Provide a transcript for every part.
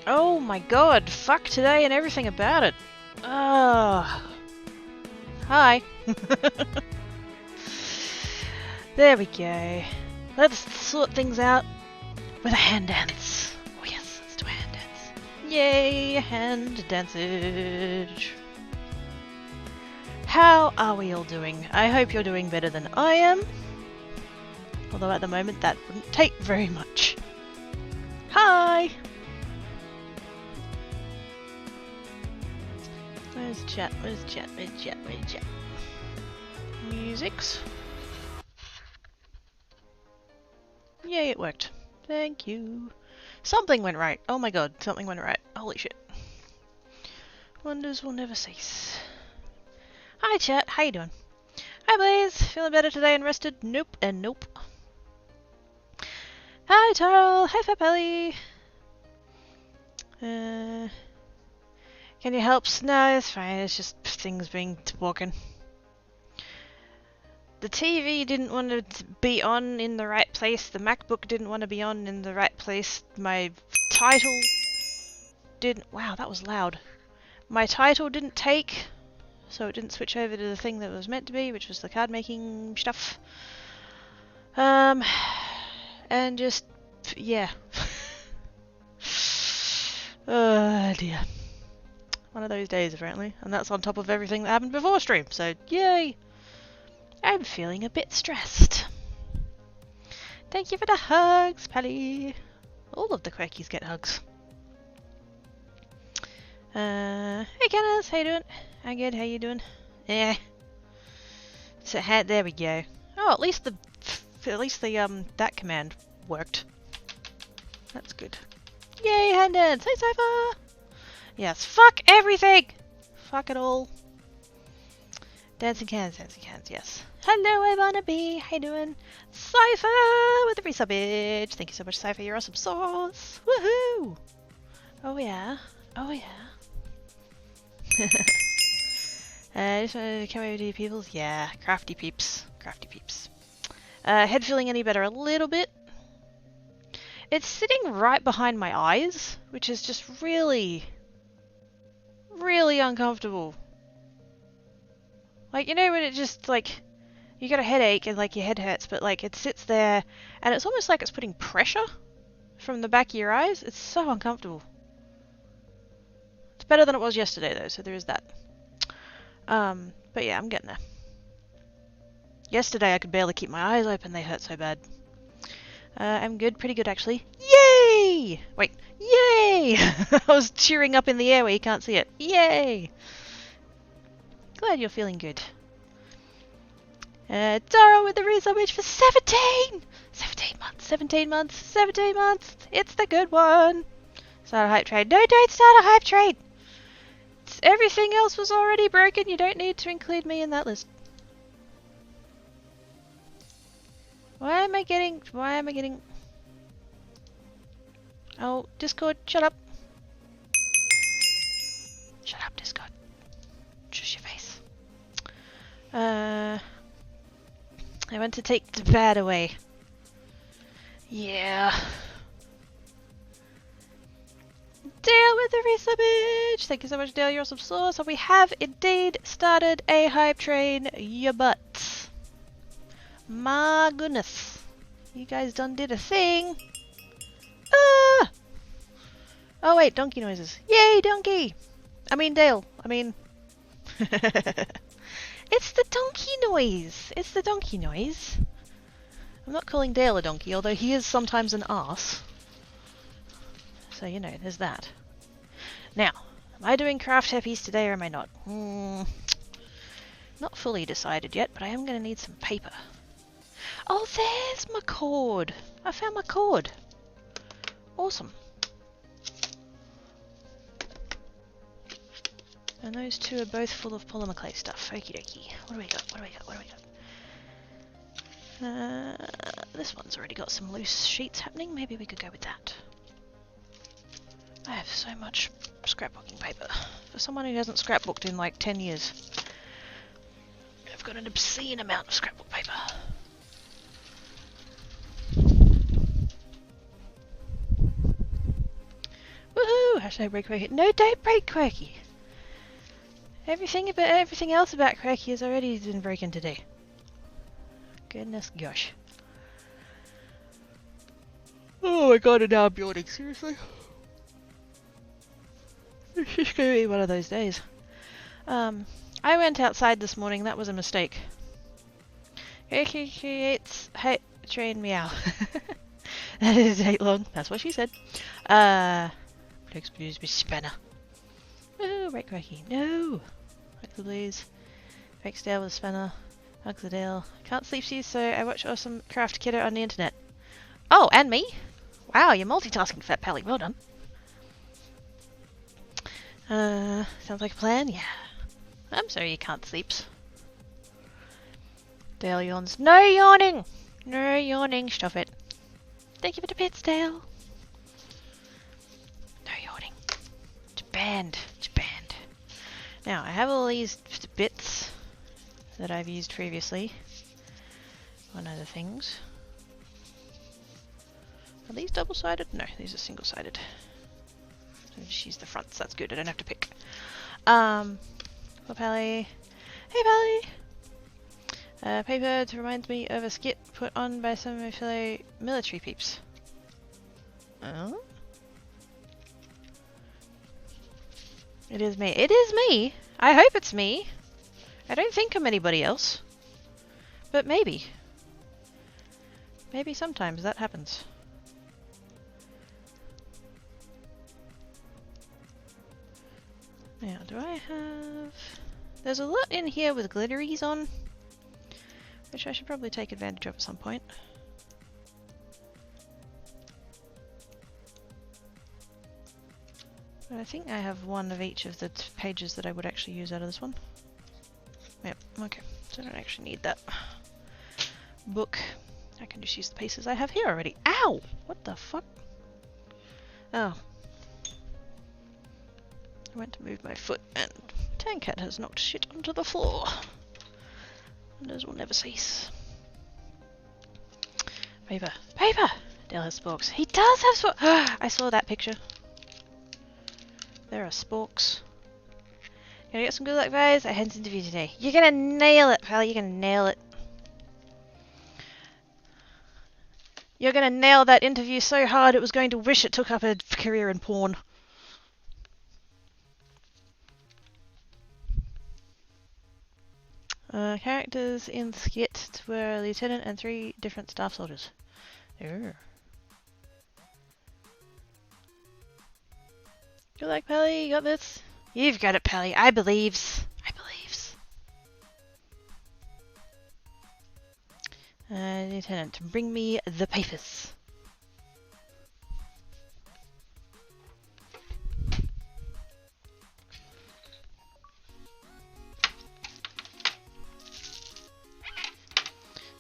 Oh my god, fuck today and everything about it. Ah. Hi. There we go. Let's sort things out with a hand dance. Oh yes, let's do a hand dance. Yay, hand dancage. How are we all doing? I hope you're doing better than I am. Although at the moment that wouldn't take very much. Hi! Where's chat? Where's chat? Where's chat? Where's chat? Musics. Yay, it worked. Thank you. Something went right. Oh my god, something went right. Holy shit. Wonders will never cease. Hi chat, how you doing? Hi Blaze, feeling better today and rested? Nope and nope. Hi Tarl, hi Fapelli. Can you help? No, it's fine, it's just things being walking. The TV didn't want to be on in the right place, the MacBook didn't want to be on in the right place, my title didn't... Wow, that was loud. My title didn't take, so it didn't switch over to the thing that it was meant to be, which was the card making stuff. And just... yeah. Oh dear. One of those days apparently, and that's on top of everything that happened before stream, so yay! I'm feeling a bit stressed. Thank you for the hugs, Pally. All of the quirkies get hugs. Hey Kenneth, how you doing? I'm good, how you doing? Yeah. So there we go. Oh, at least the that command worked. That's good. Yay, hand dance! Hey Cypher! Yes, fuck everything! Fuck it all. Dancing cans, yes. Hello, Ivana, how you doing? Cypher with the resubbage. Thank you so much, Cypher, you're awesome sauce. Woohoo! Oh yeah, oh yeah. Just wanted to come over to you peoples. Yeah, crafty peeps, crafty peeps. Head feeling any better? A little bit. It's sitting right behind my eyes, which is just really uncomfortable. Like, you know when it just, like, you got a headache and, like, your head hurts, but, like, it sits there, and it's almost like it's putting pressure from the back of your eyes. It's so uncomfortable. It's better than it was yesterday, though, so there is that. But yeah, I'm getting there. Yesterday I could barely keep my eyes open, they hurt so bad. I'm good, pretty good, actually. Yay! Wait, yay! I was cheering up in the air where you can't see it. Yay! Glad you're feeling good. Dara with the resubbage for 17! 17 months, 17 months, 17 months! It's the good one! Start a hype trade. No, don't start a hype trade! Everything else was already broken, you don't need to include me in that list. Why am I getting... Oh, Discord, shut up. Shut up, Discord. Shush your face. I want to take the bad away. Yeah. Dale with the resubbage! Thank you so much, Dale, you're awesome sauce. So we have indeed started a hype train, ya butts. My goodness. You guys done did a thing. Ah! Oh wait, donkey noises. Yay, donkey! I mean Dale. I mean... It's the donkey noise! It's the donkey noise. I'm not calling Dale a donkey, although he is sometimes an arse. So, you know, there's that. Now, am I doing craft herpes today or am I not? Not fully decided yet, but I am going to need some paper. Oh, there's my cord! I found my cord! Awesome. And those two are both full of polymer clay stuff. Okie dokie. What do we got? What do we got? What do we got? This one's already got some loose sheets happening. Maybe we could go with that. I have so much scrapbooking paper. For someone who hasn't scrapbooked in like 10 years. I've got an obscene amount of scrapbook paper. Woohoo! Don't break Quirky. No, don't break Quirky! Everything else about Quirky has already been broken today. Goodness gosh. Oh my god, and now I'm yawning, seriously? It's just gonna be one of those days. I went outside this morning, that was a mistake. Quirky creates hype train meow. That is 8 long, that's what she said. Flex blues with spanner. Woohoo, right Quirky, no! Hugs the blues. Breaks Dale with spanner. Hugs the Dale. Can't sleep Steve, so I watch awesome craft kiddo on the internet. Oh, and me? Wow, you're multitasking, Fat Pally, well done. Sounds like a plan, yeah. I'm sorry you can't sleep. Dale yawns. No yawning! No yawning, stop it. Thank you for the bits, Dale. No yawning. It's banned. It's banned. Now, I have all these bits that I've used previously on other things. Are these double-sided? No, these are single-sided. So just use the fronts, that's good, I don't have to pick. Hello, Pally. Hey, Pally! Paper reminds me of a skit put on by some of my fellow military peeps. Oh? It is me. It is me! I hope it's me! I don't think I'm anybody else. But maybe. Maybe sometimes that happens. Now, do I have... There's a lot in here with glitteries on, which I should probably take advantage of at some point. But I think I have one of each of the pages that I would actually use out of this one. Yep, okay. So I don't actually need that book. I can just use the pieces I have here already. Ow! What the fuck? Oh. I went to move my foot and Tankat has knocked shit onto the floor. Wonders will never cease. Paper. Paper! Dale has sporks. He does have sporks! I saw that picture. There are sporks. Gonna get some good luck, guys. I had an interview today. You're gonna nail it, pal. You're gonna nail it. You're gonna nail that interview so hard it was going to wish it took up a career in porn. Characters in skit were a lieutenant and 3 different staff soldiers. Good luck, Pally. You got this? You've got it, Pally. I believes. I believes. Lieutenant, bring me the papers.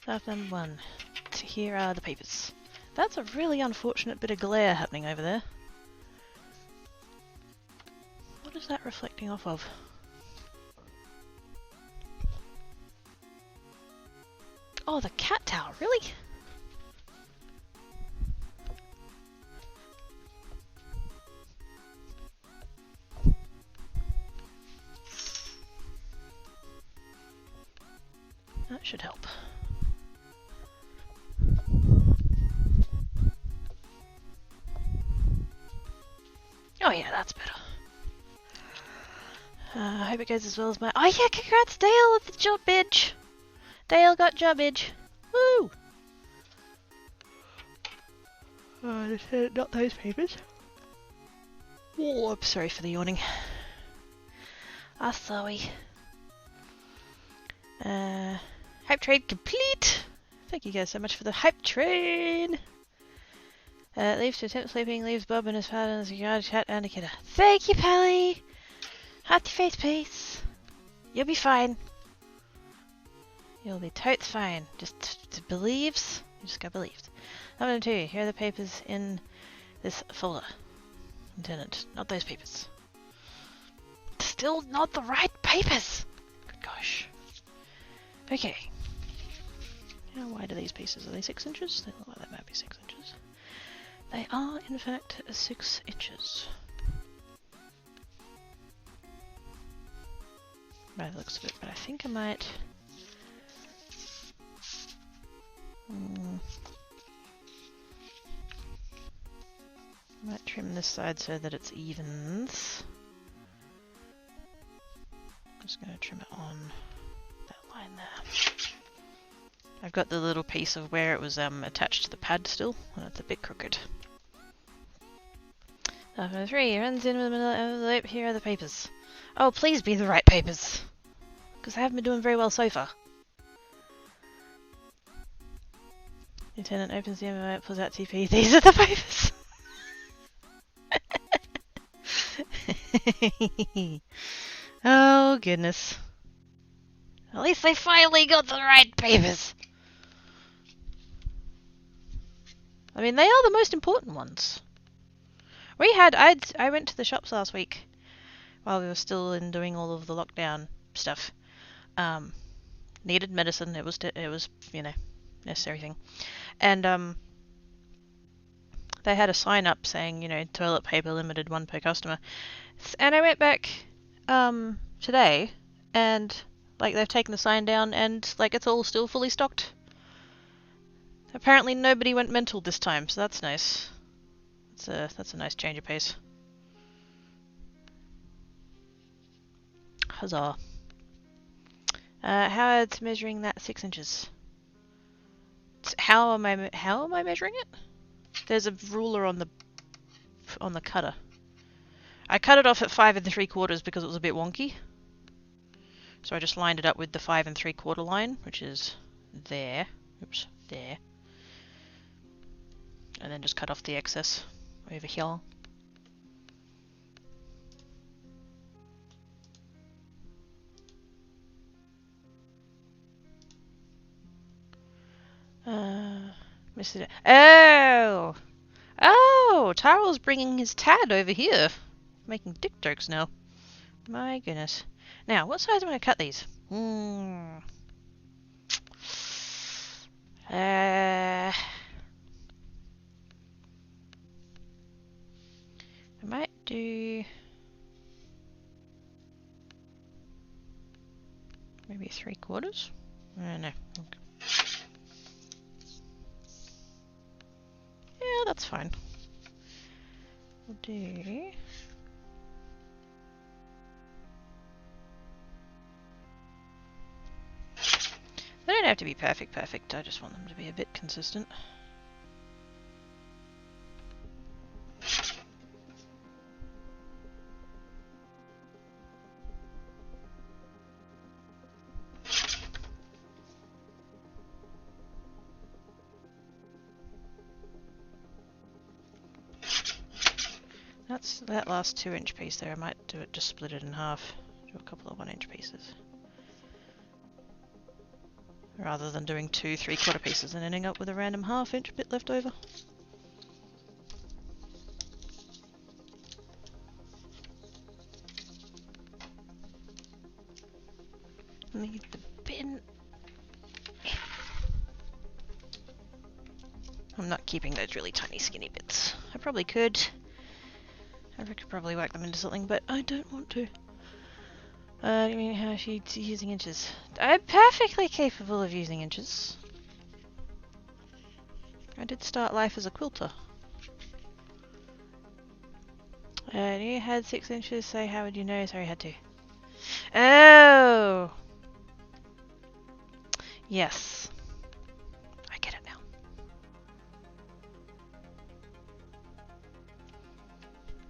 Staff number 1. Here are the papers. That's a really unfortunate bit of glare happening over there. What is that reflecting off of? Oh, the cat tower, really? That should help. Oh yeah, that's better. I hope it goes as well as my... Oh yeah, congrats Dale with the jobbage! Dale got jobbage! Woo! Not those papers. Oh, I'm sorry for the yawning. Ah, sorry. Hype train complete! Thank you guys so much for the hype train! Leaves to attempt sleeping, leaves Bob and his pal and his yard chat and a kidder. Thank you, Pally! Hearty face, please. You'll be fine. You'll be totes fine. Just believes. You just got believed. Number 2. Here are the papers in this folder. Lieutenant. Not those papers. Still not the right papers! Good gosh. Okay. How wide are these pieces? Are they 6 inches? They look like they might be 6 inches. They are, in fact, 6 inches. By the looks of it, but I think I might... might trim this side so that it's evens. I'm just going to trim it on that line there. I've got the little piece of where it was attached to the pad still, and it's a bit crooked. Number 3 runs in with the middle envelope. Here are the papers. Oh, please be the right papers, because I haven't been doing very well so far. Lieutenant opens the envelope, pulls out TP. These are the papers. Oh goodness. At least they finally got the right papers. I mean, they are the most important ones. I went to the shops last week while we were still in doing all of the lockdown stuff. Needed medicine. It was you know, necessary thing. And they had a sign up saying, you know, toilet paper limited, 1 per customer. And I went back today, and like they've taken the sign down, and like it's all still fully stocked. Apparently nobody went mental this time, so that's nice. That's a nice change of pace. Huzzah. Howard's measuring that 6 inches. How am I measuring it? There's a ruler on the cutter. I cut it off at 5 3/4 because it was a bit wonky. So I just lined it up with the 5 3/4 line, which is there. Oops, there. And then just cut off the excess over here. Missed it. Oh! Oh! Tyrell's bringing his Tad over here. Making dick jokes now. My goodness. Now, what size am I going to cut these? I might do... maybe 3/4? No. Okay. Yeah, that's fine. We'll do... they don't have to be perfect, I just want them to be a bit consistent. That last 2-inch piece there, I might do it, just split it in half. Do a couple of 1-inch pieces. Rather than doing 2 3/4 pieces and ending up with a random 1/2-inch bit left over. Need the bin. I'm not keeping those really tiny skinny bits. I probably could. I could probably work them into something, but I don't want to. I mean, how is she using inches? I'm perfectly capable of using inches. I did start life as a quilter. You had 6 inches, so how would you know? Sorry, I had to. Oh! Yes. I get it now.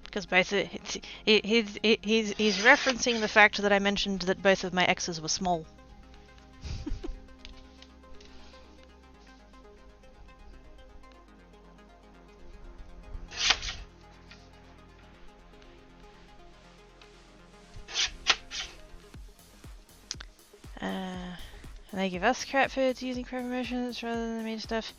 Because basically, he's referencing the fact that I mentioned that both of my X's were small. And they give us crap foods using proper measurements rather than the mean stuff.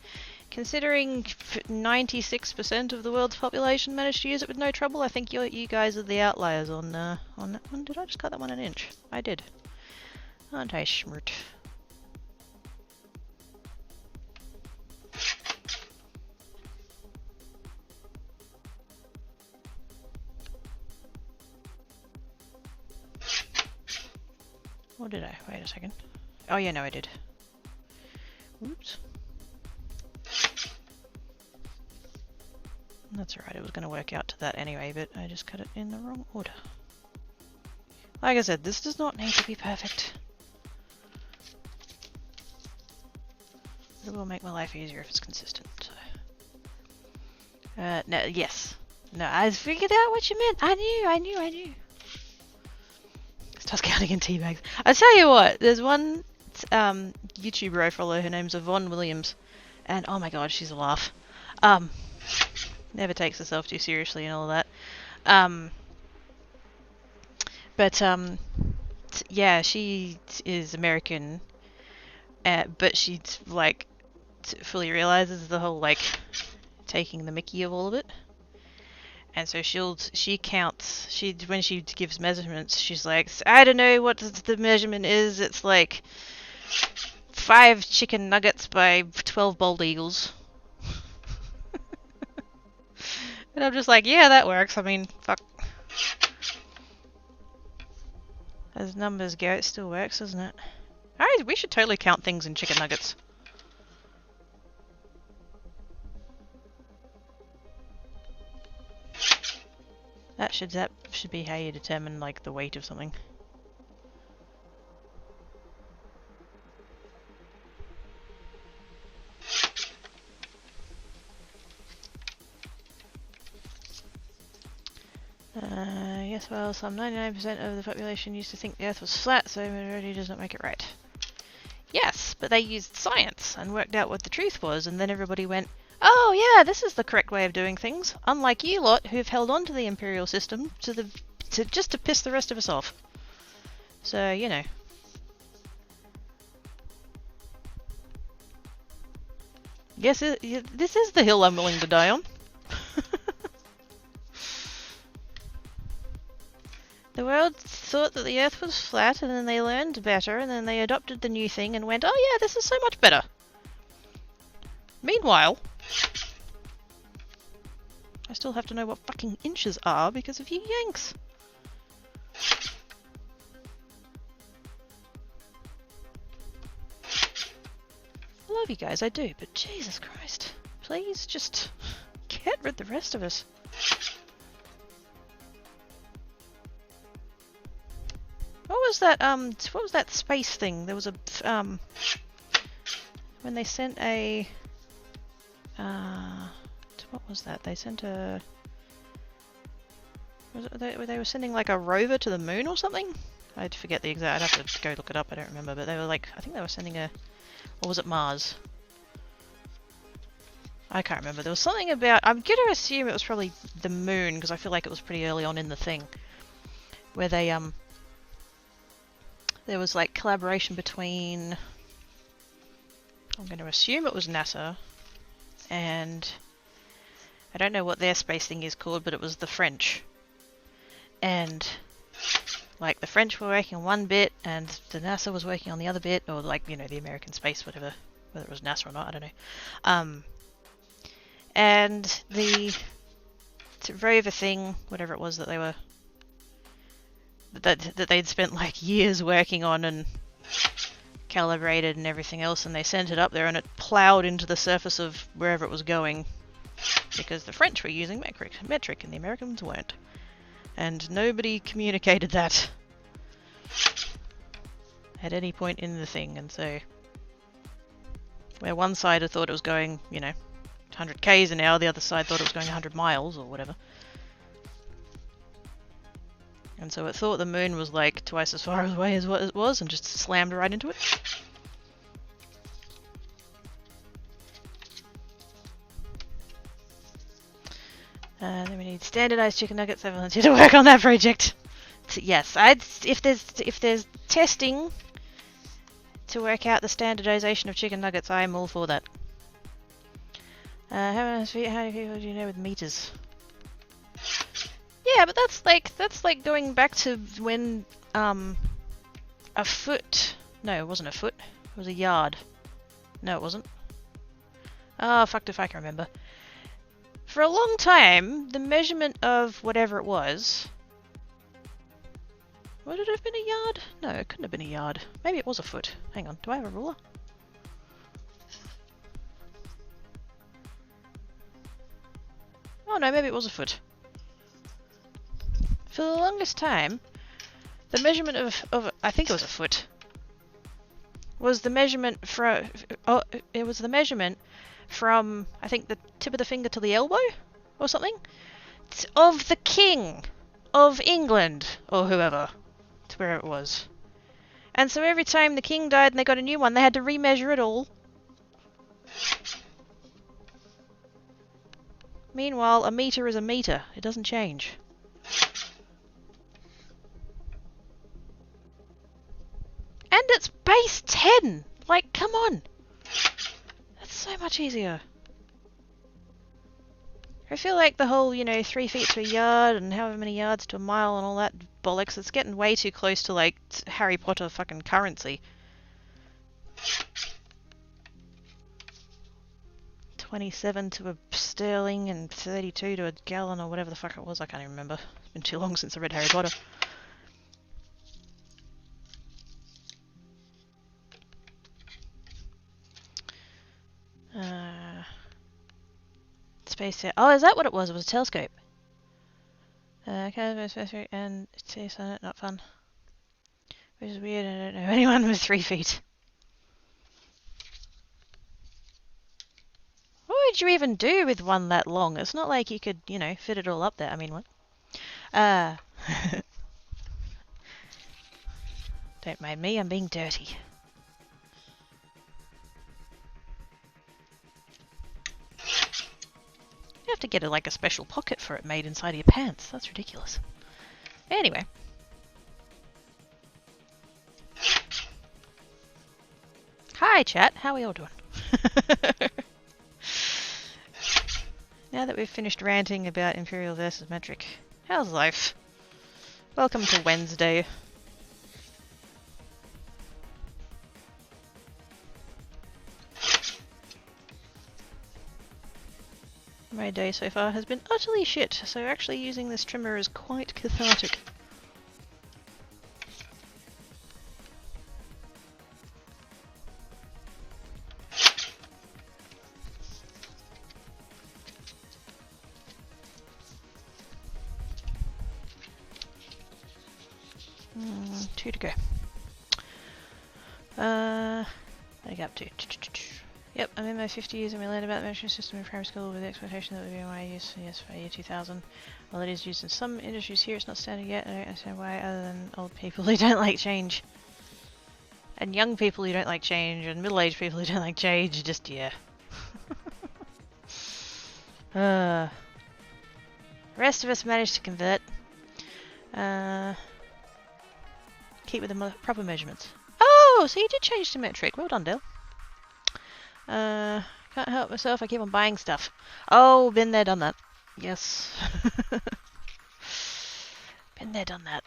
Considering 96% of the world's population managed to use it with no trouble, I think you guys are the outliers on that one. Did I just cut that one 1 inch? I did. Aren't I smart? Or did I? Wait a second. Oh yeah, no I did. Oops. That's alright, it was going to work out to that anyway, but I just cut it in the wrong order. Like I said, this does not need to be perfect. It will make my life easier if it's consistent. So. No, yes. No, I figured out what you meant. I knew. Start counting in tea bags. I tell you what, there's one YouTuber I follow, her name's Yvonne Williams, and oh my god, she's a laugh. Never takes herself too seriously and all that. Yeah, she is American, but she like fully realizes the whole like taking the mickey of all of it. And so she counts, when she gives measurements, she's like, I don't know what the measurement is, it's like 5 chicken nuggets by 12 bald eagles. And I'm just like, yeah, that works, I mean, fuck. As numbers go, it still works, doesn't it? Alright, we should totally count things in chicken nuggets. That should be how you determine like the weight of something. Yes, well, some 99% of the population used to think the Earth was flat, so majority does not make it right. Yes, but they used science and worked out what the truth was, and then everybody went, oh yeah, this is the correct way of doing things, unlike you lot who've held on to the imperial system just to piss the rest of us off. So, you know. Yes, this is the hill I'm willing to die on. The world thought that the Earth was flat, and then they learned better, and then they adopted the new thing and went, oh yeah, this is so much better. Meanwhile, I still have to know what fucking inches are because of you Yanks. I love you guys, I do, but Jesus Christ. Please just get rid of the rest of us. What was that space thing? There was a, when they sent a, what was that? They sent a, they were sending like a rover to the moon or something? I'd forget the exact, I'd have to go look it up, I don't remember, but they were like, I think they were sending a, or was it Mars? I can't remember. There was something about, I'm gonna assume it was probably the moon, because I feel like it was pretty early on in the thing, where they, there was like collaboration between, I'm going to assume it was NASA, and I don't know what their space thing is called, but it was the French. And like the French were working on one bit and the NASA was working on the other bit, or like, you know, the American space, whatever, whether it was NASA or not, I don't know. And the rover thing, whatever it was that they were, that they'd spent like years working on and calibrated and everything else, and they sent it up there and it ploughed into the surface of wherever it was going, because the French were using metric and the Americans weren't. And nobody communicated that at any point in the thing, and so where one side had thought it was going, you know, 100 k's an hour, the other side thought it was going 100 miles or whatever. And so it thought the moon was like twice as far away as what it was and just slammed right into it. Then we need standardized chicken nuggets. I volunteer to work on that project. So yes, if there's testing to work out the standardization of chicken nuggets, I'm all for that. How many people do you know with meters? Yeah, but that's like going back to when a foot. No, it wasn't a foot. It was a yard. No, it wasn't. Oh, fucked if I can remember. For a long time, the measurement of whatever it was Would it have been a yard? No, it couldn't have been a yard. Maybe it was a foot. Hang on, do I have a ruler? Oh no, maybe it was a foot. For the longest time, the measurement of I think it was a foot, was the measurement from, oh, it was the measurement from, I think, the tip of the finger to the elbow, or something, of the King of England, or whoever, to where it was. And so every time the king died and they got a new one, they had to remeasure it all. Meanwhile, a meter is a meter. It doesn't change. And it's base 10! Like, come on! That's so much easier. I feel like the whole, 3 feet to a yard and however many yards to a mile and all that bollocks, it's getting way too close to, like, Harry Potter fucking currency. 27 to a sterling and 32 to a gallon or whatever the fuck it was, I can't even remember. It's been too long since I read Harry Potter. Space here. Oh, is that what it was? It was a telescope. Okay, and it's not fun. Which is weird, I don't know anyone with 3 feet. What would you even do with one that long? It's not like you could, fit it all up there. I mean, what? Don't mind me, I'm being dirty. You have to get a special pocket for it made inside of your pants. That's ridiculous. Anyway. Hi chat, how are we all doing? Now that we've finished ranting about imperial versus metric, how's life? Welcome to Wednesday. My day so far has been utterly shit, so actually using this trimmer is quite cathartic. Two to go. What did I get up to? Yep, I'm in my 50s and we learned about the measuring system in primary school with the expectation that would be my use, yes, by year 2000. While it is used in some industries here, it's not standard yet. I don't understand why, other than old people who don't like change. And young people who don't like change, and middle-aged people who don't like change, just, yeah. The rest of us managed to convert. Keep with the proper measurements. Oh, so you did change to metric. Well done, Dale. Can't help myself, I keep on buying stuff. Oh, been there, done that. Yes. Been there, done that.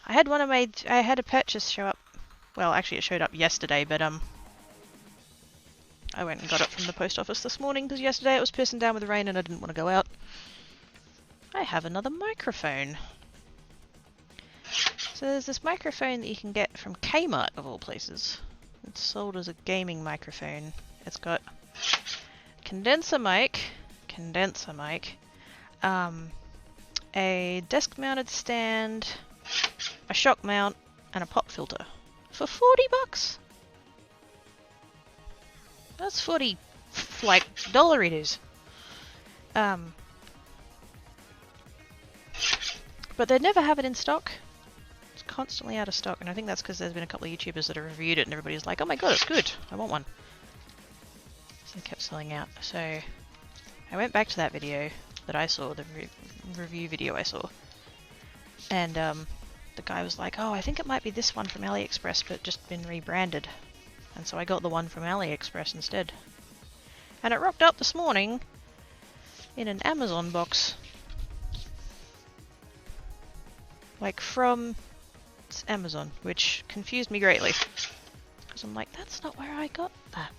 I had a purchase show up. Well, actually it showed up yesterday, but I went and got it from the post office this morning because yesterday it was pissing down with the rain and I didn't want to go out. I have another microphone. So there's this microphone that you can get from Kmart of all places. It's sold as a gaming microphone. It's got condenser mic, a desk-mounted stand, a shock mount, and a pop filter for $40. That's 40, dollar it is. But they never have it in stock. It's constantly out of stock, and I think that's because there's been a couple of YouTubers that have reviewed it, and everybody's like, "Oh my god, it's good! I want one." So they kept selling out. So I went back to that video that I saw, the review video I saw, and the guy was like, "Oh, I think it might be this one from AliExpress, but just been rebranded." And so I got the one from AliExpress instead. And it rocked up this morning in an Amazon box. From Amazon, which confused me greatly. Because I'm like, that's not where I got that.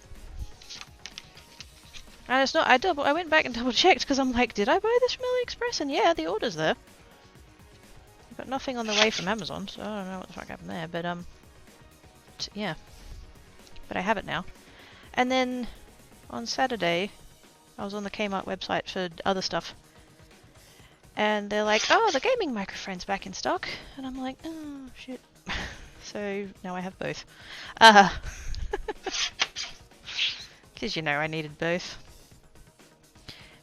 And it's not, I went back and double checked because I'm like, did I buy this from AliExpress? And yeah, the order's there. got nothing on the way from Amazon, so I don't know what the fuck happened there, but yeah. But I have it now. And then on Saturday, I was on the Kmart website for other stuff. And they're like, oh, the gaming microphone's back in stock. And I'm like, oh, shit. So now I have both. Because, you know, I needed both.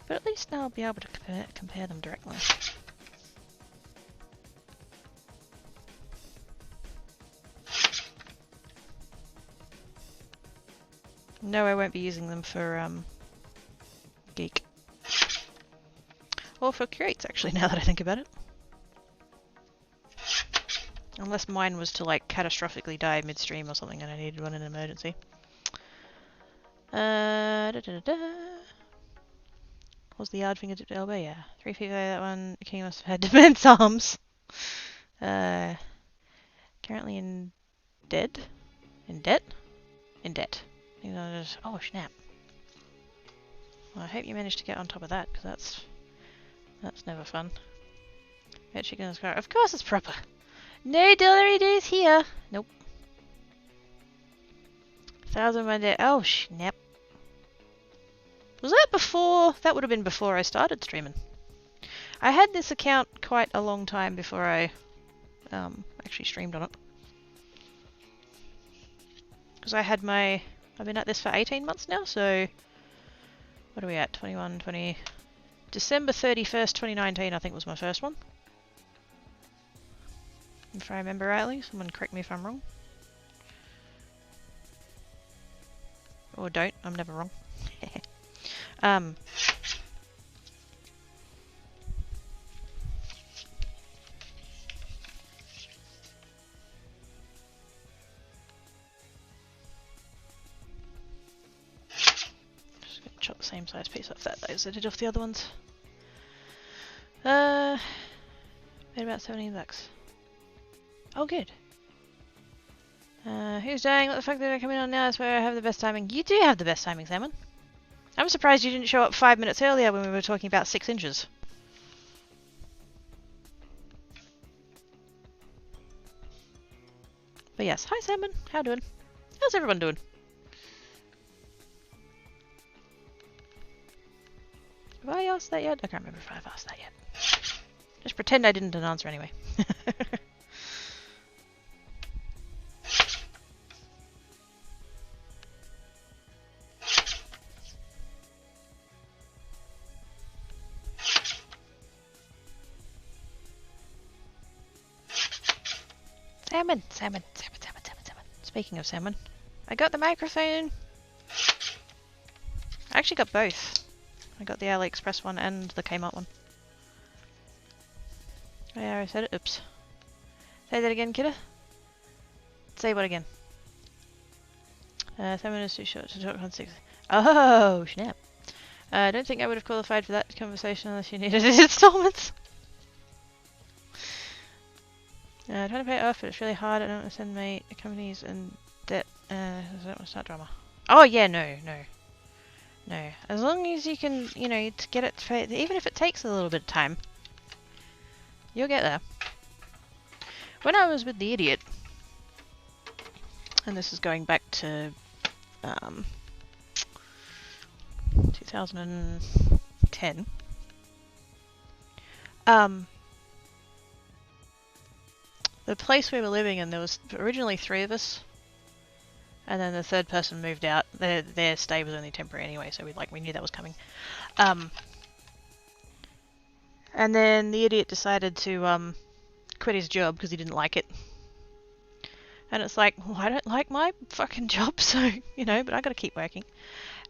But at least now I'll be able to compare them directly. No, I won't be using them for Geek. Or for Curates, actually, now that I think about it. Unless mine was to, like, catastrophically die midstream or something and I needed one in an emergency. Was the yard finger dipped elbow? Yeah. 3 feet away, that one. King must have had defense arms. Currently in dead? In debt? In debt. Oh, snap. Well, I hope you managed to get on top of that, because that's never fun. Get chicken in the car. Of course it's proper. No delivery days here. Nope. 1,001 day. Oh, snap. Was that before? That would have been before I started streaming. I had this account quite a long time before I actually streamed on it. Because I had my... I've been at this for 18 months now, so... What are we at? 21, 20... December 31st, 2019, I think was my first one. If I remember rightly. Someone correct me if I'm wrong. Or don't, I'm never wrong. Chop the same size piece off that as I did off the other ones. Paid about 17 bucks. Oh, good. Who's dying? What the fuck did I come in on now? That's where I have the best timing. You do have the best timing, Salmon. I'm surprised you didn't show up 5 minutes earlier when we were talking about 6 inches. But yes, hi Salmon. How doing? How's everyone doing? Have I asked that yet? I can't remember if I've asked that yet. Just pretend I didn't answer anyway. Salmon, salmon, salmon, salmon, salmon, salmon. Speaking of salmon, I got the microphone. I actually got both. I got the AliExpress one and the Kmart one. Oh, yeah, I said it. Oops. Say that again, kidder. Say what again? 7 minutes too short to talk on 6. Oh, snap. I don't think I would have qualified for that conversation unless you needed it installments. Trying to pay it off, but it's really hard. I don't want to send my companies in debt. I don't want to start drama. Oh, yeah, no. No. As long as you can, you know, to get it paid, even if it takes a little bit of time, you'll get there. When I was with the idiot, and this is going back to 2010, the place we were living in, there was originally 3 of us, and then the 3rd person moved out. Their stay was only temporary anyway, so we knew that was coming. And then the idiot decided to quit his job because he didn't like it. And it's like, well, I don't like my fucking job, so, you know, but I gotta keep working.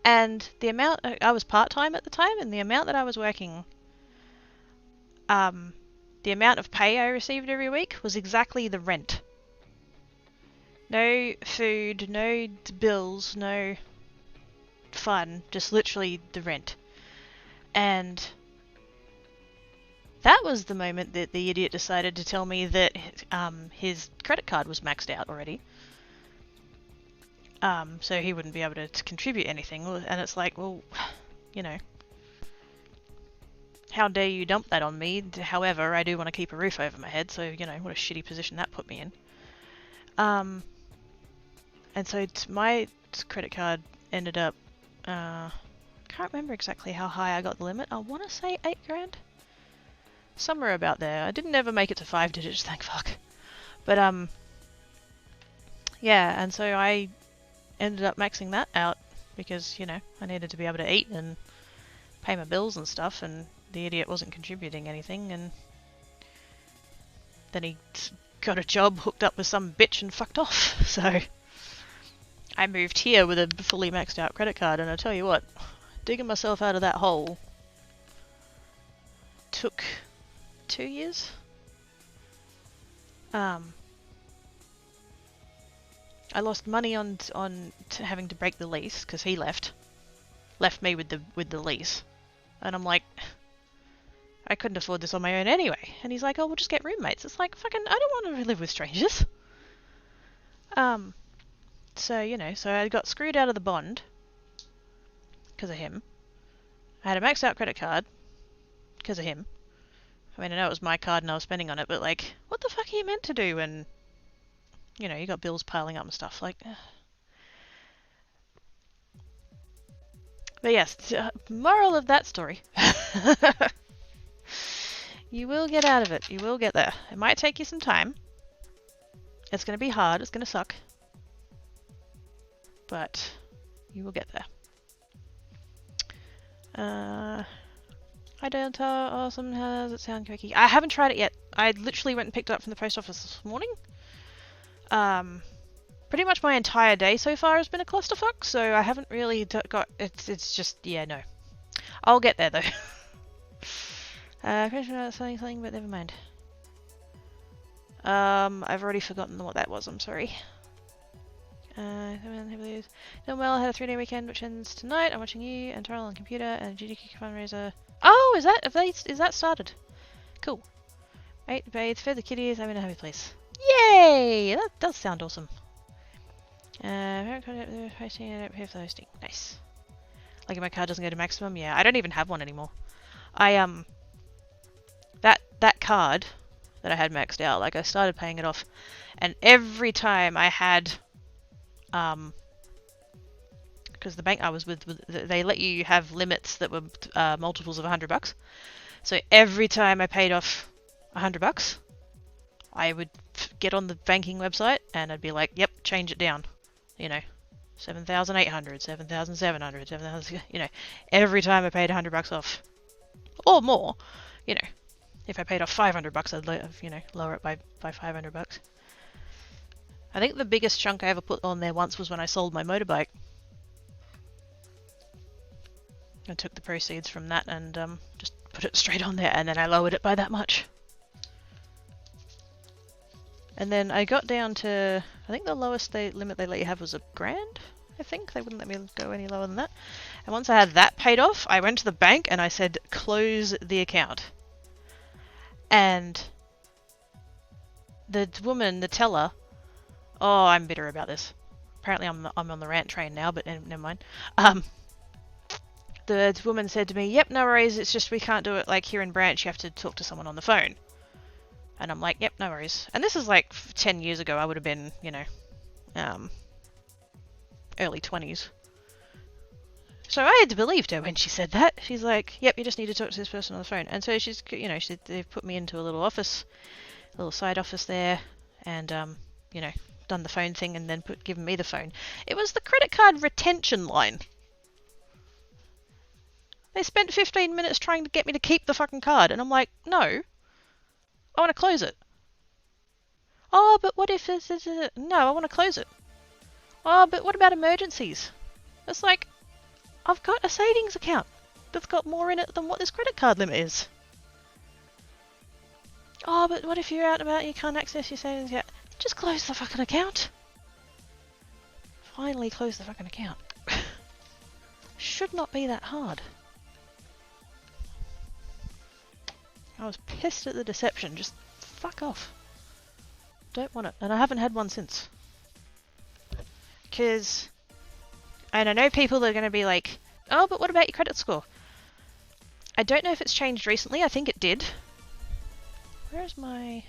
And the amount, I was part-time at the time, and the amount that I was working, the amount of pay I received every week was exactly the rent. No food, no bills, no fun, just literally the rent. And that was the moment that the idiot decided to tell me that his credit card was maxed out already. So he wouldn't be able to contribute anything. And it's like, well, you know, how dare you dump that on me? However, I do want to keep a roof over my head, so, you know, what a shitty position that put me in. And so my credit card ended up, can't remember exactly how high I got the limit. I want to say 8 grand? Somewhere about there. I didn't ever make it to 5 digits, thank fuck. But, yeah, and so I ended up maxing that out because, you know, I needed to be able to eat and pay my bills and stuff, and the idiot wasn't contributing anything, and then he got a job, hooked up with some bitch and fucked off. So I moved here with a fully maxed out credit card, and I tell you what, digging myself out of that hole took 2 years. I lost money on having to break the lease because he left me with the lease, and I'm like, I couldn't afford this on my own anyway. And he's like, oh, we'll just get roommates. It's like, fucking, I don't want to live with strangers. So, you know, so I got screwed out of the bond because of him. I had a maxed out credit card because of him. I mean, I know it was my card and I was spending on it, but like, what the fuck are you meant to do when, you know, you got bills piling up and stuff, like... But yes, moral of that story. You will get out of it. You will get there. It might take you some time. It's going to be hard. It's going to suck. But you will get there. I don't awesome. How does it sound, Cookie? I haven't tried it yet. I literally went and picked it up from the post office this morning. Pretty much my entire day so far has been a clusterfuck, so I haven't really got... It's just... Yeah, no. I'll get there, though. Pretty sure that's something, but never mind. I've already forgotten what that was, I'm sorry. Doing well, I had a 3-day weekend which ends tonight. I'm watching you and Terrell on the computer and GDQ fundraiser. Oh, is that started? Cool. Ate, bathed, fed the kitties, I'm in a happy place. Yay! That does sound awesome. Hosting, I don't pay for the hosting. Nice. Like if my card doesn't go to maximum, yeah. I don't even have one anymore. That card that I had maxed out, like I started paying it off, and every time I had, because the bank I was with, they let you have limits that were multiples of $100. So every time I paid off $100, I would get on the banking website and I'd be like, yep, change it down. You know, 7,800, 7,700, 7,000, you know, every time I paid $100 off, or more, you know, if I paid off $500, I'd, you know, lower it by $500. I think the biggest chunk I ever put on there once was when I sold my motorbike. I took the proceeds from that and just put it straight on there, and then I lowered it by that much. And then I got down to, I think the lowest limit they let you have was $1,000, I think. They wouldn't let me go any lower than that. And once I had that paid off, I went to the bank and I said, close the account. And the woman, the teller, oh, I'm bitter about this. Apparently I'm on the rant train now, but never mind. The woman said to me, yep, no worries, it's just we can't do it like here in branch, you have to talk to someone on the phone. And I'm like, yep, no worries. And this is like 10 years ago. I would have been, you know, early 20s. So I had to believe her when she said that. She's like, yep, you just need to talk to this person on the phone. And so she's, you know, they've put me into a little office, a little side office there, and, you know, done the phone thing and then given me the phone. It was the credit card retention line. They spent 15 minutes trying to get me to keep the fucking card. And I'm like, no. I want to close it. Oh, but what if this is... No, I want to close it. Oh, but what about emergencies? It's like, I've got a savings account that's got more in it than what this credit card limit is. Oh, but what if you're out and about and you can't access your savings account? Just close the fucking account. Finally close the fucking account. Should not be that hard. I was pissed at the deception. Just fuck off. Don't want it. And I haven't had one since. Because... And I know people that are going to be like, oh, but what about your credit score? I don't know if it's changed recently. I think it did. Where's my...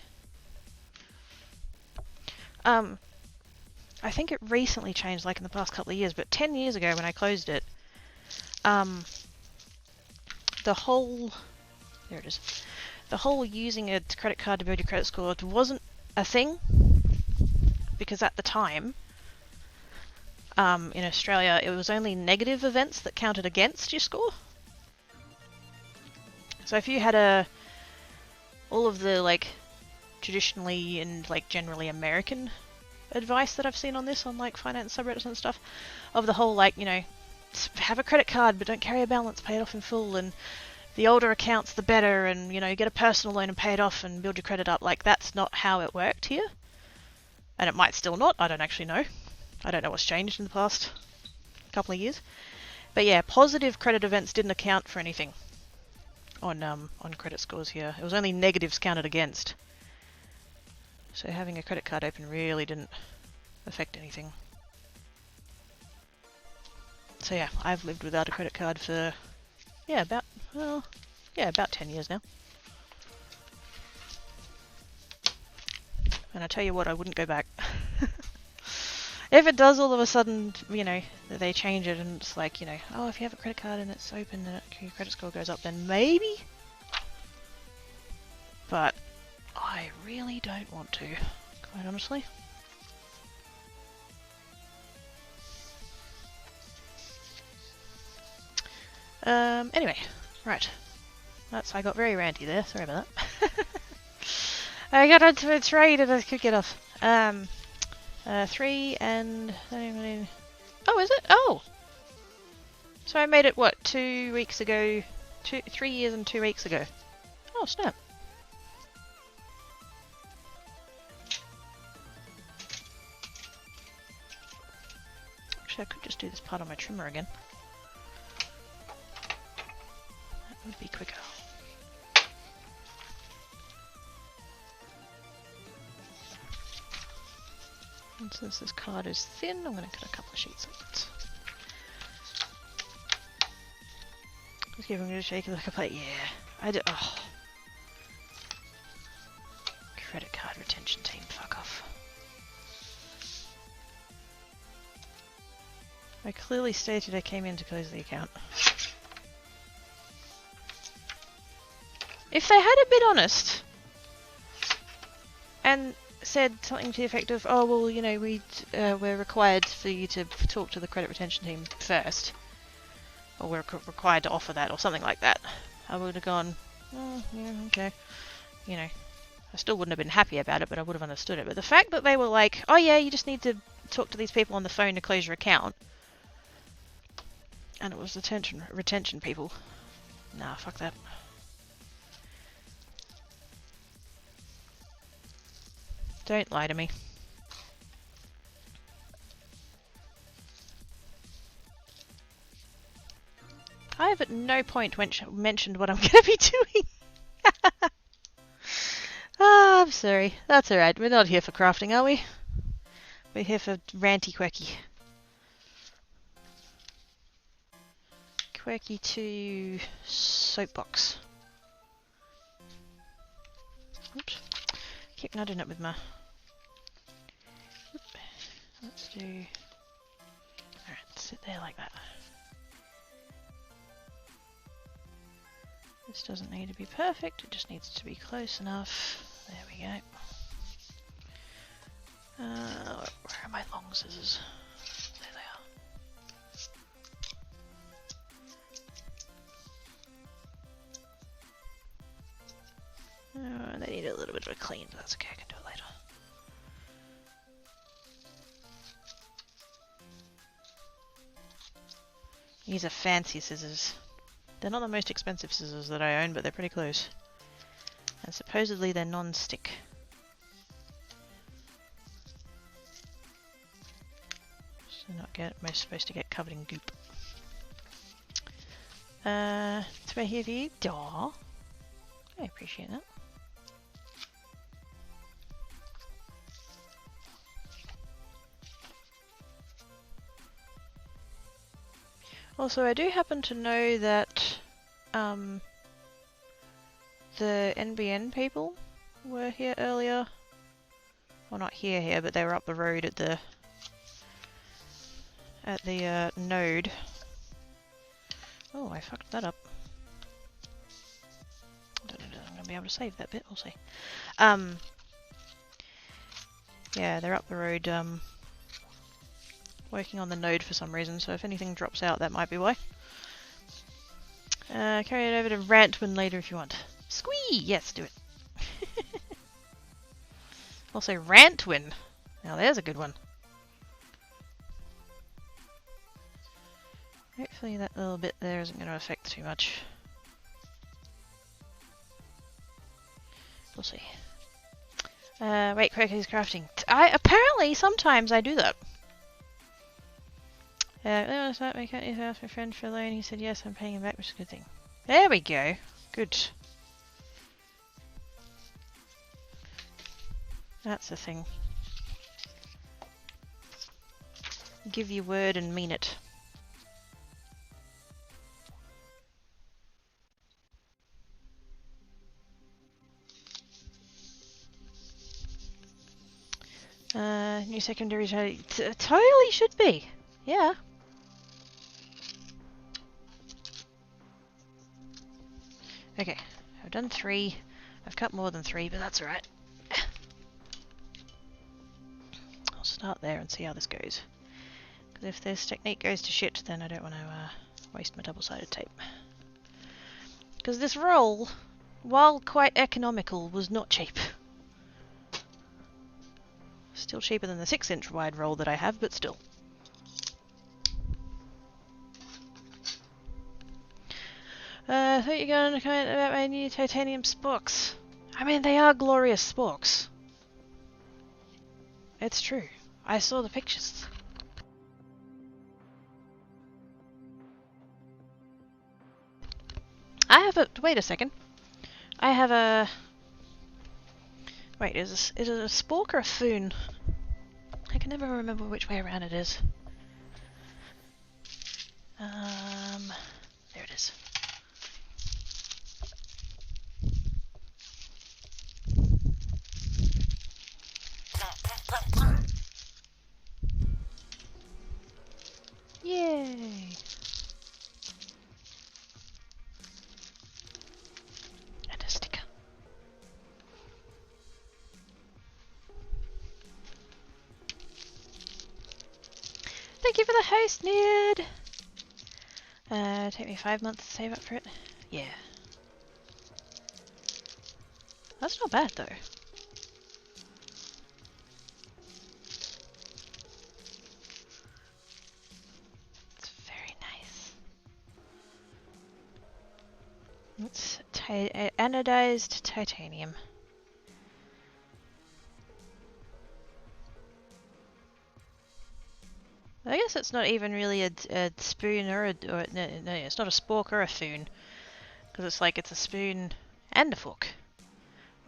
I think it recently changed, like in the past couple of years, but 10 years ago when I closed it, the whole... There it is. The whole using a credit card to build your credit score wasn't a thing, because at the time, in Australia, it was only negative events that counted against your score. So if you had all of the, like, traditionally and, like, generally American advice that I've seen on this, on, like, finance subreddits and stuff, of the whole, like, you know, have a credit card but don't carry a balance, pay it off in full, and the older accounts the better, and, you know, get a personal loan and pay it off and build your credit up. Like, that's not how it worked here. And it might still not, I don't actually know. I don't know what's changed in the past couple of years. But yeah, positive credit events didn't account for anything on credit scores here. It was only negatives counted against. So having a credit card open really didn't affect anything. So yeah, I've lived without a credit card for, about 10 years now. And I tell you what, I wouldn't go back. If it does all of a sudden, you know, they change it and it's like, you know, oh, if you have a credit card and it's open and your credit score goes up, then maybe. But I really don't want to, quite honestly. Anyway, right. I got very ranty there, sorry about that. I got onto a trade and I could get off. 3 and... Oh, is it? Oh! So I made it, what, 2 weeks ago? 3 years and 2 weeks ago. Oh, snap. Actually, I could just do this part on my trimmer again. That would be quicker. And since this card is thin, I'm going to cut a couple of sheets of it. Just giving it a shake like a plate. Yeah, I do. Oh. Credit card retention team, fuck off. I clearly stated I came in to close the account. If they had been honest and said something to the effect of, oh, well, you know, we're required for you to talk to the credit retention team first, or we're required to offer that, or something like that, I would have gone, oh, yeah, okay. You know, I still wouldn't have been happy about it, but I would have understood it. But the fact that they were like, oh yeah, you just need to talk to these people on the phone to close your account, and it was retention people, nah, fuck that. Don't lie to me. I have at no point mentioned what I'm going to be doing. Ah, I'm sorry. That's alright. We're not here for crafting, are we? We're here for ranty quirky. Quirky to soapbox. Oops. Keep nudging it with my... Oop. Let's do... Alright, sit there like that. This doesn't need to be perfect, it just needs to be close enough. There we go. Where are my long scissors? There they are. They need a little bit of a clean, but that's okay, I can do it later. These are fancy scissors. They're not the most expensive scissors that I own, but they're pretty close. And supposedly they're non-stick. So we're supposed to get covered in goop. It's right here for you. Aw. I appreciate that. Also, I do happen to know that the NBN people were here earlier. Well, not here, but they were up the road at the node. Oh, I fucked that up. I don't know if I'm gonna be able to save that bit. We'll see. Yeah, they're up the road, working on the node for some reason. So if anything drops out, that might be why. Carry it over to Rantwin later if you want. Squee! Yes, do it. Also, Rantwin. Now there's a good one. Hopefully that little bit there isn't going to affect too much. We'll see. Wait, Crocky's crafting. Apparently, sometimes I do that. I can't ask my friend for a loan. He said yes, I'm paying him back, which is a good thing. There we go. Good. That's the thing. Give your word and mean it. New secondary totally should be. Yeah. Okay, I've done 3. I've cut more than 3, but that's alright. I'll start there and see how this goes. Because if this technique goes to shit, then I don't want to waste my double-sided tape. Because this roll, while quite economical, was not cheap. Still cheaper than the 6-inch wide roll that I have, but still. I thought you were going to comment about my new titanium sporks. I mean, they are glorious sporks. It's true. I saw the pictures. I have a... Wait a second. I have a... Wait, is it a spork or a foon? I can never remember which way around it is. There it is. Yay! And a sticker. Thank you for the host, Ned! Take me 5 months to save up for it. Yeah. That's not bad, though. It's very nice. It's anodized titanium. I guess it's not even really a spoon or no, it's not a spork or a foon. Because it's like it's a spoon and a fork.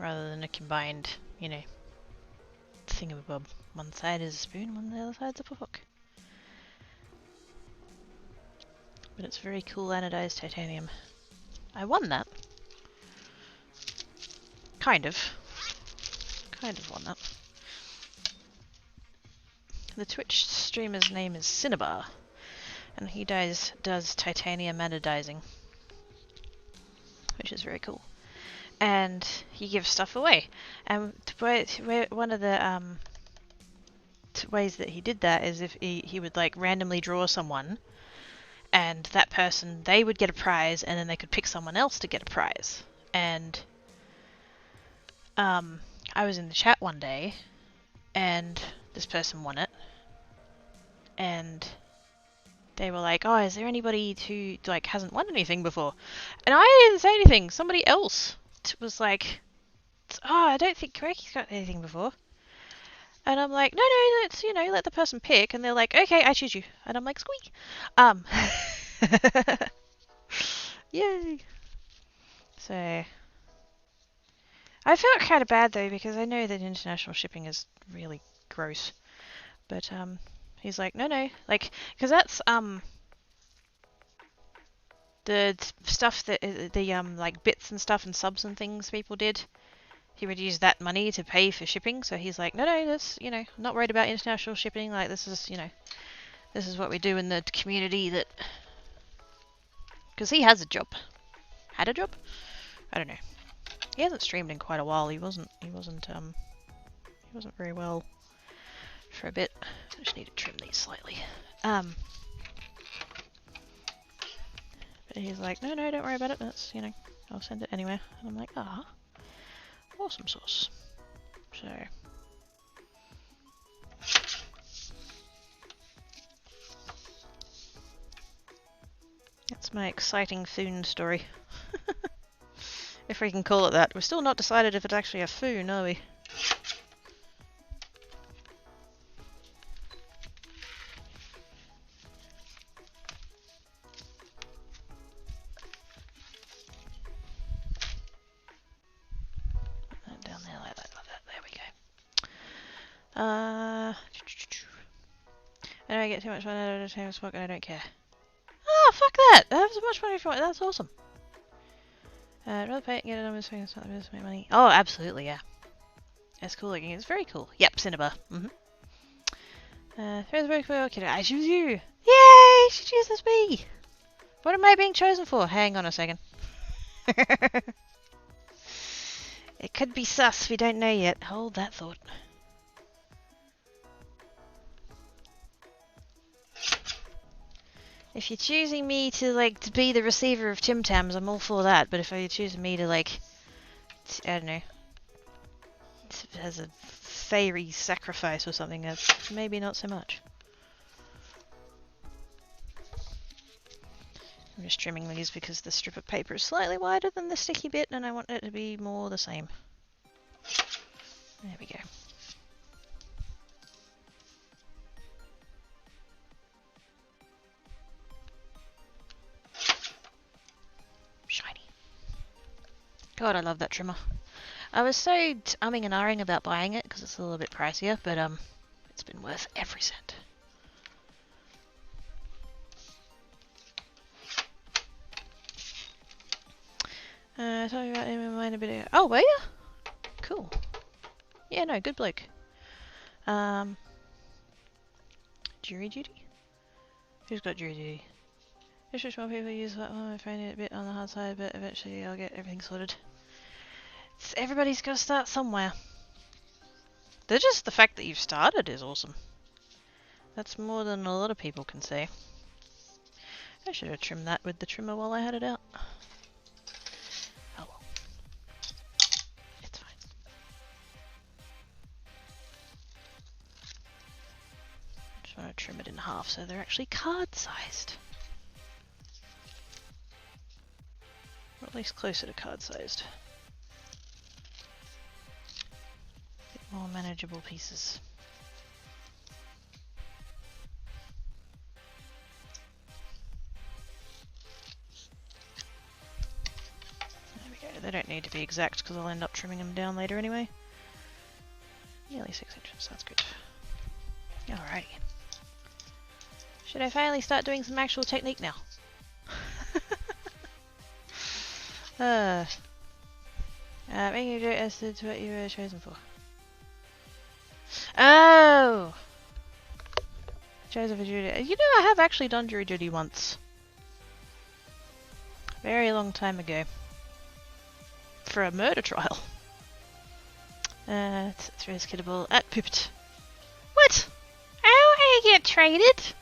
Rather than a combined, you know, thingamabob. One side is a spoon, the other side's a fork. But it's very cool anodized titanium. I won that. Kind of. Kind of won that. The Twitch streamer's name is Cinnabar, and he does titanium anodizing, which is very cool. And he gives stuff away. And one of the ways that he did that is if he would like randomly draw someone, and that person, they would get a prize, and then they could pick someone else to get a prize. And I was in the chat one day, and this person won it, and they were like, oh, is there anybody who like hasn't won anything before? And I didn't say anything. Somebody else was like, oh, I don't think Craigie's got anything before. And I'm like, no, let's, you know, let the person pick. And they're like, okay, I choose you. And I'm like, squeak. Yay. So I felt kind of bad though, because I know that international shipping is really gross. But he's like, no, like, because that's the stuff that the like bits and stuff and subs and things people did, he would use that money to pay for shipping. So he's like, no, this, I'm not worried about international shipping. Like this is, this is what we do in the community. That because he has a job, had a job. I don't know. He hasn't streamed in quite a while. He wasn't very well for a bit. I just need to trim these slightly. But he's like, no, don't worry about it. That's, I'll send it anywhere. And I'm like, awesome sauce. So. That's my exciting Foon story. If we can call it that. We're still not decided if it's actually a Foon, are we? Down there like that. There we go. I don't get too much fun out of the smoke and I don't care. Oh, fuck that! I have so much money for it. That's awesome. I'd rather pay it and get it on this thing. It's not the best to make money. Oh, absolutely, yeah. It's cool looking. It's very cool. Yep, Cinnabar. Throw the book for okay, I choose you! Yay! She chooses me! What am I being chosen for? Hang on a second. It could be sus. We don't know yet. Hold that thought. If you're choosing me to be the receiver of Tim Tams, I'm all for that. But if you're choosing me to I don't know, as a fairy sacrifice or something, that's maybe not so much. I'm just trimming these because the strip of paper is slightly wider than the sticky bit, and I want it to be more the same. There we go. Shiny. God, I love that trimmer. I was so umming and ahhing about buying it because it's a little bit pricier, but it's been worth every cent. Talking about him in mind a bit ago. Oh, were you? Cool. Yeah, no, good bloke. Jury duty? Who's got jury duty? Just wish more people use that one. I find it a bit on the hard side, but eventually I'll get everything sorted. Everybody's got to start somewhere. Just the fact that you've started is awesome. That's more than a lot of people can say. I should have trimmed that with the trimmer while I had it out. Oh well. It's fine. Just want to trim it in half so they're actually card-sized. Or at least closer to card-sized. More manageable pieces. There we go. They don't need to be exact because I'll end up trimming them down later anyway. Nearly 6 inches. That's good. Alrighty. Should I finally start doing some actual technique now? Making you do it as to what you were chosen for. Oh! Chosen for jury duty. I have actually done jury duty once. Very long time ago. For a murder trial. It's riskable at Pooped. What? How do I get traded?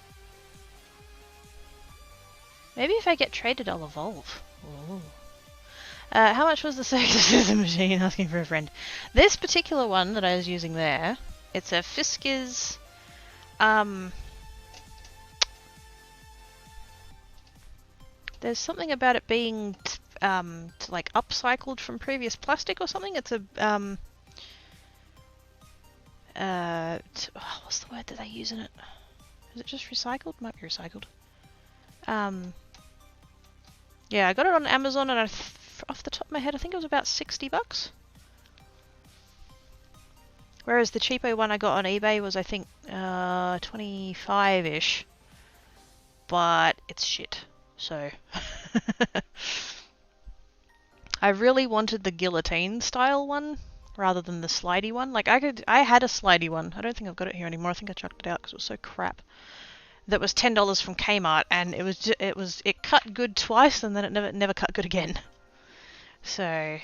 Maybe if I get traded, I'll evolve. Ooh. How much was the circus of the machine? Asking for a friend. This particular one that I was using there, it's a Fiskars, there's something about it being, upcycled from previous plastic or something. It's a, what's the word that they use in it? Is it just recycled? Might be recycled. Yeah, I got it on Amazon and off the top of my head, I think it was about 60 bucks. Whereas the cheapo one I got on eBay was, I think, 25-ish. But it's shit. So, I really wanted the guillotine style one rather than the slidey one. Like I had a slidey one. I don't think I've got it here anymore. I think I chucked it out because it was so crap. That was $10 from Kmart, and it cut good twice, and then it never cut good again. So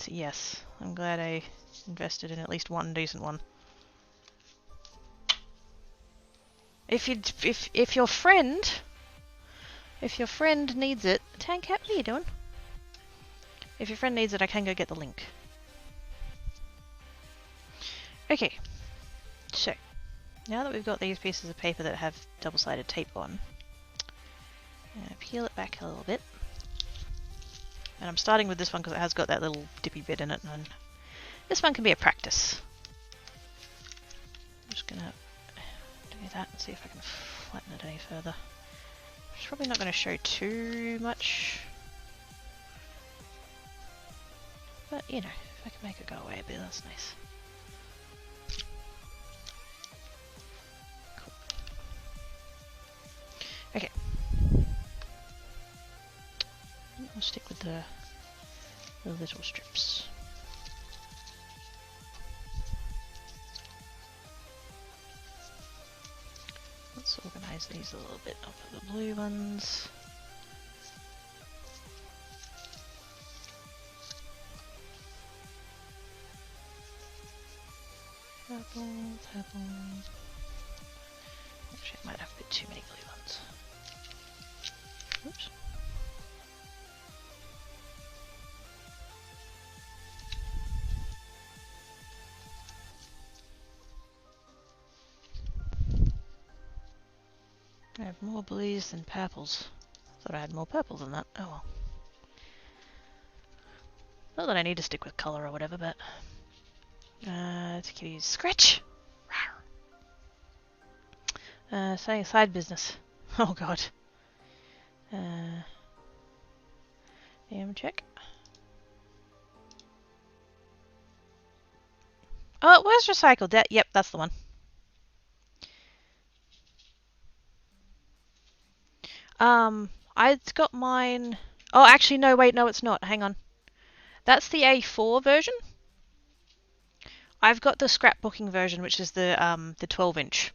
yes, I'm glad I invested in at least one decent one. If your friend needs it, Tancat, what are you doing? If your friend needs it, I can go get the link. Okay, so now that we've got these pieces of paper that have double-sided tape on, I'm going to peel it back a little bit. And I'm starting with this one because it has got that little dippy bit in it, and this one can be a practice. I'm just going to do that and see if I can flatten it any further. It's probably not going to show too much. But, you know, if I can make it go away a bit, that's nice. Cool. Okay. I'll stick with the little strips. Let's organize these a little bit. I'll put the blue ones. Purple. Actually, I might have a bit too many blue ones. Oops. I have more blues than purples. Thought I had more purple than that. Oh well. Not that I need to stick with colour or whatever, but to use scratch. Saying side business. Oh god. Check. Oh, it was recycled. Yep, that's the one. I got mine. Oh, actually, no. Wait, no, it's not. Hang on. That's the A4 version. I've got the scrapbooking version, which is the 12-inch.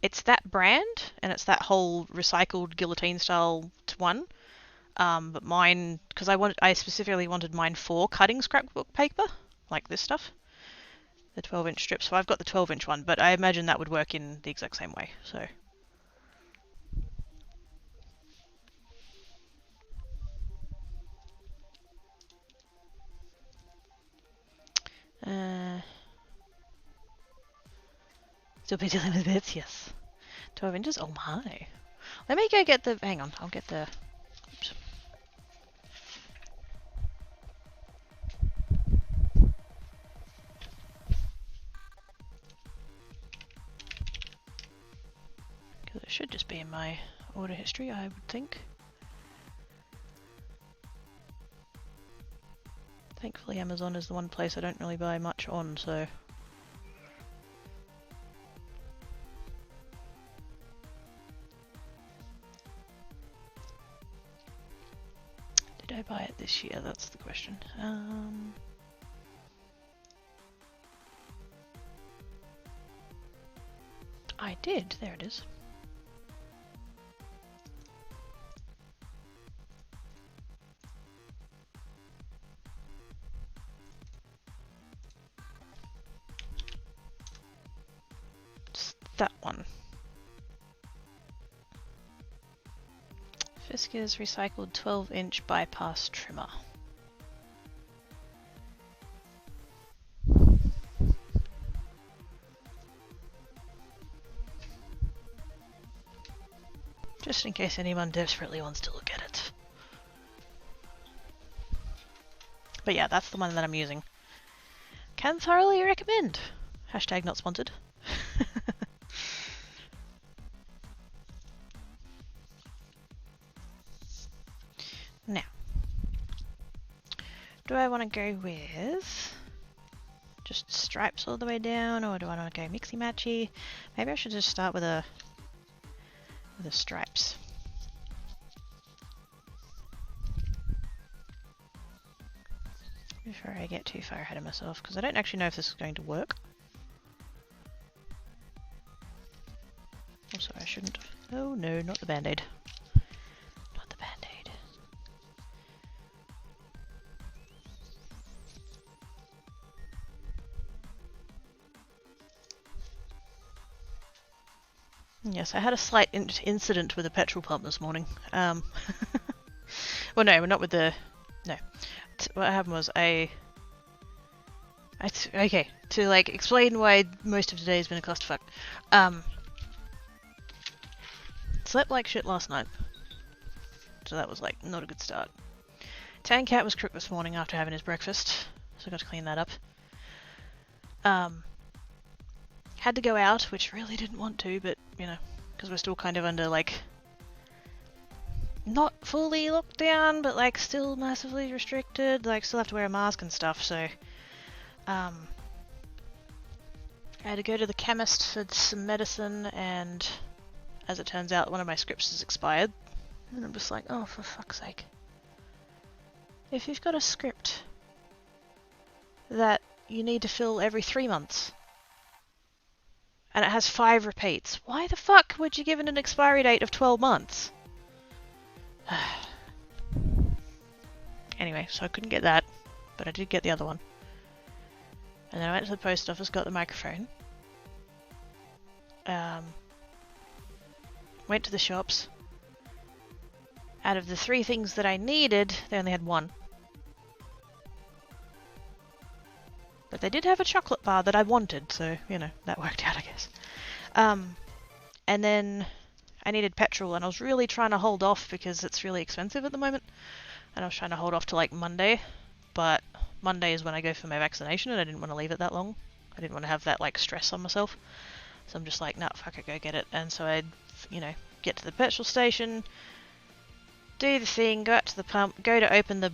It's that brand, and it's that whole recycled guillotine style one. But mine, because I specifically wanted mine for cutting scrapbook paper, like this stuff. The 12-inch strip. So I've got the 12-inch one, but I imagine that would work in the exact same way. So. Still be dealing with bits, yes. 12 inches? Oh my. Let me go get the... Hang on, I'll get the... Oops. Because it should just be in my order history, I would think. Thankfully Amazon is the one place I don't really buy much on, so... Did I buy it this year? That's the question. I did. There it is. It's that one. Fiskars recycled 12-inch bypass trimmer. Just in case anyone desperately wants to look at it. But yeah, that's the one that I'm using. Can thoroughly recommend. Hashtag not sponsored. Now, do I want to go with just stripes all the way down, or do I want to go mixy matchy? Maybe I should just start with the stripes. before I get too far ahead of myself, because I don't actually know if this is going to work. Also, I shouldn't. Oh no, not the band-aid. Not the band-aid. Yes, I had a slight incident with a petrol pump this morning. Well, no, not with the... No. What happened was okay, to like explain why most of today has been a clusterfuck. Slept like shit last night. So that was like not a good start. Tan Cat was crooked this morning after having his breakfast, so I got to clean that up. Had to go out, which really didn't want to, but you know, because we're still kind of under like not fully locked down, but like still massively restricted, like still have to wear a mask and stuff, so I had to go to the chemist for some medicine, and as it turns out one of my scripts has expired, and I'm just like, oh, for fuck's sake. If you've got a script that you need to fill every 3 months and it has 5 repeats, why the fuck would you give it an expiry date of 12 months? Anyway, so I couldn't get that, but I did get the other one. And then I went to the post office, got the microphone. Went to the shops. Out of the 3 things that I needed, they only had 1. But they did have a chocolate bar that I wanted, so, you know, that worked out, I guess. And then I needed petrol, and I was really trying to hold off because it's really expensive at the moment. And I was trying to hold off to like Monday, but Monday is when I go for my vaccination, and I didn't want to leave it that long. I didn't want to have that like stress on myself. So I'm just like, nah, fuck it, go get it. And so I'd, you know, get to the petrol station, do the thing, go out to the pump, go to open the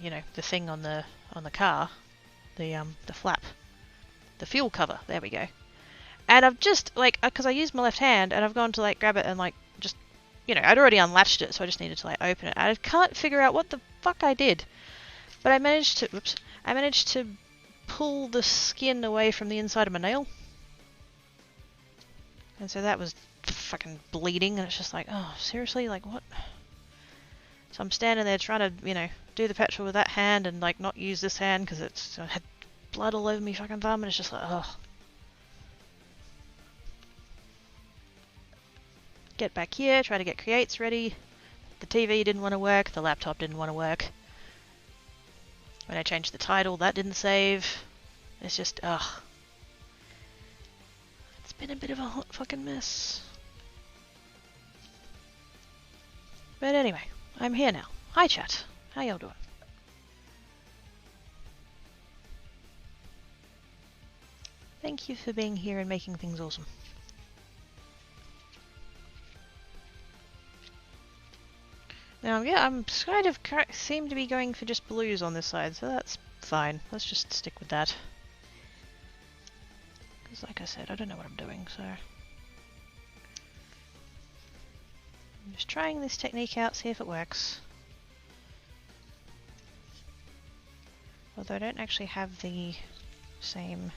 you know, the thing on the car, the flap, the fuel cover. There we go. And I've just like, because I used my left hand, and I've gone to like grab it and like just, you know, I'd already unlatched it, so I just needed to like open it. I can't figure out what the fuck I did, but I managed to, whoops, I managed to pull the skin away from the inside of my nail. And so that was fucking bleeding, and it's just like, oh, seriously, like what? So I'm standing there trying to, you know, do the petrol with that hand and like not use this hand because it's I had blood all over me fucking thumb, and it's just like, oh. Get back here, try to get creates ready. The TV didn't want to work, the laptop didn't want to work. When I changed the title, that didn't save. It's just, ugh. It's been a bit of a hot fucking mess. But anyway, I'm here now. Hi chat, how y'all doing? Thank you for being here and making things awesome. Now, yeah, I'm kind of seem to be going for just blues on this side, so that's fine. Let's just stick with that. Because like I said, I don't know what I'm doing, so... I'm just trying this technique out, see if it works. Although I don't actually have the same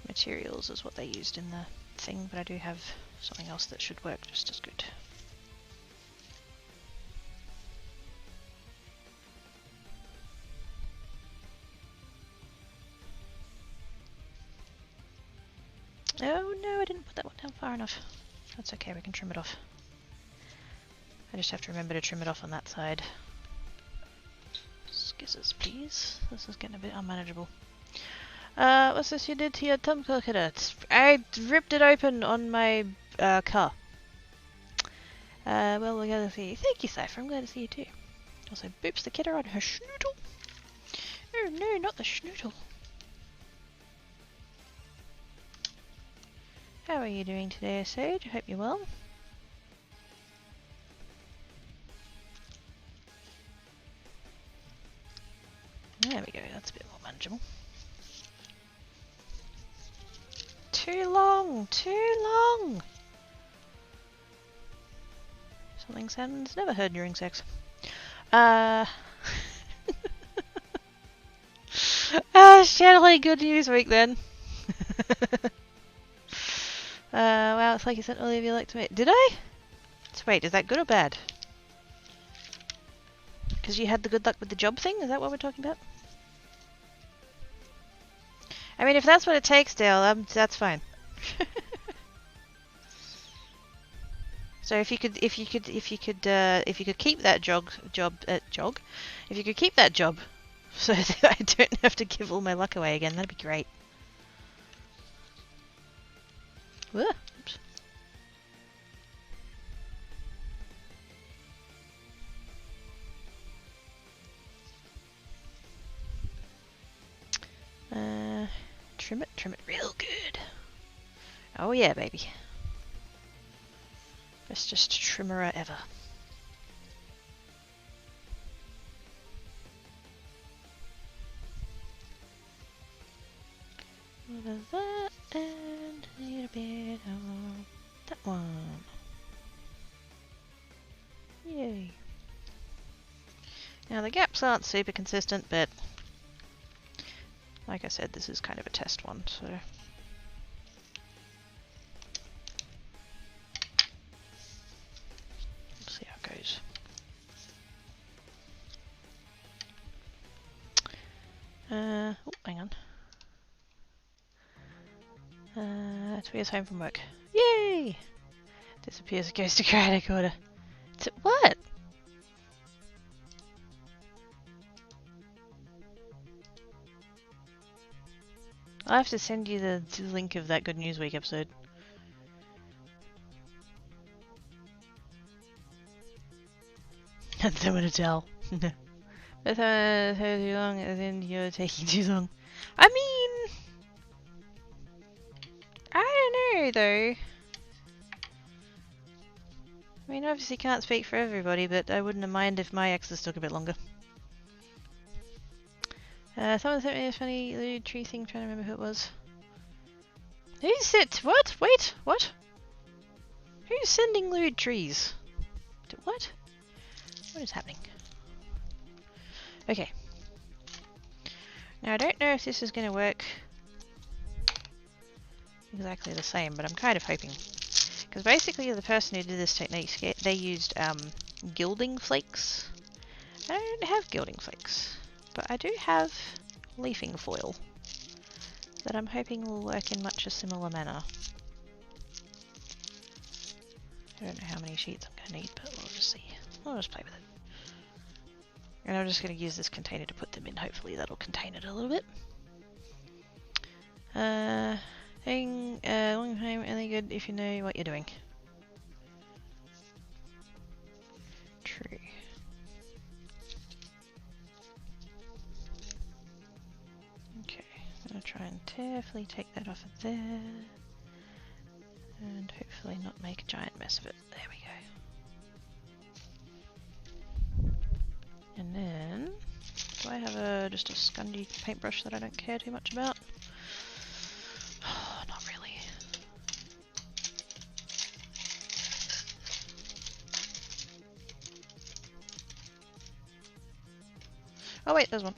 materials as what they used in the thing, but I do have something else that should work just as good. Oh no, I didn't put that one down far enough. That's okay, we can trim it off. I just have to remember to trim it off on that side. Scissors, please. This is getting a bit unmanageable. What's this you did to your thumb clicker? I ripped it open on my car. Well, we're going to see you. Thank you, Cypher. I'm glad to see you too. Also, boops the kidder on her schnoodle. Oh no, not the schnoodle. How are you doing today, Sage? I hope you're well. There we go, that's a bit more manageable. Too long! Too long! Something sounds never heard during sex. Generally good news week then. Wow, it's like you sent all of your luck to me. Did I? So wait, is that good or bad? Because you had the good luck with the job thing? Is that what we're talking about? I mean, if that's what it takes, Dale, that's fine. So if you could keep that job, if you could keep that job, so that I don't have to give all my luck away again, that'd be great. Whoa, oops. Trim it real good. Oh yeah, baby. Bestest trimmer ever. What is that? And a little bit of that one. Yay. Now the gaps aren't super consistent, but like I said, this is kind of a test one, so. We'll see how it goes. Oh, hang on. Tobia's home from work. Yay! Disappears, goes to cardiac order. What? I'll have to send you the link of that Good News Week episode. Had someone to tell. That's too long, as in you're taking too long. I mean, I don't know though. I mean, obviously can't speak for everybody, but I wouldn't have minded if my exes took a bit longer. Someone sent me a funny little tree thing, trying to remember who it was. Who's it? What? Wait, what? Who's sending lewd trees? What? What is happening? Okay. Now I don't know if this is going to work exactly the same, but I'm kind of hoping. Because basically the person who did this technique, they used gilding flakes. I don't have gilding flakes, but I do have leafing foil that I'm hoping will work in much a similar manner. I don't know how many sheets I'm going to need, but we'll just see. I'll just play with it. And I'm just going to use this container to put them in. Hopefully that'll contain it a little bit. Long time, really good if you know what you're doing. True. Okay, I'm going to try and carefully take that off of there. And hopefully not make a giant mess of it. There we go. And then, do I have just a scungy paintbrush that I don't care too much about? Oh, not really. Oh wait, there's one.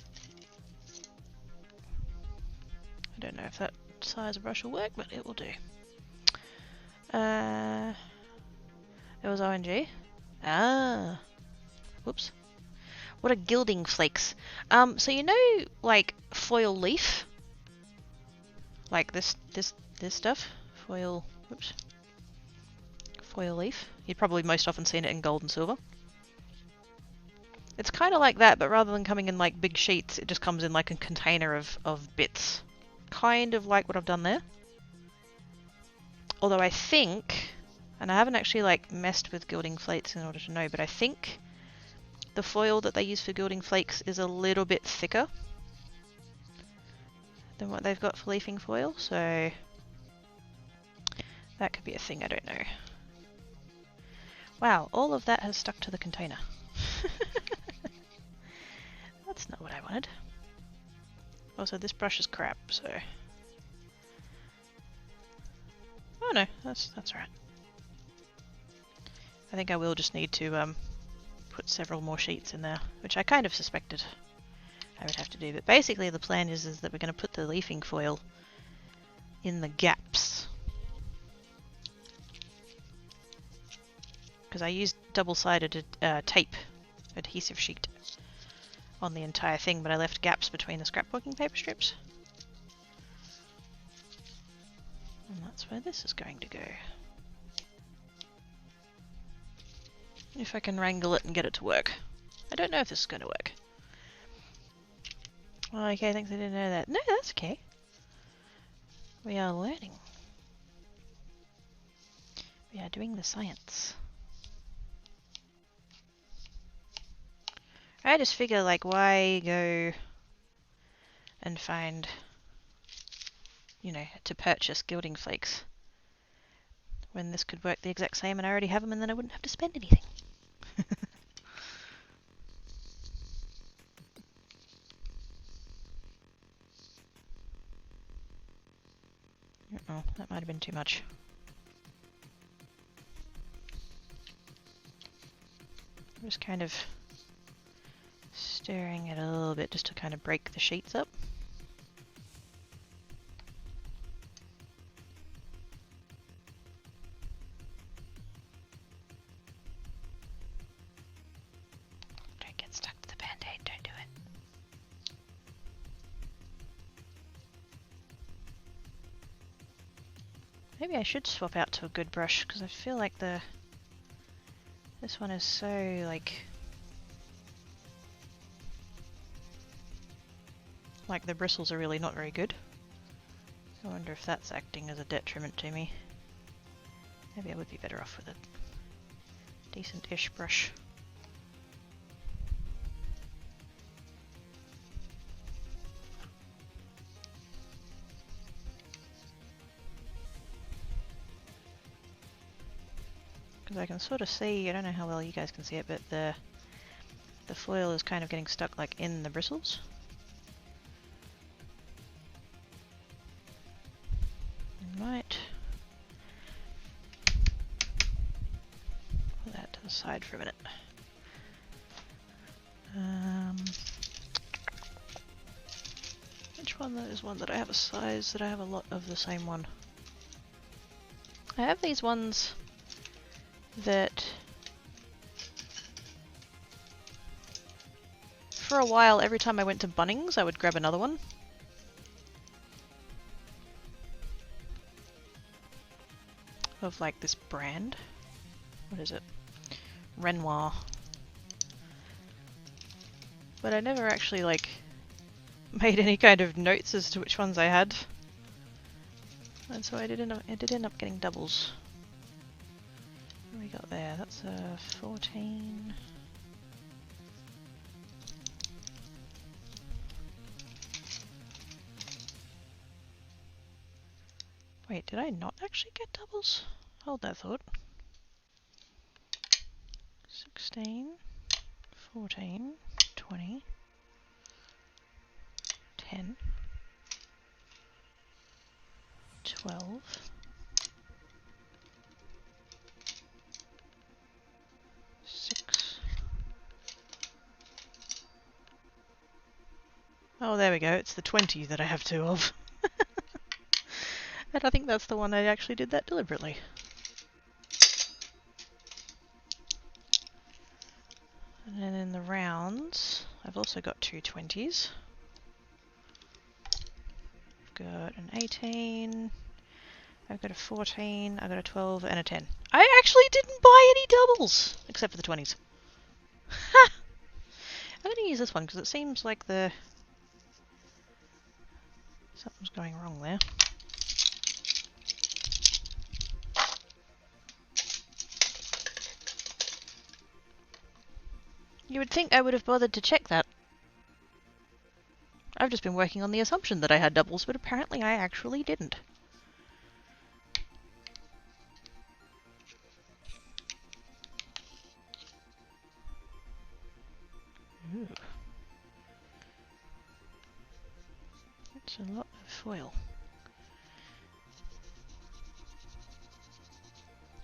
I don't know if that size of brush will work, but it will do. It was ONG. Ah. Whoops. What are gilding flakes? So you know, like foil leaf, like this stuff, foil. Whoops. Foil leaf. You'd probably most often seen it in gold and silver. It's kind of like that, but rather than coming in like big sheets, it just comes in like a container of bits. Kind of like what I've done there. Although I think, and I haven't actually like messed with gilding flakes in order to know, but I think the foil that they use for gilding flakes is a little bit thicker than what they've got for leafing foil, so that could be a thing, I don't know. Wow, all of that has stuck to the container. That's not what I wanted. Also, this brush is crap, so... Oh no, that's alright. I think I will just need to put several more sheets in there, which I kind of suspected. I would have to do. But basically the plan is that we're going to put the leafing foil in the gaps. Because I used double-sided tape, adhesive sheet, on the entire thing, but I left gaps between the scrapbooking paper strips. And that's where this is going to go. If I can wrangle it and get it to work. I don't know if this is going to work. Oh, okay, thanks, I didn't know that. No, that's okay. We are learning. We are doing the science. I just figure, like, why go and find, you know, to purchase gilding flakes when this could work the exact same and I already have them and then I wouldn't have to spend anything. Uh-oh, that might have been too much. I'm just kind of stirring it a little bit just to kind of break the sheets up. Don't get stuck to the band-aid, don't do it. Maybe I should swap out to a good brush because I feel like this one is so like the bristles are really not very good. I wonder if that's acting as a detriment to me. Maybe I would be better off with a decent-ish brush. Because I can sort of see, I don't know how well you guys can see it, but the foil is kind of getting stuck like in the bristles. Right. Put that to the side for a minute. Which one is one that I have a size that I have a lot of the same one? I have these ones that for a while every time I went to Bunnings I would grab another one. Of like this brand. What is it? Renoir. But I never actually like made any kind of notes as to which ones I had. And so I did end up getting doubles. What do we got there? That's a 14. Wait, did I not actually get doubles? Hold that thought. 16, 14, 20, 10, 12, 6. Oh, there we go. It's the 20 that I have two of. And I think that's the one I actually did that deliberately. And then in the rounds, I've also got two 20s. I've got an 18, I've got a 14, I've got a 12 and a 10. I actually didn't buy any doubles! Except for the 20s. Ha! I'm going to use this one because it seems like something's going wrong there. You would think I would have bothered to check that. I've just been working on the assumption that I had doubles, but apparently I actually didn't. Ooh. That's a lot of foil.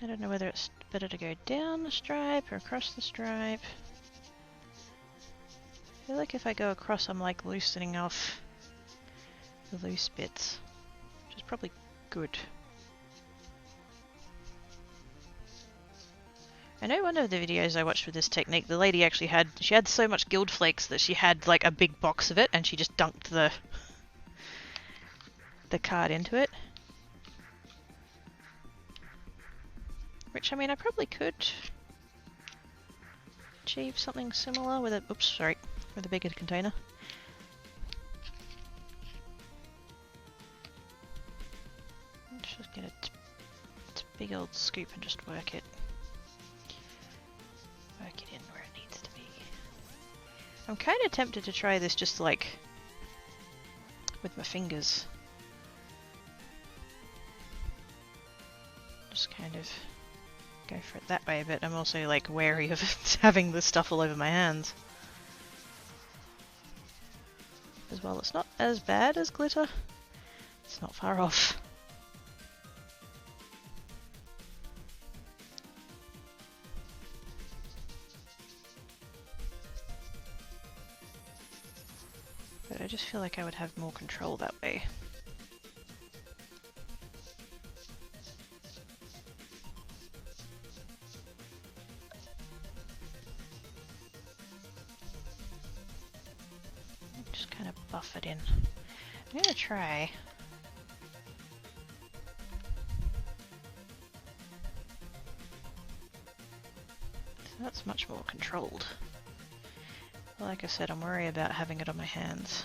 I don't know whether it's better to go down the stripe or across the stripe. feel like if I go across, I'm like loosening off the loose bits, which is probably good. I know one of the videos I watched with this technique, the lady actually had so much gild flakes that she had like a big box of it, and she just dunked the card into it. Which, I mean, I probably could achieve something similar with a, with a bigger container. Let's just get its big old scoop and just work it in where it needs to be. I'm kind of tempted to try this just like with my fingers. Just kind of go for it that way, but I'm also like wary of having this stuff all over my hands. As well, it's not as bad as glitter. It's not far off. But I just feel like I would have more control that way. Just kind of buff it in. I'm gonna try. So that's much more controlled. Like I said, I'm worried about having it on my hands.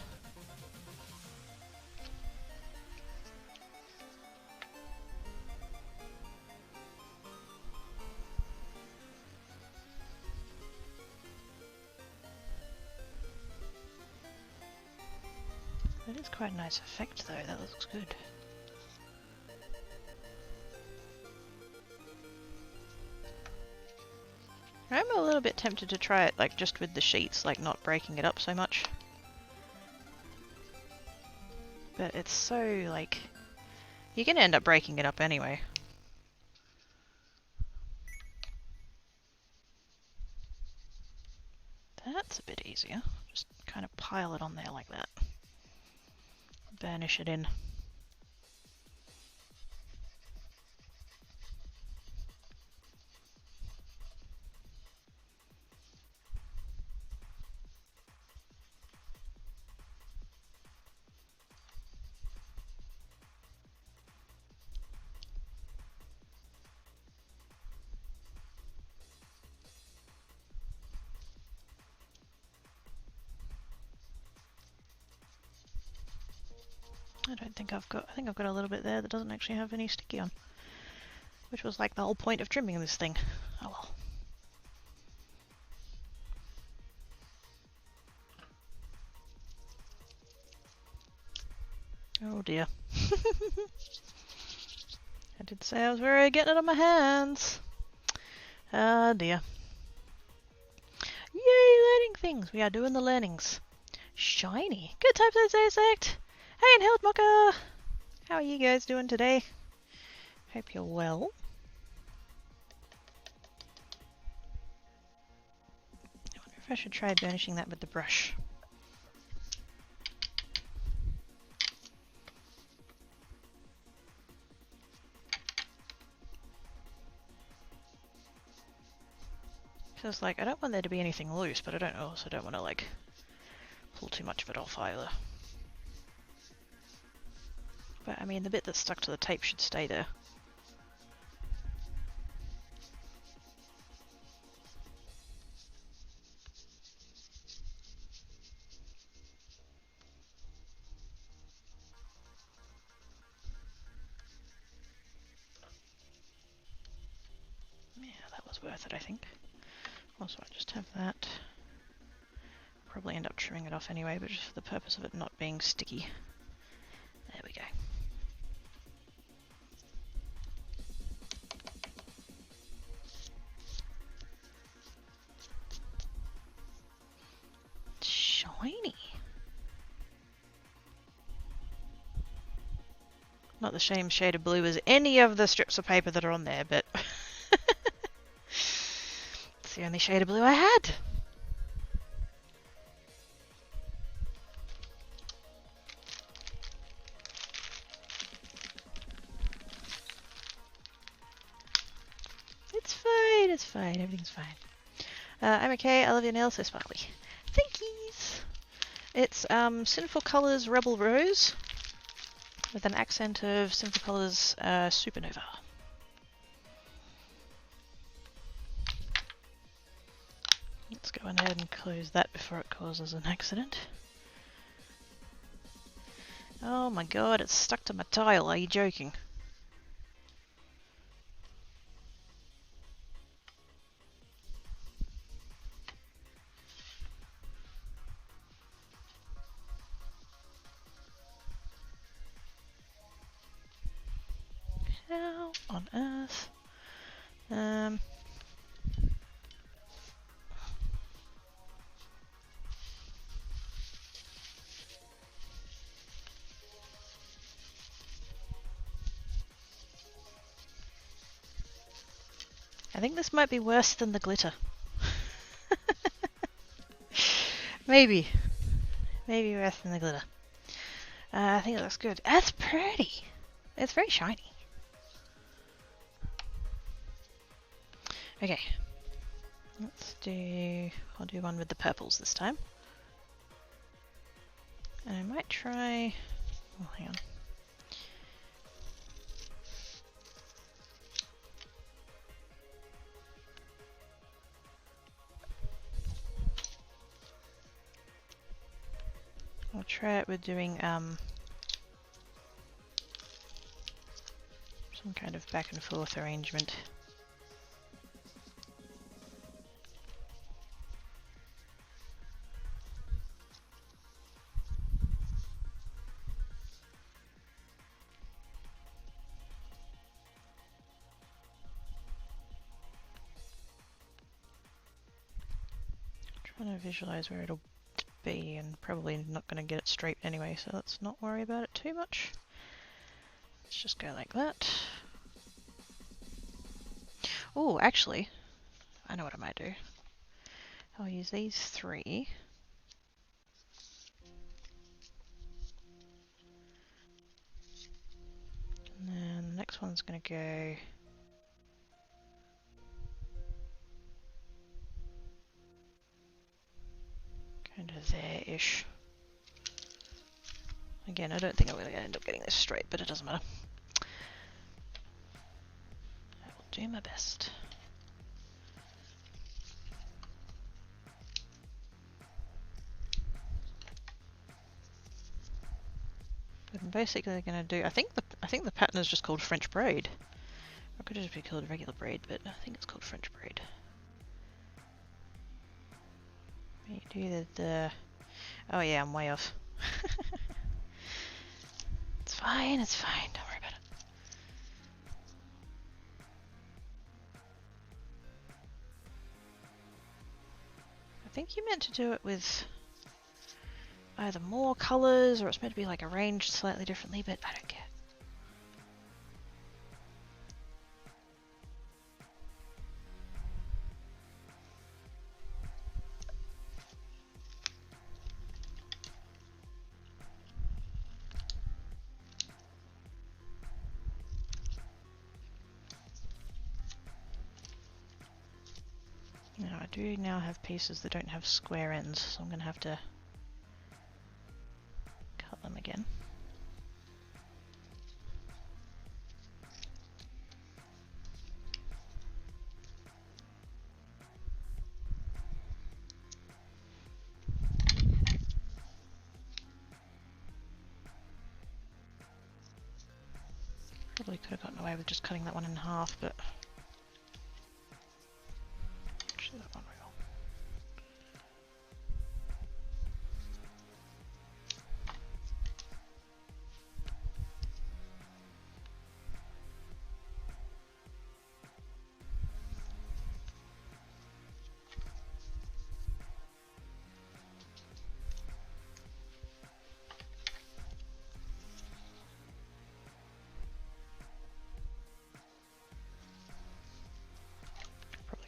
That is quite a nice effect though, that looks good. I'm a little bit tempted to try it like just with the sheets, like not breaking it up so much. But it's so like, you're gonna end up breaking it up anyway. That's a bit easier. Just kind of pile it on there like that. Burnish it in. I don't think I've got, I think I've got a little bit there that doesn't actually have any sticky on. Which was like the whole point of trimming this thing. Oh well. Oh dear. I did say I was worried getting it on my hands. Ah dear. Yay, learning things! We are doing the learnings. Shiny. Good times, I say, sect. Hey, and Held Mocha! How are you guys doing today? Hope you're well. I wonder if I should try burnishing that with the brush. Because, like, I don't want there to be anything loose, but I also don't want to, like, pull too much of it off either. But, I mean, the bit that's stuck to the tape should stay there. Yeah, that was worth it, I think. Also, I just have that. Probably end up trimming it off anyway, but just for the purpose of it not being sticky. There we go. Shiny. Not the same shade of blue as any of the strips of paper that are on there, but it's the only shade of blue I had. Everything's fine. I'm okay. I love your nails so sparkly. Thankies! It's Sinful Colours Rebel Rose with an accent of Sinful Colours Supernova. Let's go ahead and close that before it causes an accident. Oh my god, it's stuck to my tile. Are you joking? How on earth? I think this might be worse than the glitter. Maybe. Maybe worse than the glitter. I think it looks good. That's pretty. It's very shiny. Okay. I'll do one with the purples this time. And I might try... Oh, hang on. I'll try it with doing some kind of back and forth arrangement. Trying to visualize where it'll be, and probably not going to get it straight anyway, so let's not worry about it too much. Let's just go like that. Oh, actually, I know what I might do. I'll use these three. And then the next one's going to go... kind of there-ish. Again, I don't think I'm going to end up getting this straight, but it doesn't matter. I will do my best. What I'm basically going to do, I think the pattern is just called French braid. Or it could just be called regular braid, but I think it's called French braid. You do the... Oh yeah, I'm way off. It's fine, it's fine, don't worry about it. I think you meant to do it with either more colours or it's meant to be like arranged slightly differently, but I don't care. Now I do now have pieces that don't have square ends, so I'm going to have to cut them again. Probably could have gotten away with just cutting that one in half, but actually that one we will.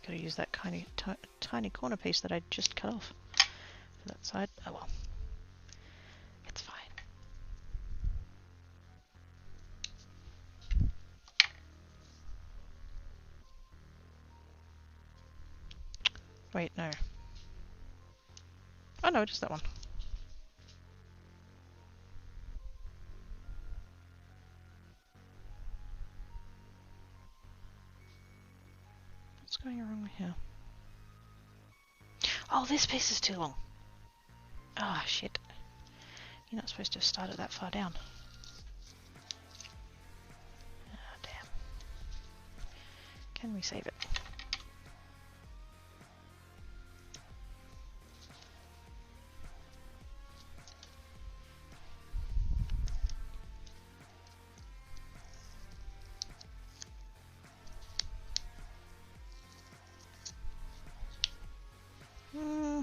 Could have used that tiny corner piece that I just cut off for that side. Oh well, it's fine. Wait, no. Oh no, just that one. What's going wrong here? Oh, this piece is too long. Ah, oh, shit. You're not supposed to have started that far down. Ah, damn. Can we save it?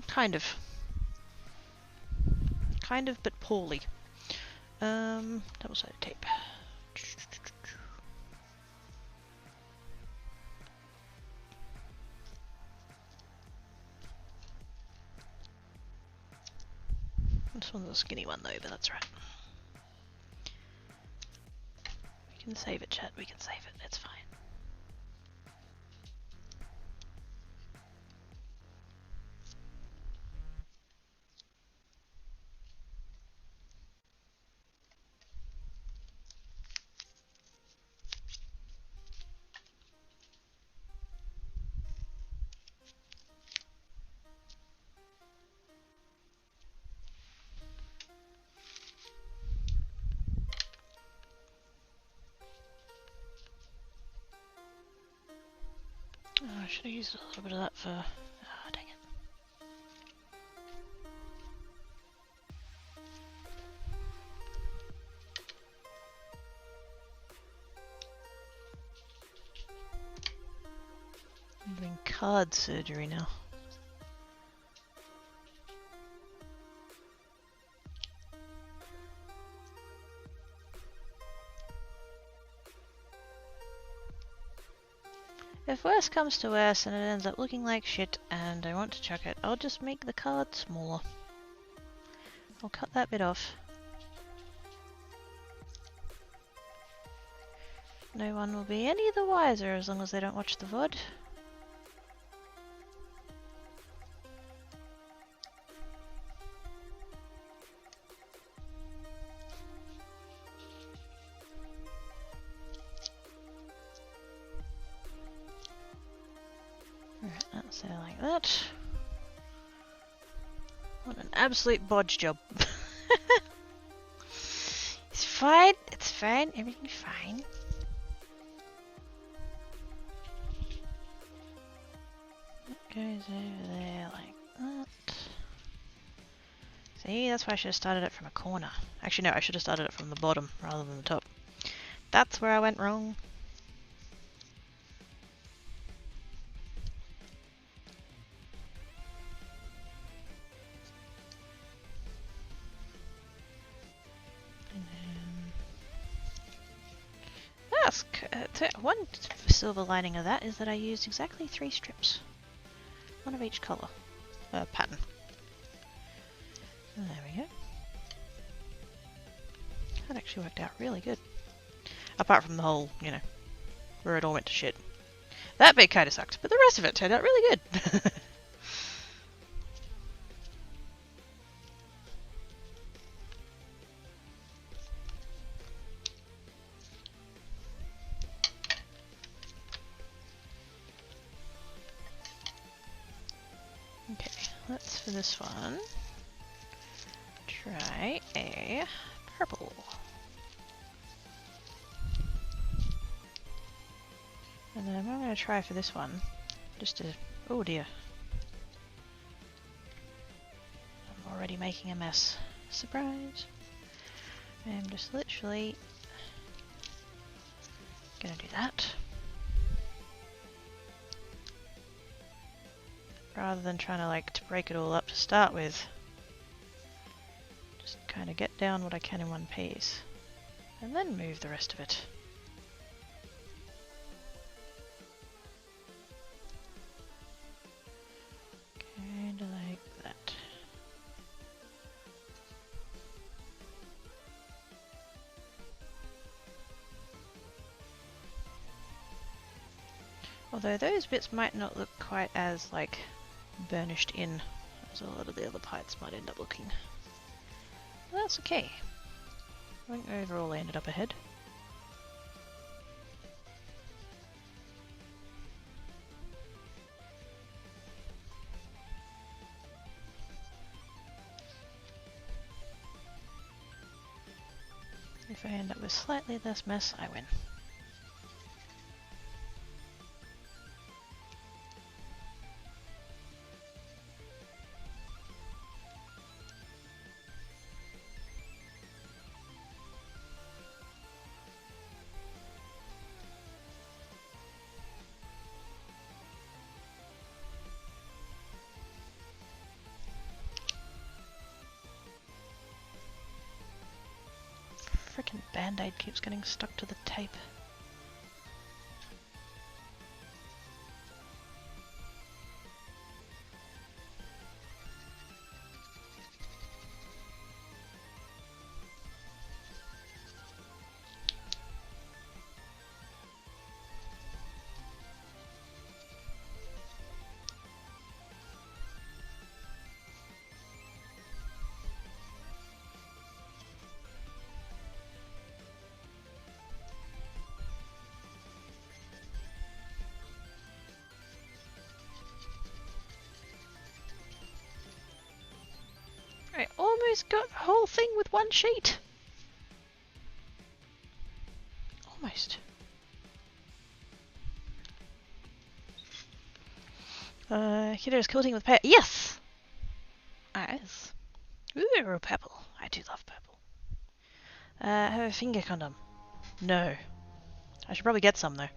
Kind of. Kind of, but poorly. Double-sided tape. This one's a skinny one though, but that's right. We can save it, chat. We can save it. It's fine. Oh, I should have used a little bit of that for... Oh, dang it. I'm doing card surgery now. If worse comes to worse and it ends up looking like shit and I want to chuck it, I'll just make the card smaller. I'll cut that bit off. No one will be any the wiser as long as they don't watch the VOD. Alright, that's there like that. What an absolute bodge job. It's fine, everything's fine. It goes over there like that. See, that's why I should have started it from a corner. Actually no, I should have started it from the bottom rather than the top. That's where I went wrong. One silver lining of that is that I used exactly 3 strips. One of each colour. Pattern. There we go. That actually worked out really good. Apart from the whole, you know, where it all went to shit. That bit kinda sucked, but the rest of it turned out really good. Let's, for this one, try a purple. And then I'm going to try for this one, just to... Oh dear. I'm already making a mess. Surprise! I'm just literally going to do that. Rather than trying to to break it all up to start with. Just kind of get down what I can in one piece. And then move the rest of it. Kinda like that. Although those bits might not look quite as burnished in, as a lot of the other parts might end up looking. But that's okay. I think overall they ended up ahead. If I end up with slightly less mess, I win. Frickin' band-aid keeps getting stuck to the tape. I almost got the whole thing with one sheet. Almost. Kiddo's quilting with purple. Yes! Nice. Ooh, purple. I do love purple. I have a finger condom. No. I should probably get some though.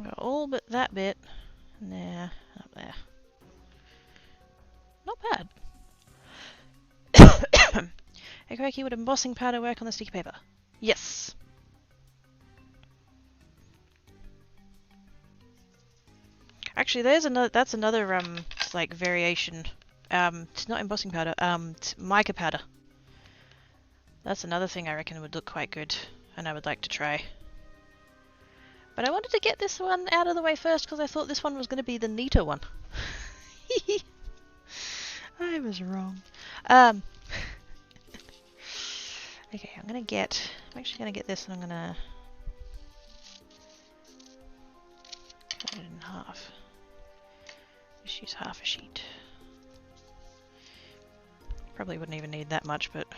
Got all but that bit. Nah, up there. Not bad. Hey, Crikey, would embossing powder work on the sticky paper? Yes. Actually, there's another. That's another like variation. It's not embossing powder. It's mica powder. That's another thing I reckon would look quite good, and I would like to try. But I wanted to get this one out of the way first because I thought this one was going to be the neater one. I was wrong. Okay, I'm actually going to get this and I'm going to cut it in half. Just use half a sheet. Probably wouldn't even need that much, but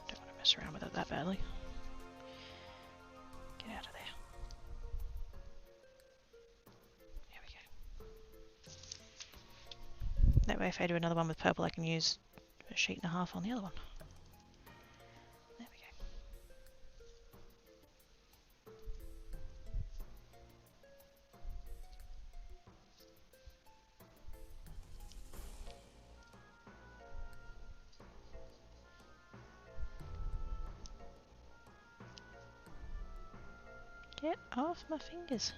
don't want to mess around with it that badly. Get out of there. There we go. That way if I do another one with purple I can use a sheet and a half on the other one. There we go. Get off my fingers.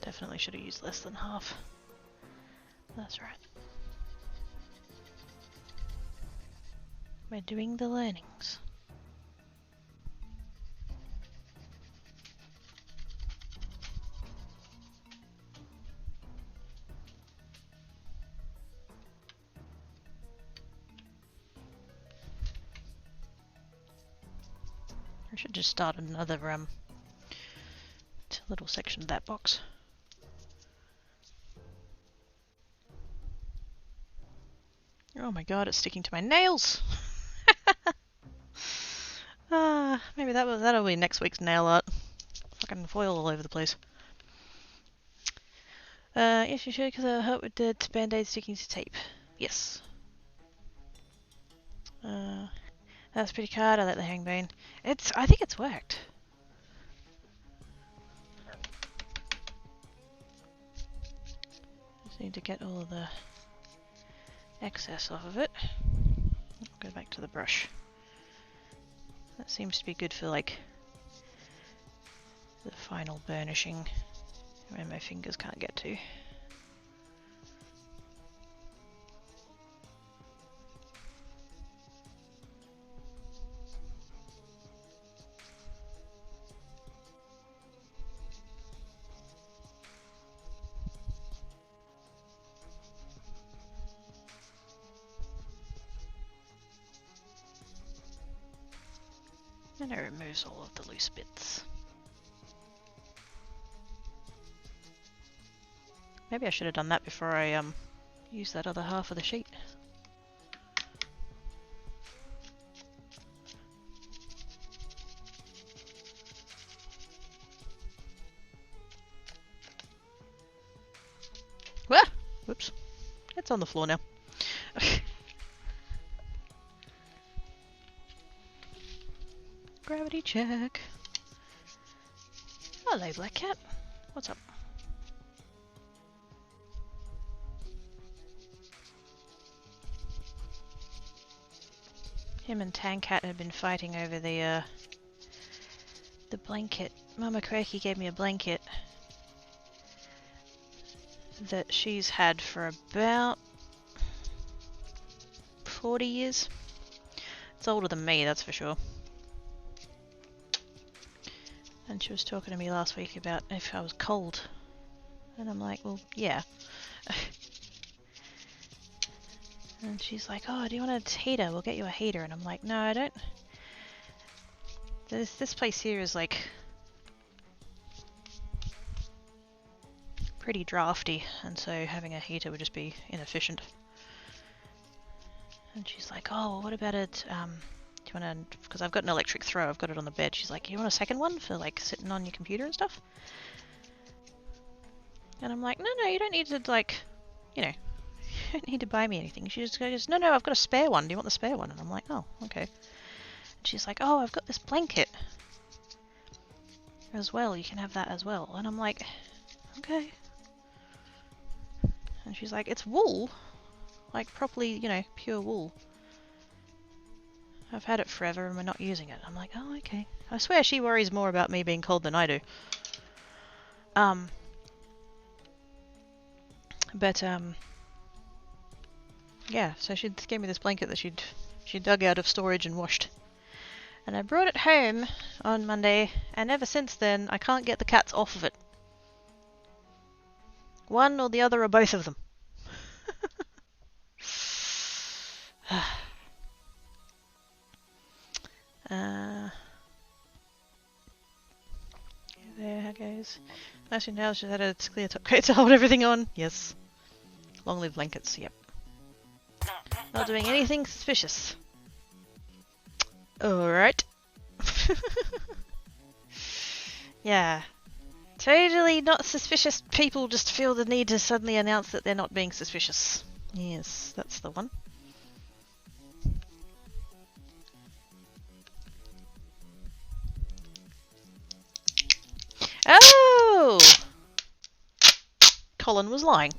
Definitely should have used less than half. That's right. We're doing the learnings. I should just start another little section of that box. Oh my god, it's sticking to my nails! Maybe that'll be next week's nail art. Fucking foil all over the place. Yes, you should, because it'll help with the band-aid sticking to tape. Yes. That's pretty hard. I like the herringbone. I think it's worked. Just need to get all of the excess off of it. Go back to the brush. That seems to be good for like the final burnishing where my fingers can't get to. And it removes all of the loose bits. Maybe I should have done that before I used that other half of the sheet. Wah! Whoops. It's on the floor now. Gravity check. Hello, Black Cat. What's up? Him and Tan Cat had been fighting over the blanket. Mama Quirky gave me a blanket that she's had for about 40 years. It's older than me, that's for sure. And she was talking to me last week about if I was cold. And I'm like, well, yeah. And she's like, oh, do you want a heater? We'll get you a heater. And I'm like, no, I don't. This place here is like pretty drafty, and so having a heater would just be inefficient. And she's like, oh, well, what about it? Do you want to, because I've got an electric throw, I've got it on the bed. She's like, you want a second one for like sitting on your computer and stuff? And I'm like, no, you don't need to, like, you know, you don't need to buy me anything. She just goes, no, I've got a spare one. Do you want the spare one? And I'm like, oh, okay. And she's like, oh, I've got this blanket as well. You can have that as well. And I'm like, okay. And she's like, it's wool. Like, properly, you know, pure wool. I've had it forever and we're not using it. I'm like, oh, okay. I swear she worries more about me being cold than I do. Yeah, so she gave me this blanket that she dug out of storage and washed. And I brought it home on Monday, and ever since then, I can't get the cats off of it. One or the other or both of them. There, how goes. Nicely now she's had a clear top coat to hold everything on. Yes. Long live blankets, yep. Not doing anything suspicious. Alright. Yeah. Totally not suspicious people just feel the need to suddenly announce that they're not being suspicious. Yes, that's the one. Oh! Colin was lying.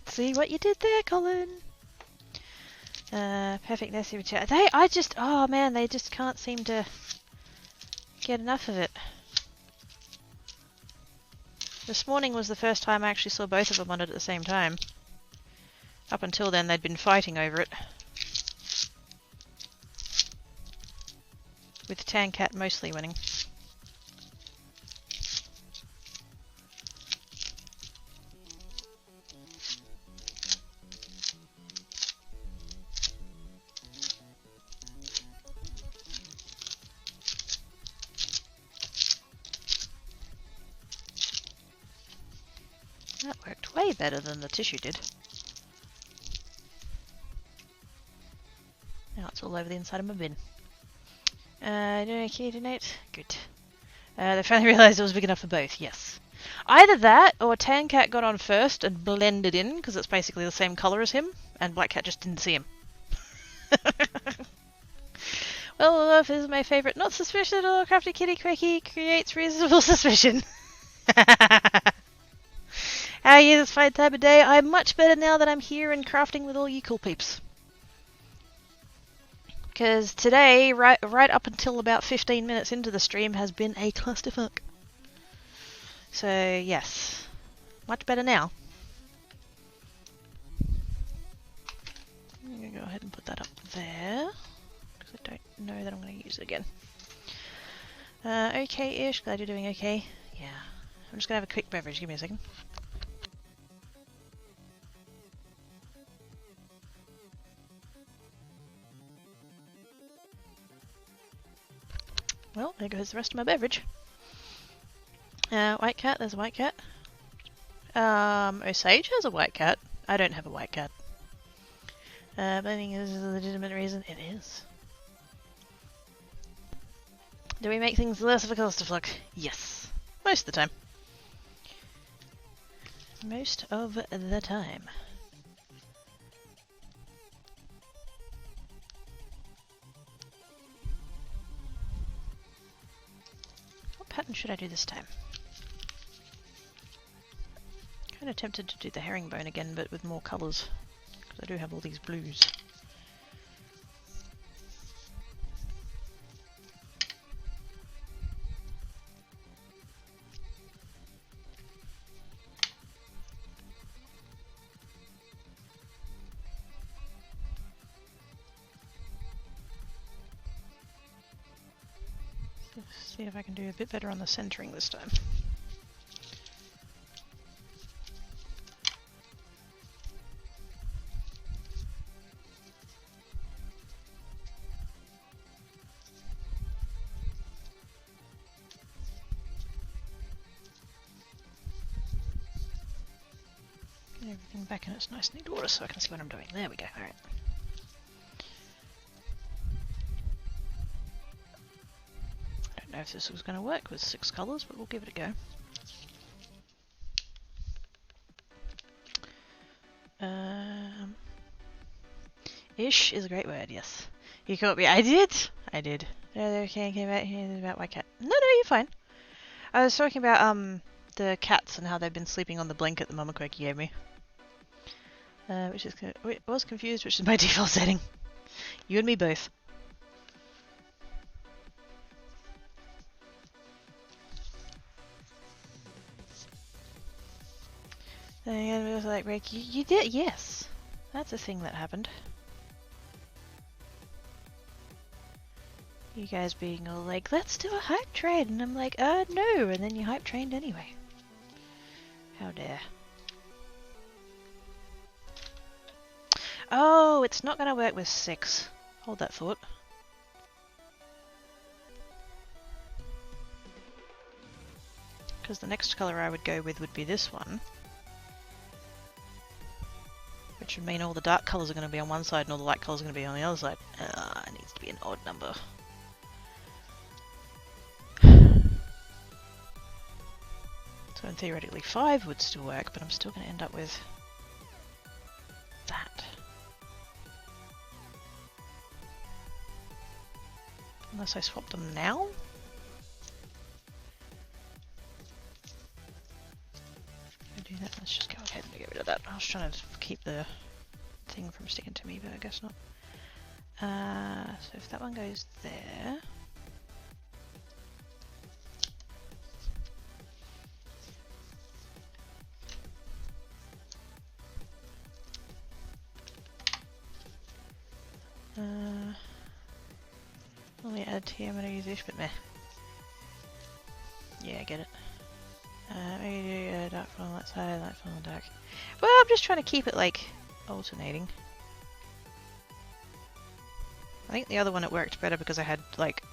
See what you did there, Colin? Perfect nursery return. Oh man, they just can't seem to get enough of it. This morning was the first time I actually saw both of them on it at the same time. Up until then, they'd been fighting over it. With Tan Cat mostly winning. That worked way better than the tissue did. Now It's all over the inside of my bin. Doing okay tonight? Good. They finally realised it was big enough for both, yes. Either that, or Tan Cat got on first and blended in, because it's basically the same colour as him, and Black Cat just didn't see him. Well, love is my favourite. Not suspicious at all. Crafty Kitty Quacky creates reasonable suspicion. How are you this fine time of day? I'm much better now that I'm here and crafting with all you cool peeps. Because today, right up until about 15 minutes into the stream, has been a clusterfuck. So, yes. Much better now. I'm going to go ahead and put that up there. Because I don't know that I'm going to use it again. Okay-ish. Glad you're doing okay. Yeah. I'm just going to have a quick beverage. Give me a second. Well, there goes the rest of my beverage. White cat, there's a white cat. Osage has a white cat. I don't have a white cat. But I think this is a legitimate reason. It is. Do we make things less of a clusterfuck? Yes. Most of the time. Most of the time. What pattern should I do this time? Kind of tempted to do the herringbone again, but with more colours. Because I do have all these blues. Let's see if I can do a bit better on the centering this time. Get everything back in its nice neat order so I can see what I'm doing. There we go. Alright. I don't know if this was going to work with 6 colours, but we'll give it a go. Ish is a great word, yes. You caught me. I did! I did. Okay, came out here about my cat. No, you're fine. I was talking about, the cats and how they've been sleeping on the blanket that Mama Quakey gave me. Which is... I was confused, which is my default setting. You and me both. And it was like, Rick, you did? Yes. That's a thing that happened. You guys being all like, let's do a hype train. And I'm like, no. And then you hype trained anyway. How dare. Oh, it's not going to work with 6. Hold that thought. Because the next colour I would go with would be this one. Which would mean all the dark colours are going to be on one side and all the light colours are going to be on the other side. It needs to be an odd number. So theoretically 5 would still work, but I'm still going to end up with that. Unless I swap them now? Do that. Let's just go ahead and get rid of that. I was trying to keep the thing from sticking to me, but I guess not. So if that one goes there. Only add here, I'm going to use this, but meh. Yeah, I get it. Maybe do dark on that side, light on dark. Well, I'm just trying to keep it like alternating. I think the other one it worked better because I had like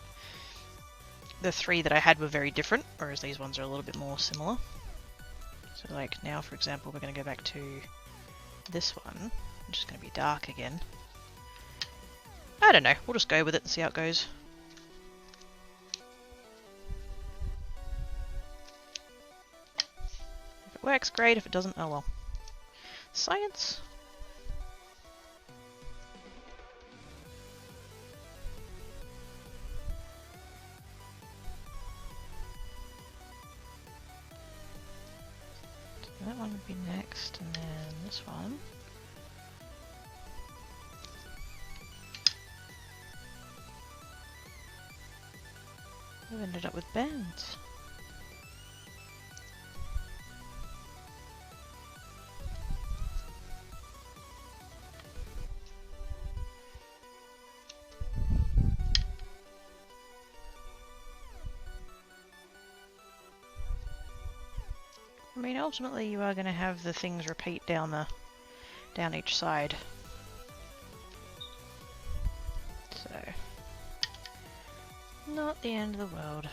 the 3 that I had were very different, whereas these ones are a little bit more similar. So like now, for example, we're going to go back to this one, which is going to be dark again. I I don't know. We'll just go with it and see how it goes. If it works, great. If it doesn't, oh well. Science. So that one would be next, and then this one. We've ended up with bands. I mean, ultimately you are going to have the things repeat down each side. So, not the end of the world.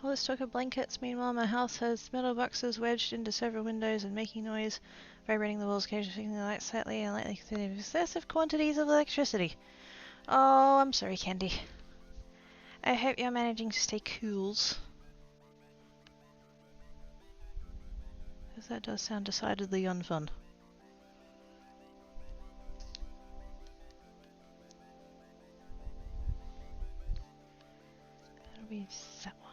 All this talk of blankets. Meanwhile, my house has metal boxes wedged into several windows and making noise, vibrating the walls, occasionally fixing the lights slightly, and lightly consuming excessive quantities of electricity. Oh, I'm sorry, Candy. I hope you're managing to stay cools. Because that does sound decidedly unfun. That'll be that one.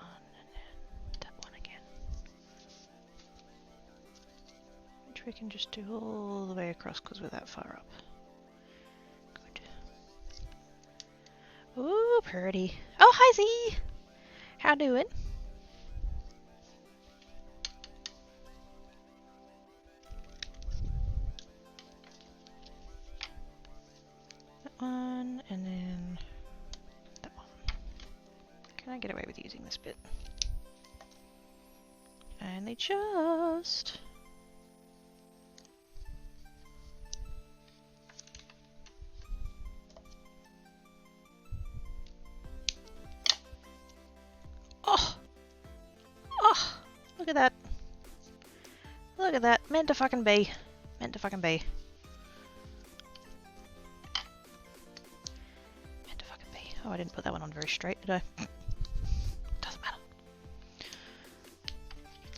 We can just do all the way across because we're that far up. Good. Ooh, pretty. Oh, hi Z! How doing? That one, and then that one. Can I get away with using this bit? And they just... Look at that. Look at that. Meant to fucking be. Meant to fucking be. Meant to fucking be. Oh, I didn't put that one on very straight, did I? Doesn't matter.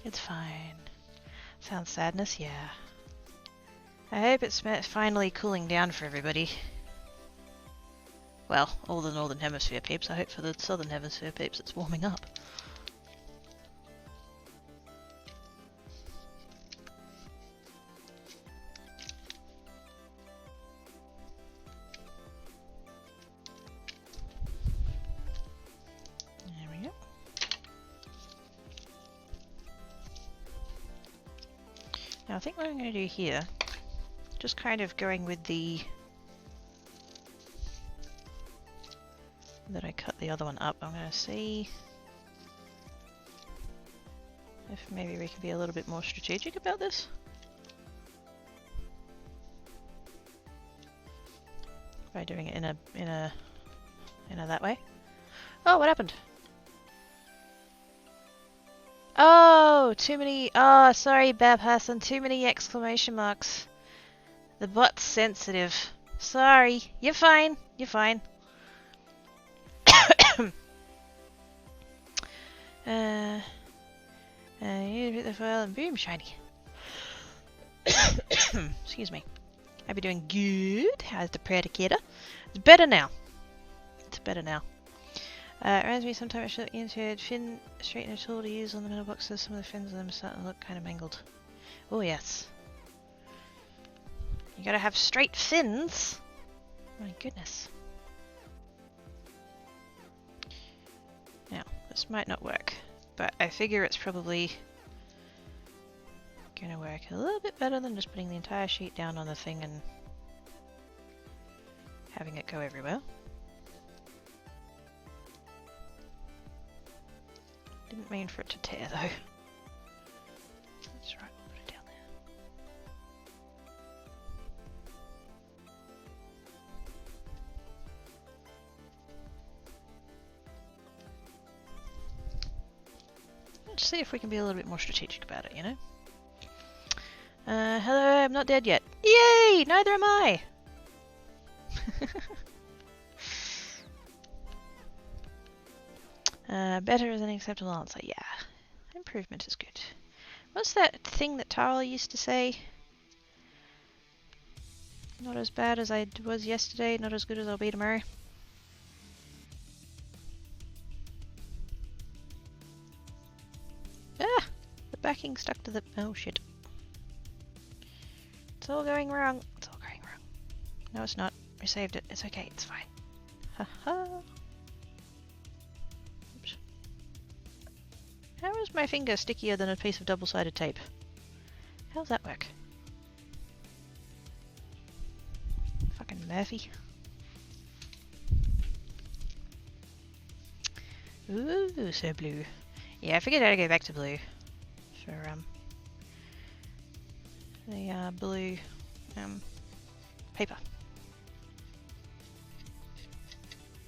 It's fine. Sounds sadness, yeah. I hope it's finally cooling down for everybody. Well, all the Northern Hemisphere peeps. I hope for the Southern Hemisphere peeps it's warming up. Now I think what I'm going to do here, just kind of going with the... that I cut the other one up, I'm going to see if maybe we can be a little bit more strategic about this. By doing it in a that way. Oh, what happened? Oh, too many. Oh, sorry, Bab Hassan. Too many exclamation marks. The bot's sensitive. Sorry. You're fine. You're fine. You hit the file and boom, shiny. Excuse me. I'll be doing good. How's the predicator? It's better now. It's better now. It reminds me sometimes I should look into a fin straightener tool to use on the metal boxes. Some of the fins of them are starting to look kind of mangled. Oh yes. You gotta have straight fins. My goodness. Now, this might not work, but I figure it's probably gonna work a little bit better than just putting the entire sheet down on the thing and having it go everywhere. mean for it to tear though. That's right, we'll put it down there. Let's see if we can be a little bit more strategic about it, you know? Hello, I'm not dead yet. Yay! Neither am I! Better is an acceptable answer, yeah. Improvement is good. What's that thing that Tara used to say? Not as bad as I was yesterday, not as good as I'll be tomorrow. Ah! The backing stuck to the... oh shit. It's all going wrong. It's all going wrong. No, it's not. We saved it. It's okay. It's fine. Haha. Oops. How is my finger stickier than a piece of double-sided tape? How does that work? Fucking Murphy. Ooh, so blue. Yeah, I figured I'd go back to blue. For, the blue paper.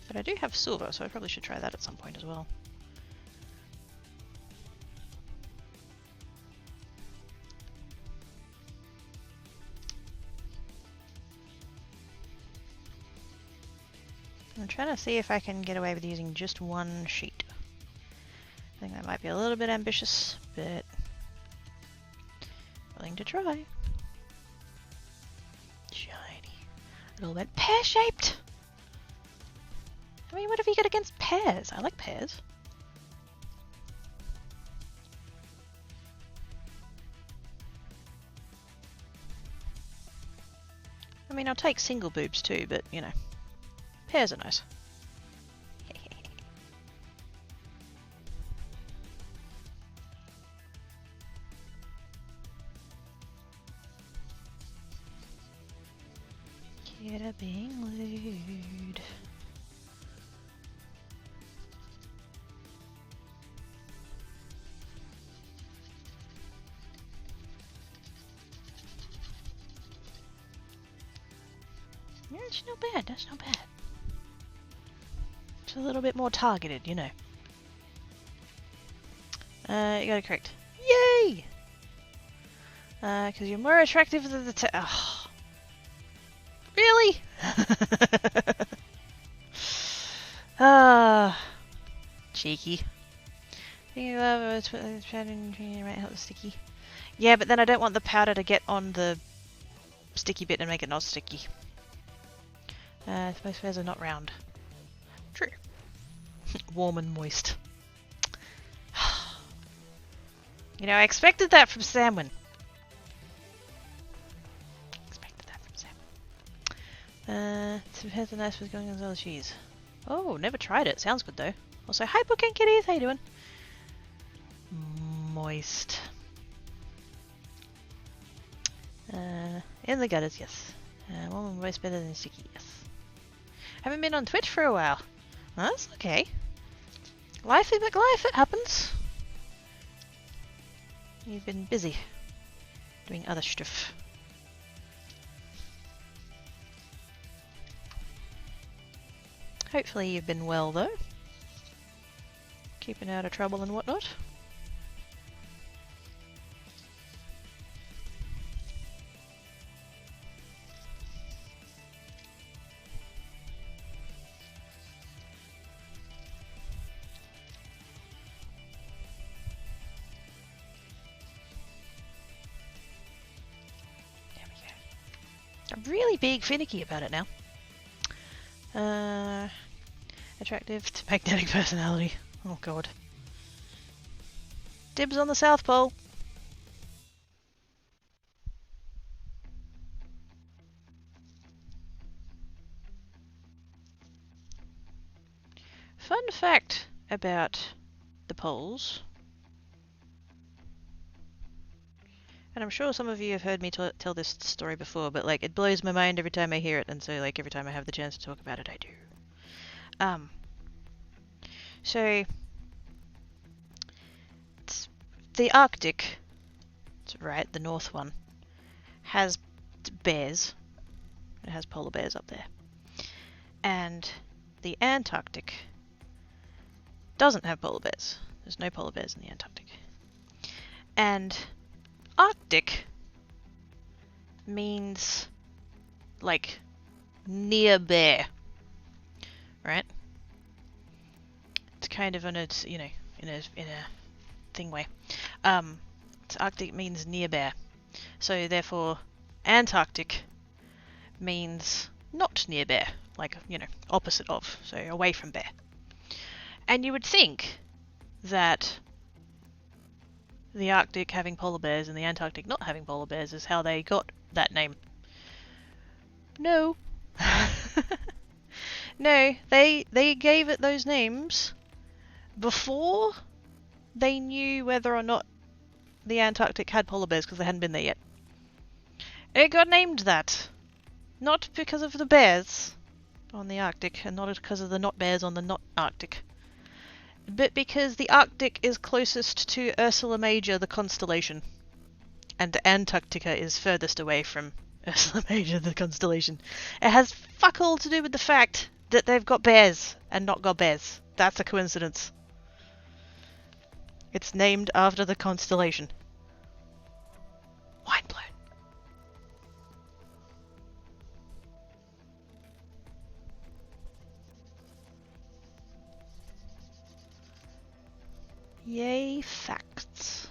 But I do have silver, so I probably should try that at some point as well. I'm trying to see if I can get away with using just one sheet. I think that might be a little bit ambitious, but willing to try. Shiny. A little bit pear-shaped! I mean, what have you got against pears? I like pears. I mean, I'll take single boobs too, but, you know, pears are nice. Get a being lewd. Yeah, it's not bad, that's not bad. It's a little bit more targeted, you know. You got it correct. Yay! Because you're more attractive than the oh. Really? Ah, cheeky. Thinking of powder might help the sticky. Yeah, but then I don't want the powder to get on the sticky bit and make it not sticky. Most fairs are not round. True. Warm and moist. You know, I expected that from Samwin. Here's the nice with going on the cheese. Oh, never tried it. Sounds good though. Also, hi Book and Kitties, how you doing? Moist. In the gutters, yes. Warm and moist better than sticky, yes. Haven't been on Twitch for a while. Well, that's okay. Life is like life, it happens. You've been busy doing other stuff. Hopefully you've been well though. Keeping out of trouble and whatnot. There we go. I'm really being finicky about it now. Attractive to magnetic personality. Oh god. Dibs on the South Pole. Fun fact about the poles. And I'm sure some of you have heard me tell this story before, but like it blows my mind every time I hear it, and so like every time I have the chance to talk about it, I do. So the Arctic, right, the north one, has bears. It has polar bears up there. And the Antarctic doesn't have polar bears. There's no polar bears in the Antarctic. And Arctic means like near bear, right? It's kind of in a, you know, in a thing way. Arctic means near bear, so therefore Antarctic means not near bear, like, you know, opposite of, so away from bear. And you would think that the Arctic having polar bears and the Antarctic not having polar bears is how they got that name. No. No, they gave it those names before they knew whether or not the Antarctic had polar bears, because they hadn't been there yet. It got named that. Not because of the bears on the Arctic, and not because of the not bears on the not Arctic, but because the Arctic is closest to Ursula Major, the constellation, and Antarctica is furthest away from Ursula Major, the constellation. It has fuck all to do with the fact that they've got bears and not got bears. That's a coincidence. It's named after the constellation. Mind blown. Yay, facts.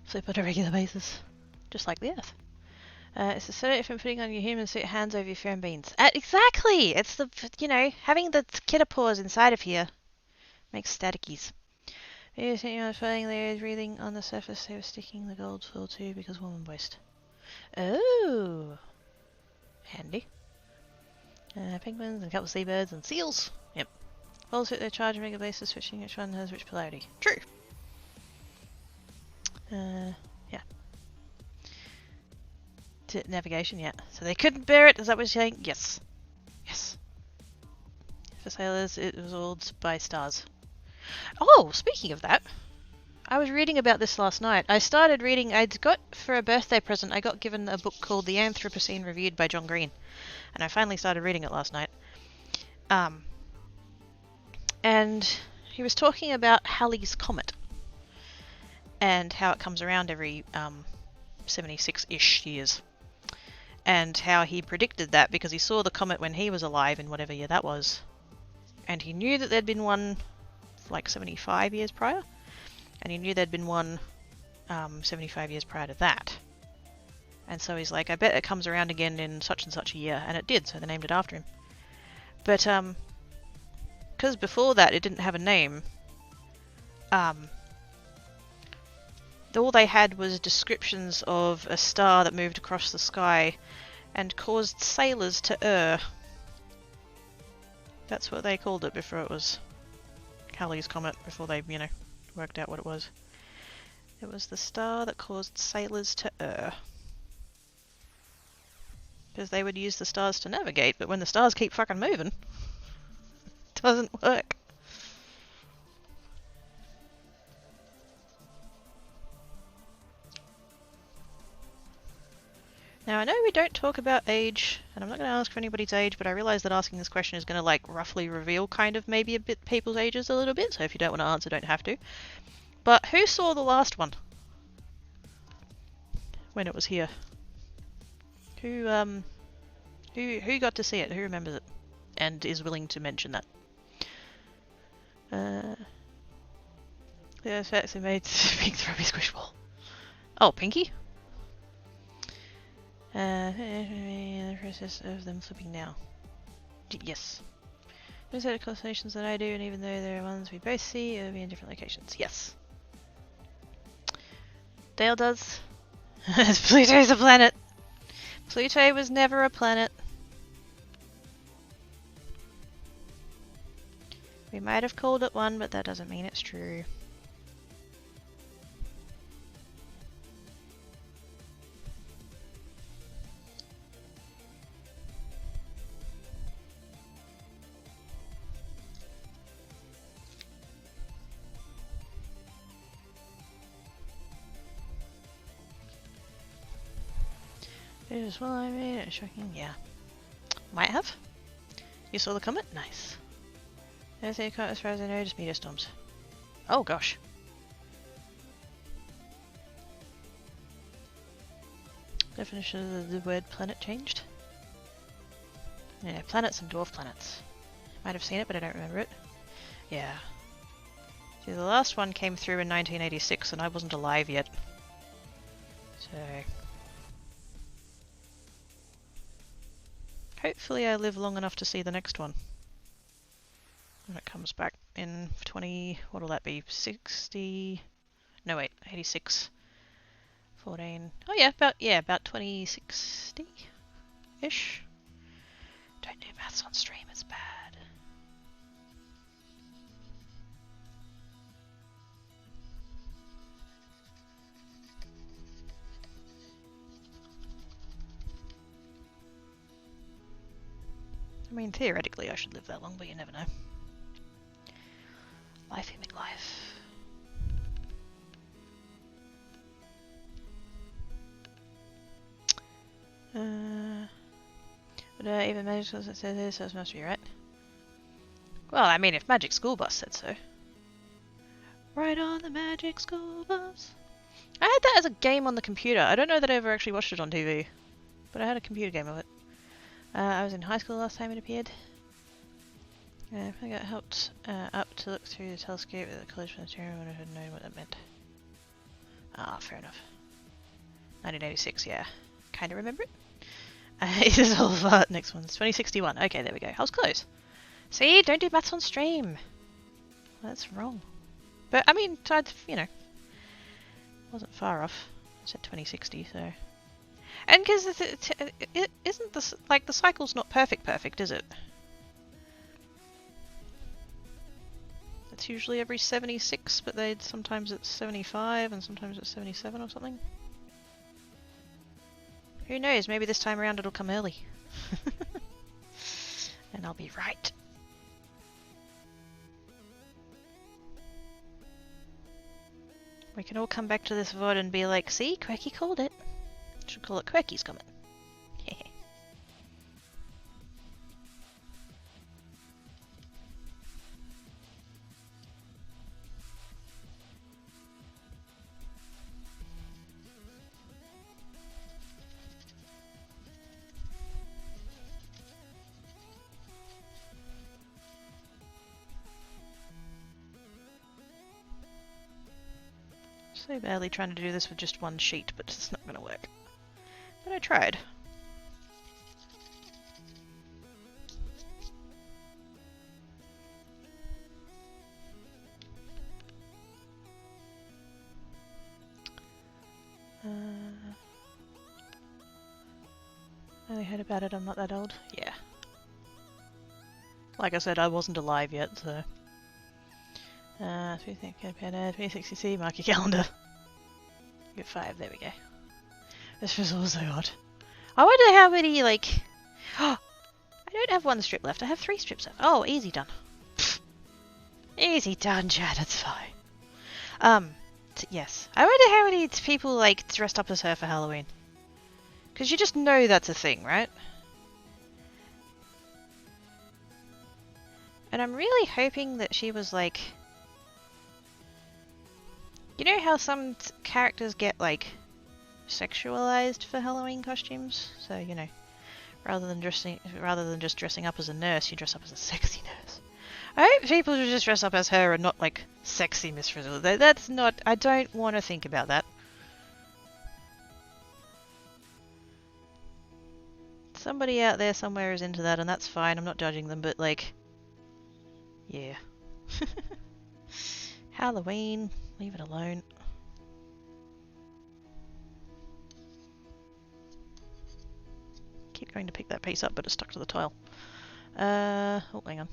Flip on a regular basis, just like the Earth. It's a sedative from putting on your human suit, hands over your phone beans. Exactly! It's the, you know, having the kitapores inside of here makes staticies. You're sitting on a floating layer, breathing on the surface, they were sticking the gold foil too because woman waste. Oh! Handy. Penguins and a couple of seabirds and seals. Yep. Falls fit their charge on a regular basis, switching which one has which polarity. True! Yeah. Navigation, yeah. So they couldn't bear it, is that what you're saying? Yes. Yes. For sailors, it was ruled by stars. Oh, speaking of that, I was reading about this last night. I started reading, I'd got, for a birthday present, I got given a book called The Anthropocene Reviewed by John Green. And I finally started reading it last night. And he was talking about Halley's Comet. And how it comes around every 76-ish years. And how he predicted that because he saw the comet when he was alive in whatever year that was. And he knew that there'd been one like 75 years prior. And he knew there'd been one 75 years prior to that. And so he's like, I bet it comes around again in such and such a year. And it did, so they named it after him. But because before that it didn't have a name, all they had was descriptions of a star that moved across the sky and caused sailors to err. That's what they called it before it was Halley's Comet, before they, you know, worked out what it was. It was the star that caused sailors to err. Because they would use the stars to navigate, but when the stars keep fucking moving, it doesn't work. Now, I know we don't talk about age, and I'm not going to ask for anybody's age, but I realise that asking this question is going to, like, roughly reveal kind of maybe a bit people's ages a little bit, so if you don't want to answer, don't have to. But who saw the last one? When it was here? Who got to see it? Who remembers it? And is willing to mention that? The effects are made big throwy squish ball. Oh, Pinky? The process of them flipping now. Yes. Those are the constellations that I do, and even though there are ones we both see, it'll be in different locations. Yes. Dale does. Pluto's a planet. Pluto was never a planet. We might have called it one, but that doesn't mean it's true. Is what I made it shocking. Yeah. Might have. You saw the comment? Nice. As far as I know, just meteor storms. Oh gosh. Definition of the word planet changed. Yeah, planets and dwarf planets. Might have seen it, but I don't remember it. Yeah. See, the last one came through in 1986 and I wasn't alive yet. So... hopefully I live long enough to see the next one. When it comes back in 20... what will that be? 60... no wait, 86. 14... oh yeah, about 2060-ish. Don't do maths on stream, it's bad. I mean, theoretically I should live that long, but you never know. Life human life. But even magic schools that said this, so it must be right. Well, I mean, if Magic School Bus said so. Right on the Magic School Bus. I had that as a game on the computer. I don't know that I ever actually watched it on TV, but I had a computer game of it. I was in high school last time it appeared. I got helped up to look through the telescope at the college planetarium when I had known what that meant. Ah, fair enough. 1986, yeah. Kinda remember it. It is all about next one's 2061. Okay, there we go. I was close. See, don't do maths on stream. That's wrong. But I mean, you know, wasn't far off. I said 2060, so. And because it isn't this like the cycle's not perfect, is it? It's usually every 76, but sometimes it's 75 and sometimes it's 77 or something. Who knows? Maybe this time around it'll come early. And I'll be right. We can all come back to this VOD and be like, see, Quirky called it. Should call it Quirky's comment. So badly trying to do this with just one sheet, but it's not going to work. But I tried. I only heard about it, I'm not that old. Yeah. Like I said, I wasn't alive yet, so... 360, mark your calendar. Get 5, there we go. This was also odd. I wonder how many, like... I don't have 1 strip left, I have 3 strips left. Oh, easy done. Pfft. Easy done, Chad, it's fine. Yes. I wonder how many people, like, dressed up as her for Halloween. Because you just know that's a thing, right? And I'm really hoping that she was, like... You know how some characters get, like, sexualized for Halloween costumes? So, you know, rather than just dressing up as a nurse, you dress up as a sexy nurse. I hope people who just dress up as her are not, like, sexy Miss Frizzle. That's not... I don't want to think about that. Somebody out there somewhere is into that, and that's fine. I'm not judging them, but, like... Yeah. Halloween... Leave it alone. Keep going to pick that piece up, but it's stuck to the tile. Oh, hang on.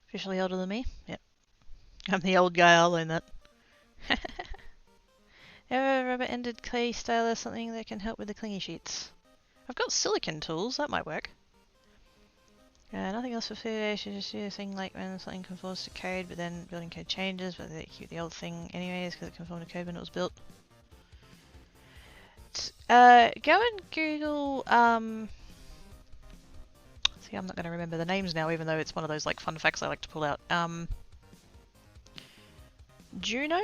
Officially older than me? Yep. I'm the old guy, I'll learn that. Have a rubber-ended clay styler, something that can help with the clingy sheets. I've got silicone tools, that might work. Nothing else for food. Should just do a thing like when something conforms to code, but then building code changes, but they keep the old thing anyways because it conformed to code when it was built. Go and Google. See, I'm not going to remember the names now, even though it's one of those like fun facts I like to pull out. Juno,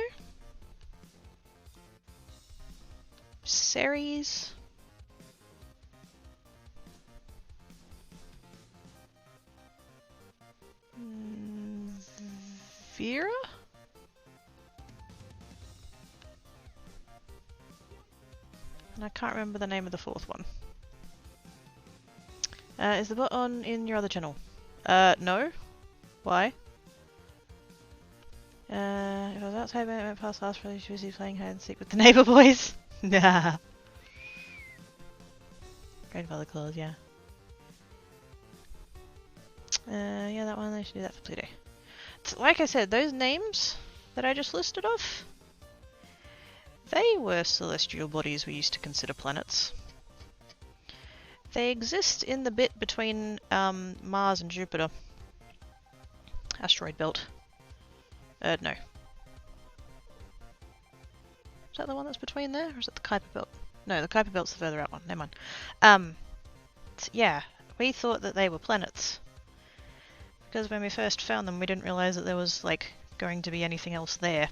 Ceres. Vera? And I can't remember the name of the fourth one. Is the bot on in your other channel? No. Why? If I was outside when it went past last, probably she was playing hide and seek with the neighbor boys. Nah. Grandfather clause, yeah. Yeah, that one, they should do that for Pluto. Like I said, those names that I just listed off, they were celestial bodies we used to consider planets. They exist in the bit between Mars and Jupiter. Asteroid belt. No. Is that the one that's between there, or is it the Kuiper belt? No, the Kuiper belt's the further out one. Never mind. Yeah, we thought that they were planets. Because when we first found them, we didn't realize that there was, like, going to be anything else there.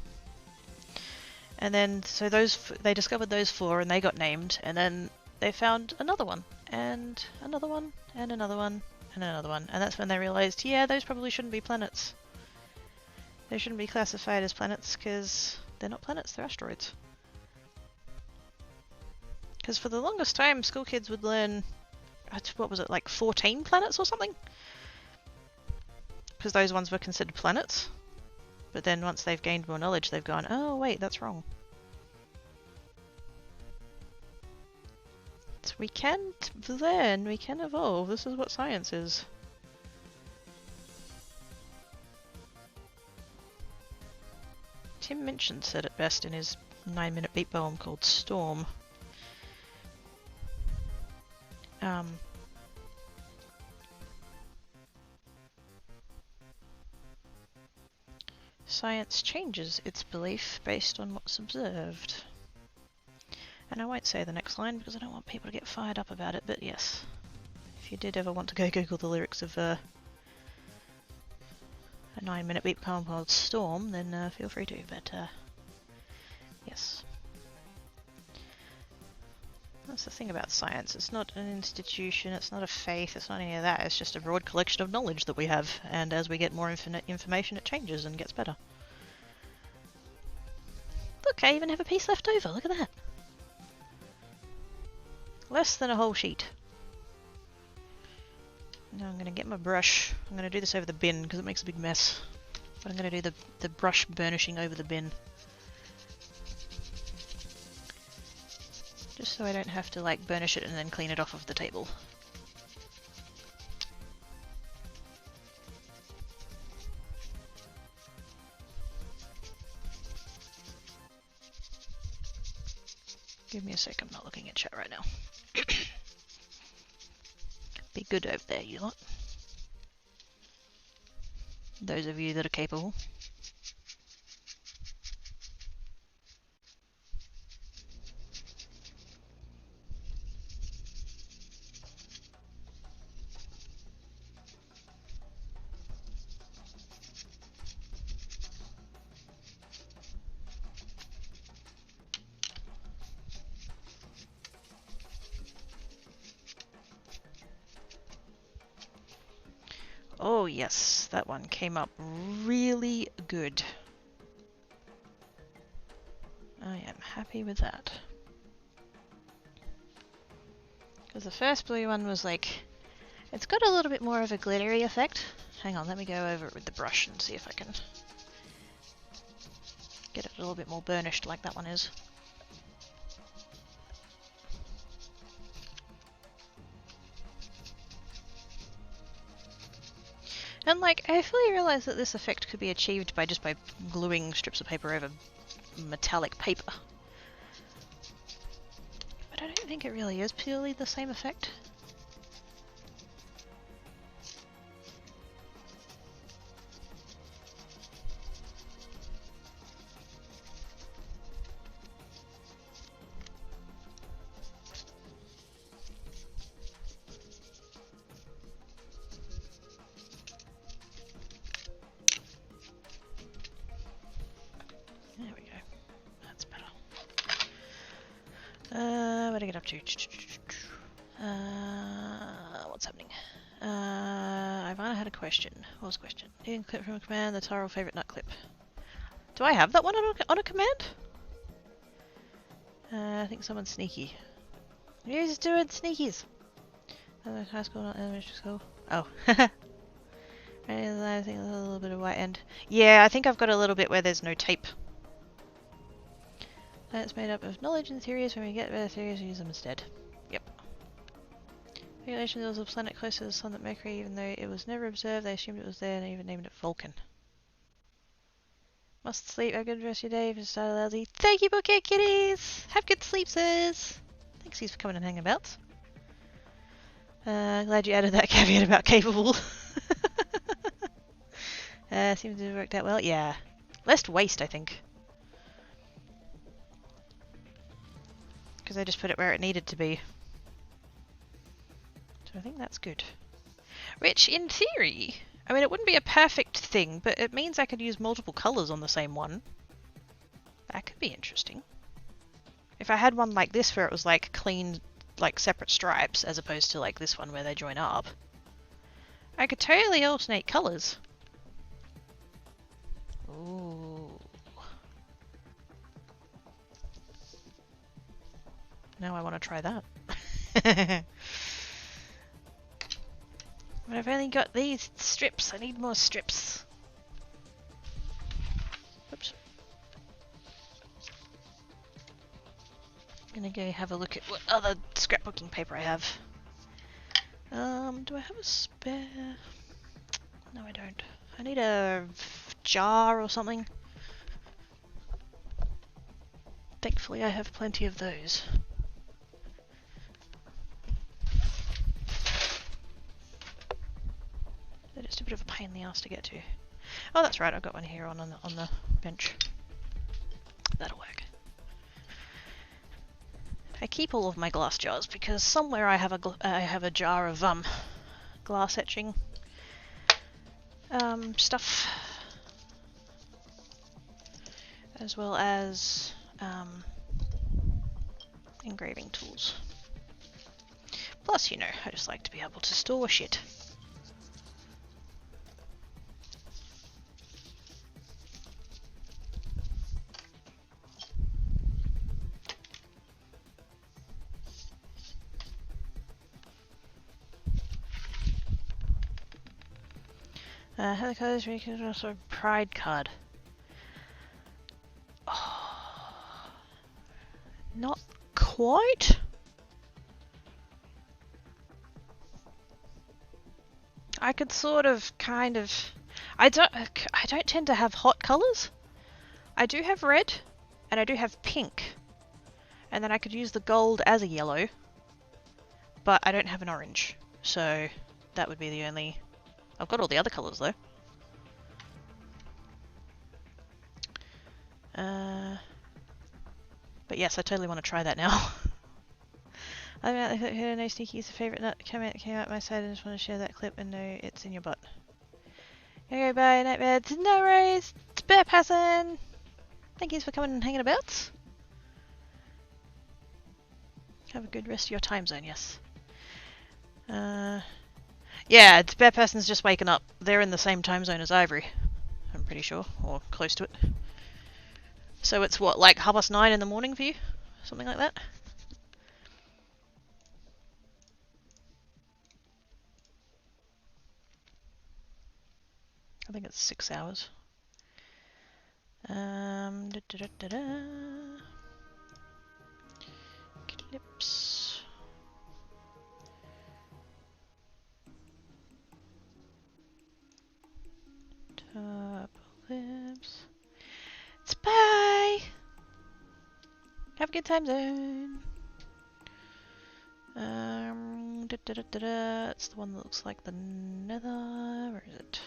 And then, so they discovered those 4 and they got named, and then they found another one, and another one, and another one, and another one. And that's when they realized, yeah, those probably shouldn't be planets. They shouldn't be classified as planets, because they're not planets, they're asteroids. Because for the longest time, school kids would learn, what was it, like 14 planets or something? Because those ones were considered planets. But then once they've gained more knowledge, they've gone, oh wait, that's wrong. So we can learn, we can evolve, this is what science is. Tim Minchin said it best in his 9-minute beat poem called Storm. Science changes its belief based on what's observed. And I won't say the next line because I don't want people to get fired up about it, but yes. If you did ever want to go Google the lyrics of a 9-minute beat poem called Storm, then feel free to, but yes. That's the thing about science. It's not an institution, it's not a faith, it's not any of that. It's just a broad collection of knowledge that we have, and as we get more information, it changes and gets better. Look, I even have a piece left over. Look at that. Less than a whole sheet. Now I'm going to get my brush. I'm going to do this over the bin because it makes a big mess. But I'm going to do the brush burnishing over the bin. Just so I don't have to like burnish it and then clean it off of the table. Give me a sec, I'm not looking at chat right now. Be good over there, you lot. Those of you that are capable. Oh yes, that one came up really good. I am happy with that. Because the first blue one was like, it's got a little bit more of a glittery effect. Hang on, let me go over it with the brush and see if I can get it a little bit more burnished like that one is. And like, I fully realize that this effect could be achieved by just by gluing strips of paper over metallic paper. But I don't think it really is purely the same effect. There we go. That's better. What do I get up to? What's happening? Ivana had a question. What was the question? Needing clip from a command, the Tyrell favorite nut clip. Do I have that one on a command? I think someone's sneaky. Who's doing sneakies? High school, not elementary school. Oh. I think there's a little bit of white end. Yeah, I think I've got a little bit where there's no tape. That's made up of knowledge and theories. When we get better theories, we use them instead. Yep. Speculation there was a planet close to the sun that Mercury, even though it was never observed, they assumed it was there and they even named it Vulcan. Must sleep. Have a good rest of your day. If you started lousy. Thank you, Bouquet Kitties! Have good sleep, sirs! Thanks for coming and hanging about. Glad you added that caveat about capable. Seems to have worked out well. Yeah. Less waste, I think. Because I just put it where it needed to be. So I think that's good. Which, in theory, I mean, it wouldn't be a perfect thing, but it means I could use multiple colours on the same one. That could be interesting. If I had one like this where it was like clean, like separate stripes, as opposed to like this one where they join up, I could totally alternate colours. Ooh. Now I want to try that. But I've only got these strips. I need more strips. Oops. I'm gonna go have a look at what other scrapbooking paper I have. Do I have a spare? No, I don't. I need a jar or something. Thankfully, I have plenty of those. They're just a bit of a pain in the ass to get to. Oh, that's right. I've got one here on the bench. That'll work. I keep all of my glass jars because somewhere I have a jar of glass etching stuff, as well as engraving tools. Plus, you know, I just like to be able to store shit. How the colors are also a pride card. Oh, not quite. I could sort of, kind of. I don't tend to have hot colors. I do have red, and I do have pink, and then I could use the gold as a yellow. But I don't have an orange, so that would be the only. I've got all the other colours though. But yes, I totally want to try that now. I heard no sneaky is a favourite nut comment came out my side. I just want to share that clip and know it's in your butt. Okay, bye, nightmares. No worries. It's Bear Passin. Thank you for coming and hanging about. Have a good rest of your time zone, yes. Yeah, it's Bear Passin's just waking up. They're in the same time zone as Ivory, I'm pretty sure, or close to it. So it's what, like 9:30 in the morning for you? Something like that? I think it's 6 hours. Clips. Top clips. It's bye! Have a good time zone. It's the one that looks like the nether. Where is it?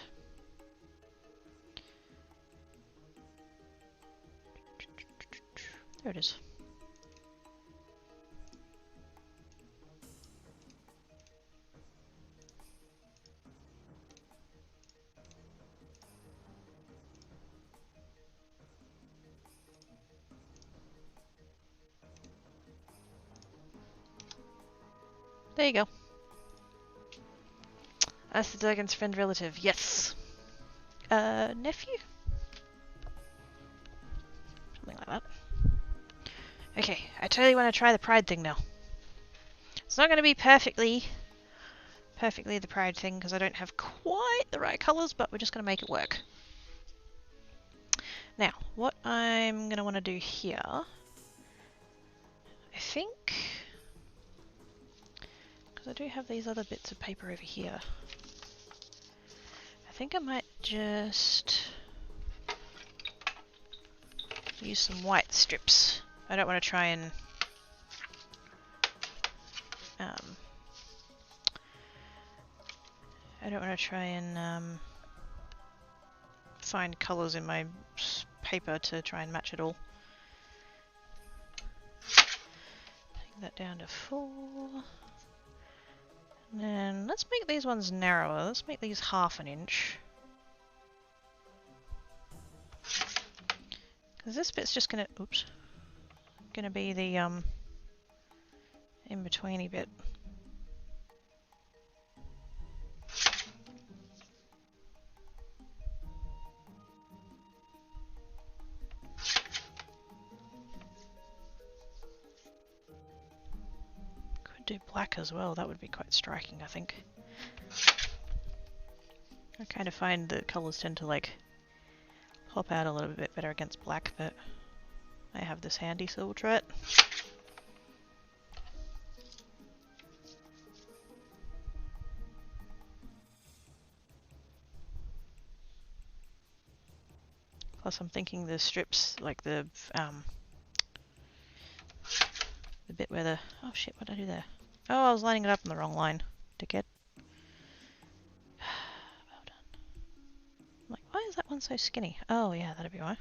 There it is. There you go. That's the dragon's friend relative. Yes. Nephew? Something like that. Okay, I totally want to try the pride thing now. It's not going to be perfectly the pride thing because I don't have quite the right colours, but we're just going to make it work. Now, what I'm going to want to do here, I think, because I do have these other bits of paper over here, I think I might just use some white strips. I don't want to try and find colours in my paper to try and match it all. Take that down to 4. And then let's make these ones narrower. Let's make these 1/2 inch. Because this bit's just gonna, oops, gonna be the in-betweeny bit. Do black as well, that would be quite striking, I think. I kind of find the colours tend to like pop out a little bit better against black, but I have this handy, so we'll try it. Plus I'm thinking the strips, like the bit where the, oh shit, what did I do there? Oh, I was lining it up in the wrong line. Dickhead. Well done. I'm like, why is that one so skinny? Oh yeah, that'd be why.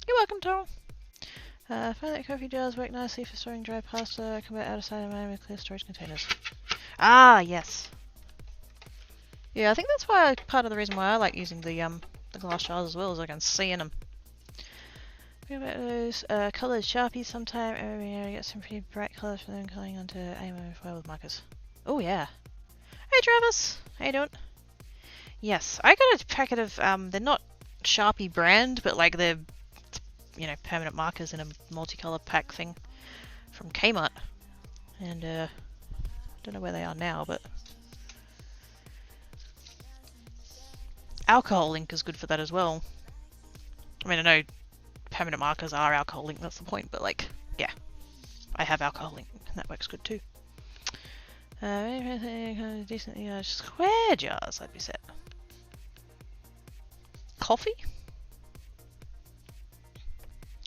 You're welcome, Toro. I find that coffee jars work nicely for storing dry pasta. Come out of sight of mine with clear storage containers. Ah, yes. Yeah, I think that's why part of the reason why I like using the glass jars as well, is I can see in them. Think about those coloured Sharpies sometime. Every year I get some pretty bright colours for them going onto AMO foil with markers. Oh yeah. Hey Travis, how you doing? Yes, I got a packet of they're not Sharpie brand, but like they're, you know, permanent markers in a multicolour pack thing from Kmart, and don't know where they are now, but alcohol ink is good for that as well. I mean, I know permanent markers are alcohol ink, that's the point, but like, yeah, I have alcohol ink and that works good too. Decently square jars, I'd be set. Coffee?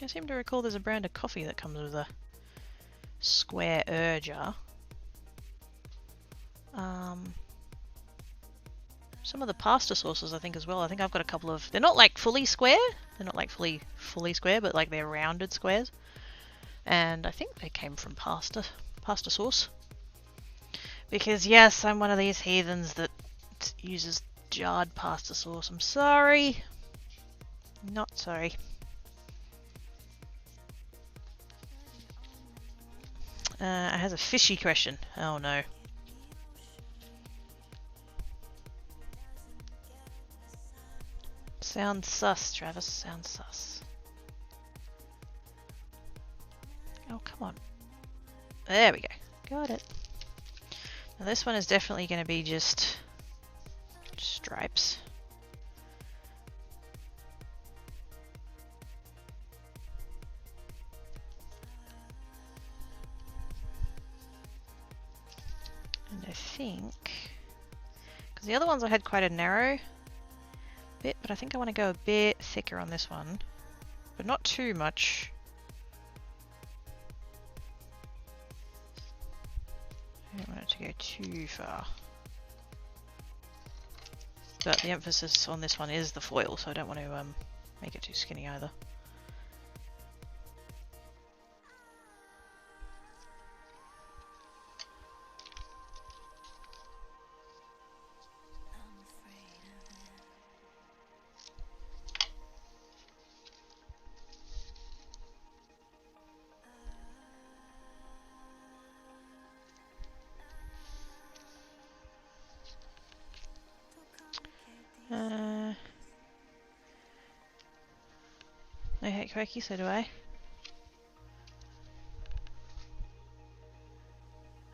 I seem to recall there's a brand of coffee that comes with a square jar. Some of the pasta sauces I think as well. I think I've got a couple of, they're not like fully square, they're not like fully square, but like they're rounded squares. And I think they came from pasta sauce. Because yes, I'm one of these heathens that uses jarred pasta sauce. I'm sorry. Not sorry. It has a fishy question. Oh no. Sounds sus, Travis. Sounds sus. Oh, come on. There we go. Got it. Now this one is definitely going to be just stripes. And I think, because the other ones I had quite a narrow bit, but I think I want to go a bit thicker on this one, but not too much. I don't want it to go too far. But the emphasis on this one is the foil, so I don't want to make it too skinny either. I hate quirky, so do I.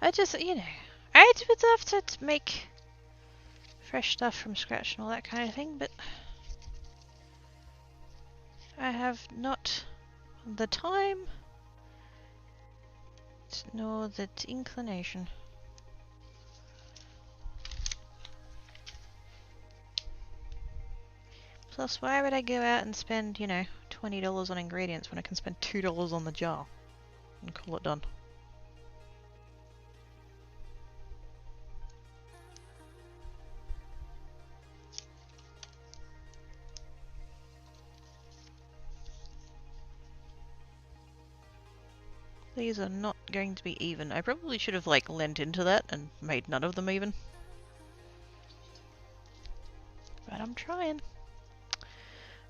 I just, you know, I would love to make fresh stuff from scratch and all that kind of thing, but I have not the time nor the inclination. Plus, why would I go out and spend, you know, $20 on ingredients when I can spend $2 on the jar and call it done? These are not going to be even. I probably should have, like, lent into that and made none of them even. But I'm trying.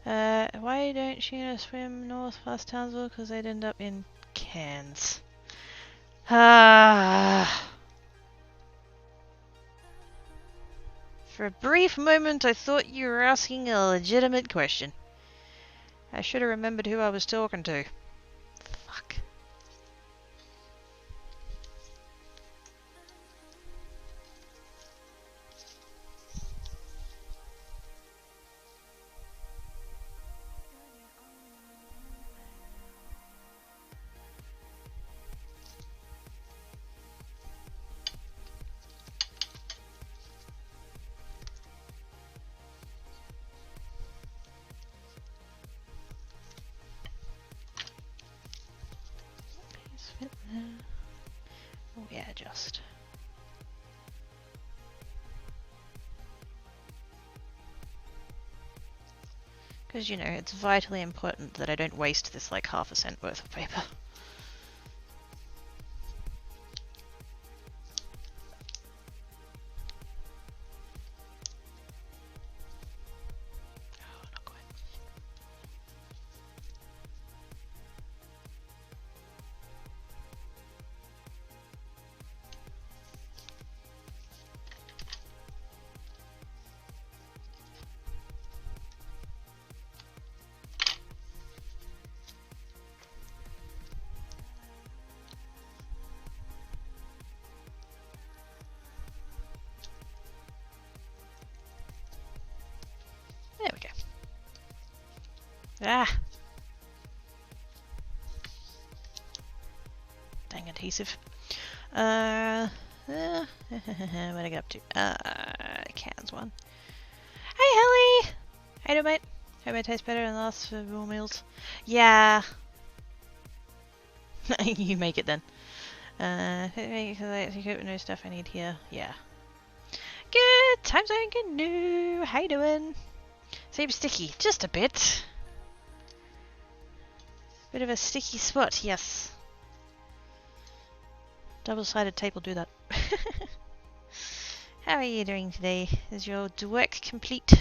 Why don't you swim north past Townsville? Because they'd end up in Cairns. Ah. For a brief moment, I thought you were asking a legitimate question. I should have remembered who I was talking to. Fuck. Oh yeah, just. Because, you know, it's vitally important that I don't waste this like half a cent worth of paper. Oh, not quite. There we go. Ah! Dang adhesive. What did I get up to? Cans one. Hey, Helly! How you doing, mate? Hope it tastes better than the last for raw meals. Yeah. You make it then. No stuff I need here. Yeah. Good! Time zone canoe! How you doing? Seems sticky. Just a bit. Bit of a sticky spot, yes. Double-sided tape will do that. How are you doing today? Is your work complete?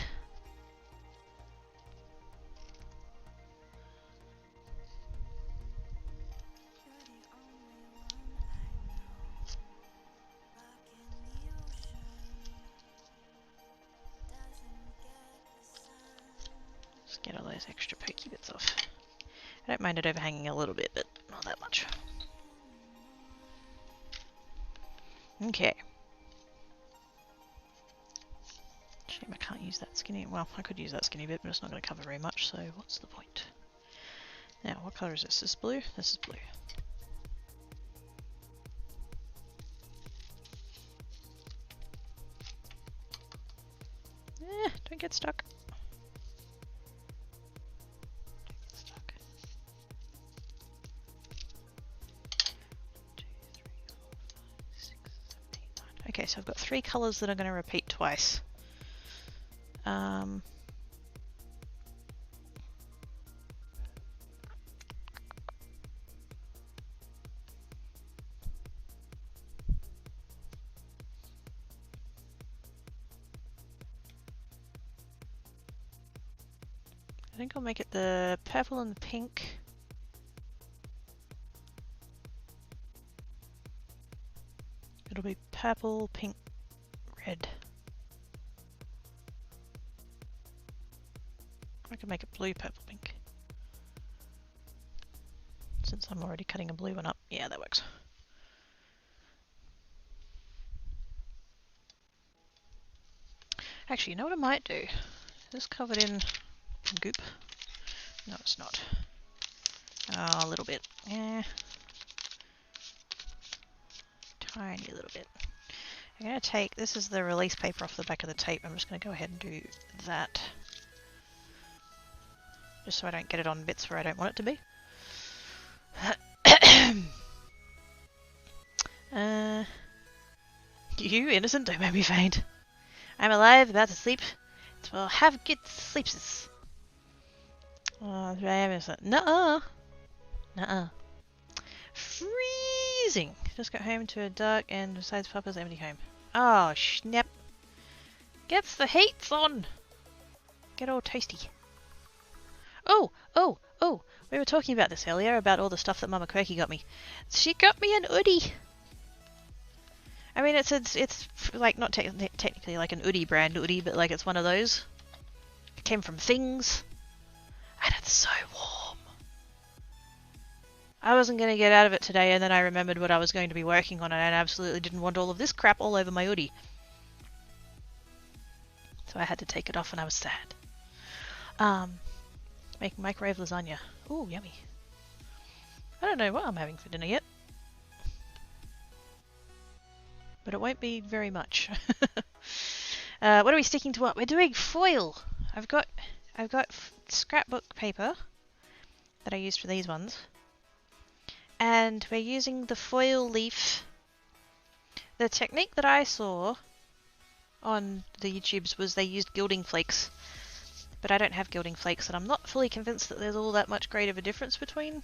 Just get all those extra pokey bits off. I don't mind it overhanging a little bit, but not that much. Okay. Shame I can't use that skinny. Well, I could use that skinny bit, but it's not going to cover very much, so what's the point? Now, what colour is this? This is blue? This is blue. Don't get stuck. Okay, so I've got 3 colours that are going to repeat twice. I think I'll make it the purple and the pink. It'll be purple, pink, red. I can make it blue, purple, pink. Since I'm already cutting a blue one up. Yeah, that works. Actually, you know what I might do? This covered in goop. No, it's not. Oh, a little bit. Yeah. Tiny little bit. I'm going to take, this is the release paper off the back of the tape. I'm just going to go ahead and do that. Just so I don't get it on bits where I don't want it to be. You innocent, don't make me faint. I'm alive, about to sleep. Well, have good sleeps. Oh, I am innocent. Nuh-uh. Nuh-uh. Freezing. Just got home to a dark and besides Papa's empty home. Oh, snap. Gets the heats on. Get all toasty. Oh. We were talking about this earlier, about all the stuff that Mama Quirky got me. She got me an hoodie. I mean, it's like not technically like an hoodie brand hoodie, but like it's one of those. It came from Things. And it's so warm. I wasn't going to get out of it today, and then I remembered what I was going to be working on, and I absolutely didn't want all of this crap all over my hoodie. So I had to take it off, and I was sad. Making microwave lasagna. Ooh, yummy. I don't know what I'm having for dinner yet. But it won't be very much. What are we sticking to what? We're doing foil! I've got scrapbook paper that I used for these ones. And we're using the foil leaf. The technique that I saw on the YouTubes was they used gilding flakes. But I don't have gilding flakes, and I'm not fully convinced that there's all that much great of a difference between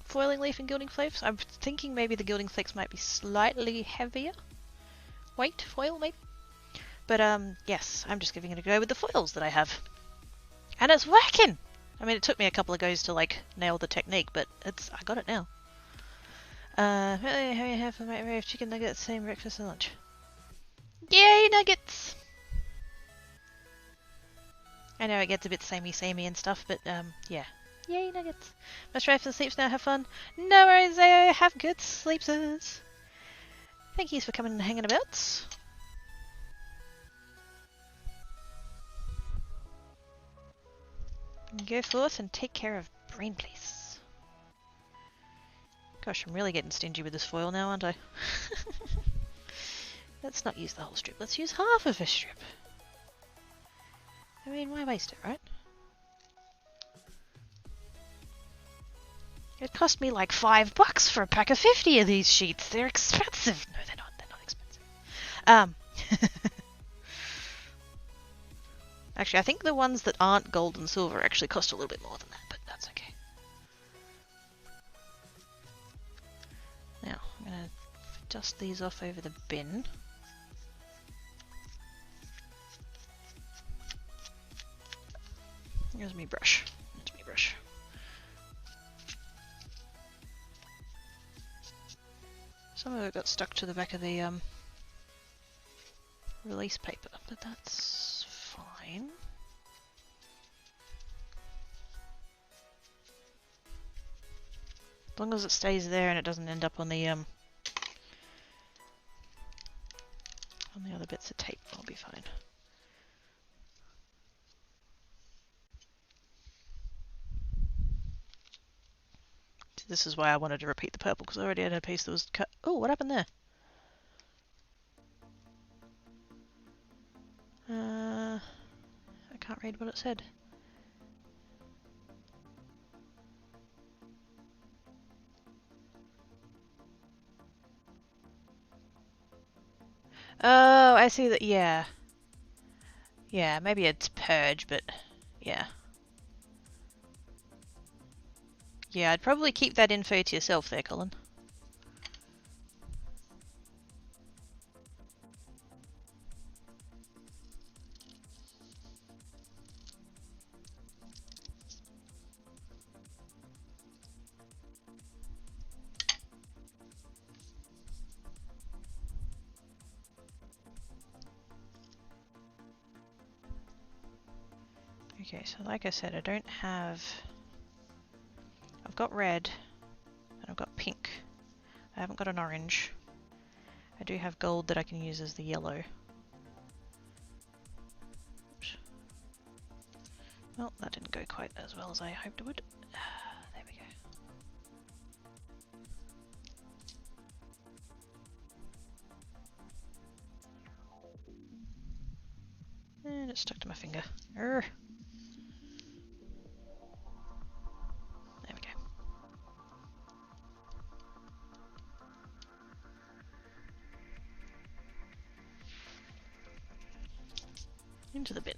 foiling leaf and gilding flakes. I'm thinking maybe the gilding flakes might be slightly heavier weight foil, maybe. But yes, I'm just giving it a go with the foils that I have. And it's working! I mean, it took me a couple of goes to like nail the technique, but I got it now. How do you have a microwave chicken nuggets, same breakfast and lunch? Yay, nuggets! I know it gets a bit samey and stuff, but yeah. Yay, nuggets. Must try for the sleeps now, have fun. No worries, have good sleepses. Thank you for coming and hanging about. Go forth and take care of Brain, please. Gosh, I'm really getting stingy with this foil now, aren't I? Let's not use the whole strip. Let's use half of a strip. I mean, why waste it, right? It cost me like $5 for a pack of 50 of these sheets. They're expensive. No, they're not. They're not expensive. Actually, I think the ones that aren't gold and silver actually cost a little bit more than that, but that's okay. Now, I'm going to dust these off over the bin. Here's me brush. Here's me brush. Some of it got stuck to the back of the release paper, but that's fine. As long as it stays there and it doesn't end up on the other bits of tape, I'll be fine. This is why I wanted to repeat the purple, because I already had a piece that was cut. Oh, what happened there? I can't read what it said. Oh, I see that. Yeah. Yeah, maybe it's purge, but yeah. Yeah, I'd probably keep that info to yourself there, Colin. Okay, so like I said, I don't have... I've got red, and I've got pink. I haven't got an orange. I do have gold that I can use as the yellow. Oops. Well, that didn't go quite as well as I hoped it would. There we go. And it stuck to my finger. Urgh. There we go. Into the bin.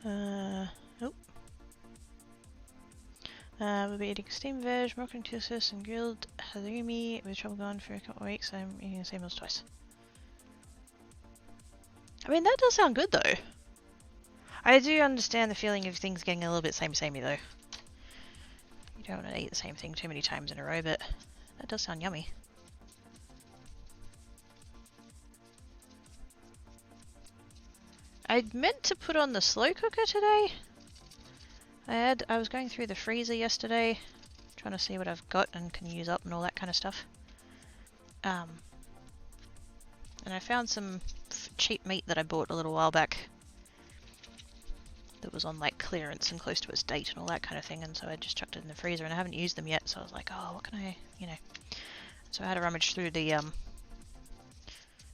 Oh. We'll be eating steamed veg, moroccan tilsis, and grilled halloumi. With trouble going for a couple of weeks, I'm eating the same meals twice. I mean, that does sound good though. I do understand the feeling of things getting a little bit samey though. You don't want to eat the same thing too many times in a row, but that does sound yummy. I meant to put on the slow cooker today. I was going through the freezer yesterday, trying to see what I've got and can use up and all that kind of stuff. And I found some cheap meat that I bought a little while back that was on like clearance and close to its date and all that kind of thing, and so I just chucked it in the freezer and I haven't used them yet, so I was like, oh, what can I, you know. So I had to rummage through the,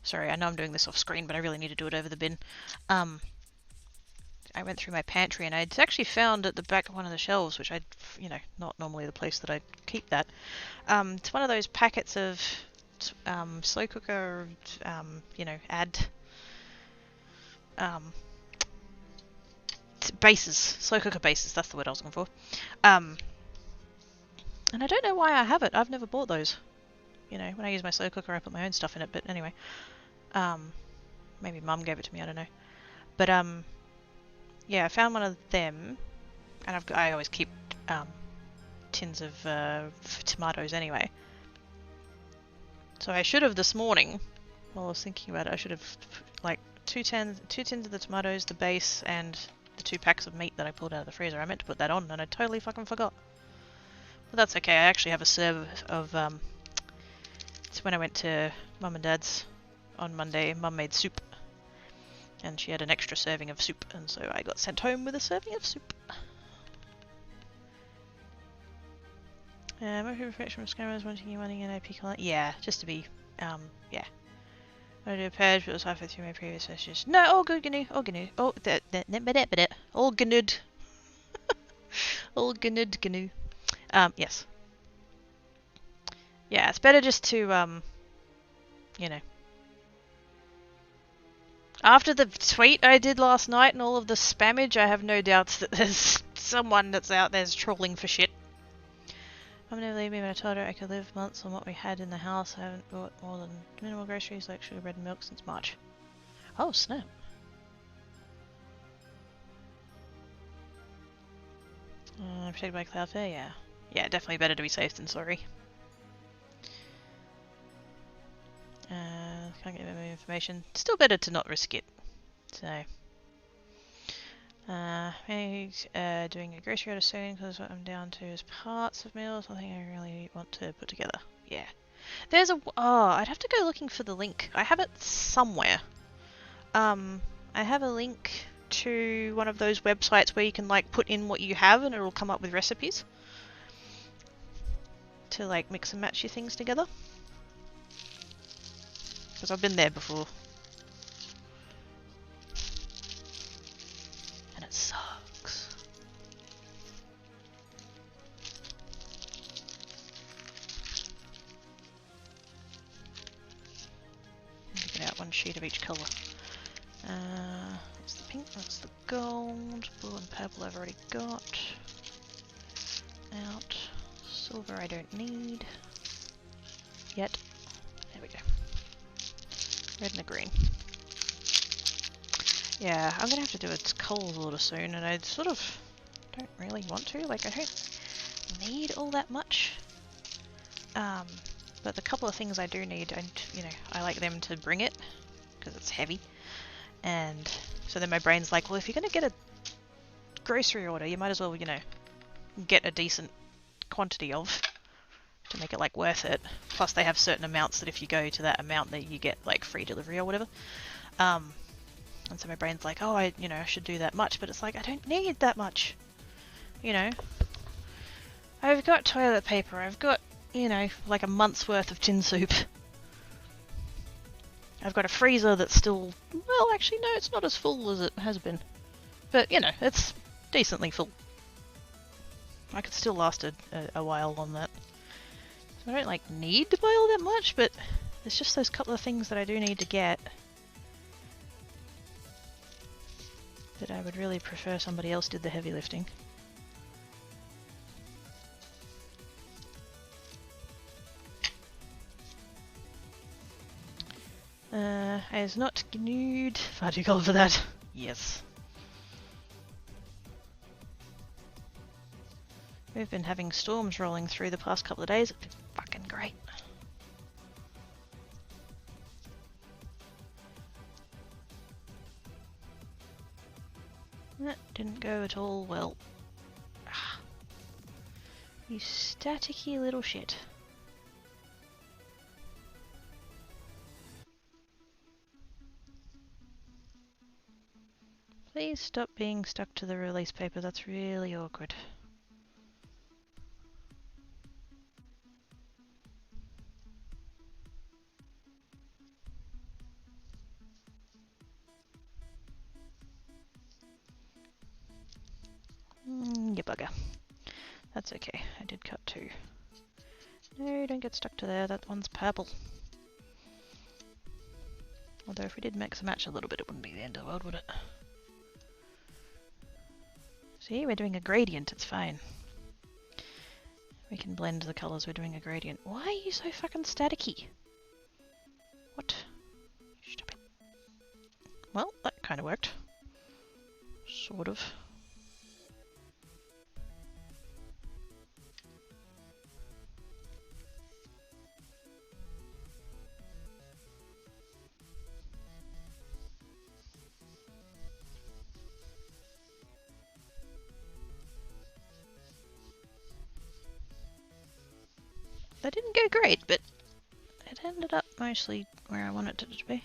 sorry, I know I'm doing this off screen, but I really need to do it over the bin. I went through my pantry and I'd actually found at the back of one of the shelves, which I'd, you know, not normally the place that I'd keep that. It's one of those packets of slow cooker, you know, bases, slow cooker bases, that's the word I was looking for. And I don't know why I have it. I've never bought those. You know, when I use my slow cooker, I put my own stuff in it, but anyway. Maybe Mum gave it to me, I don't know. But, yeah, I found one of them, and I always keep tins of tomatoes anyway. So I should have this morning, while I was thinking about it, I should have like two tins of the tomatoes, the base, and the 2 packs of meat that I pulled out of the freezer. I meant to put that on, and I totally fucking forgot. But that's okay. I actually have a serve of. It's when I went to Mum and Dad's on Monday. Mum made soup. And she had an extra serving of soup, and so I got sent home with a serving of soup. More reflection from scammers wanting you running an AP client. Yeah, just to be, yeah. I did a purge, but it was halfway through my previous messages. No, all good, GNU, all GNU. Oh, all GNU'd. All GNU'd, GNU. Yes. Yeah, it's better just to, you know. After the tweet I did last night and all of the spammage, I have no doubts that there's someone that's out there trolling for shit. Mum never leave me when I told her I could live months on what we had in the house. I haven't bought more than minimal groceries like sugar, bread and milk since March. Oh, snap. Protected by Cloudflare, yeah. Yeah, definitely better to be safe than sorry. Can't get any information. Still better to not risk it. So, doing a grocery order soon because what I'm down to is parts of meals. Nothing I really want to put together. Yeah, there's a. Oh, I'd have to go looking for the link. I have it somewhere. I have a link to one of those websites where you can like put in what you have and it'll come up with recipes to like mix and match your things together. Because I've been there before. And it sucks. one sheet of each colour. That's the pink, that's the gold, blue and purple I've already got. Out. Silver I don't need. Yet. There we go. Red and the green. Yeah, I'm gonna have to do its colours order soon, and I sort of don't really want to. Like, I don't need all that much. But the couple of things I do need, and you know, I like them to bring it because it's heavy. And so then my brain's like, well, if you're gonna get a grocery order, you might as well, you know, get a decent quantity of to make it like worth it. Plus they have certain amounts that if you go to that amount that you get like free delivery or whatever. And so my brain's like, oh, I should do that much, but it's like, I don't need that much. You know, I've got toilet paper, I've got, you know, like a month's worth of tin soup. I've got a freezer that's still, well, actually, no, it's not as full as it has been. But, you know, it's decently full. I could still last a while on that. So I don't, like, need to buy all that much, but there's just those couple of things that I do need to get that I would really prefer somebody else did the heavy lifting. Is not GNU'd. Far too cold for that. Yes. We've been having storms rolling through the past couple of days. It's been fucking great. That didn't go at all well. Ah. You staticky little shit. Please stop being stuck to the release paper, that's really awkward. You bugger. That's okay, I did cut two. No, don't get stuck to there, that one's purple. Although if we did mix and match a little bit, it wouldn't be the end of the world, would it? See, we're doing a gradient, it's fine. We can blend the colours, we're doing a gradient. Why are you so fucking staticky? What? Stop it. Well, that kind of worked. Sort of. That didn't go great, but it ended up mostly where I wanted it to be.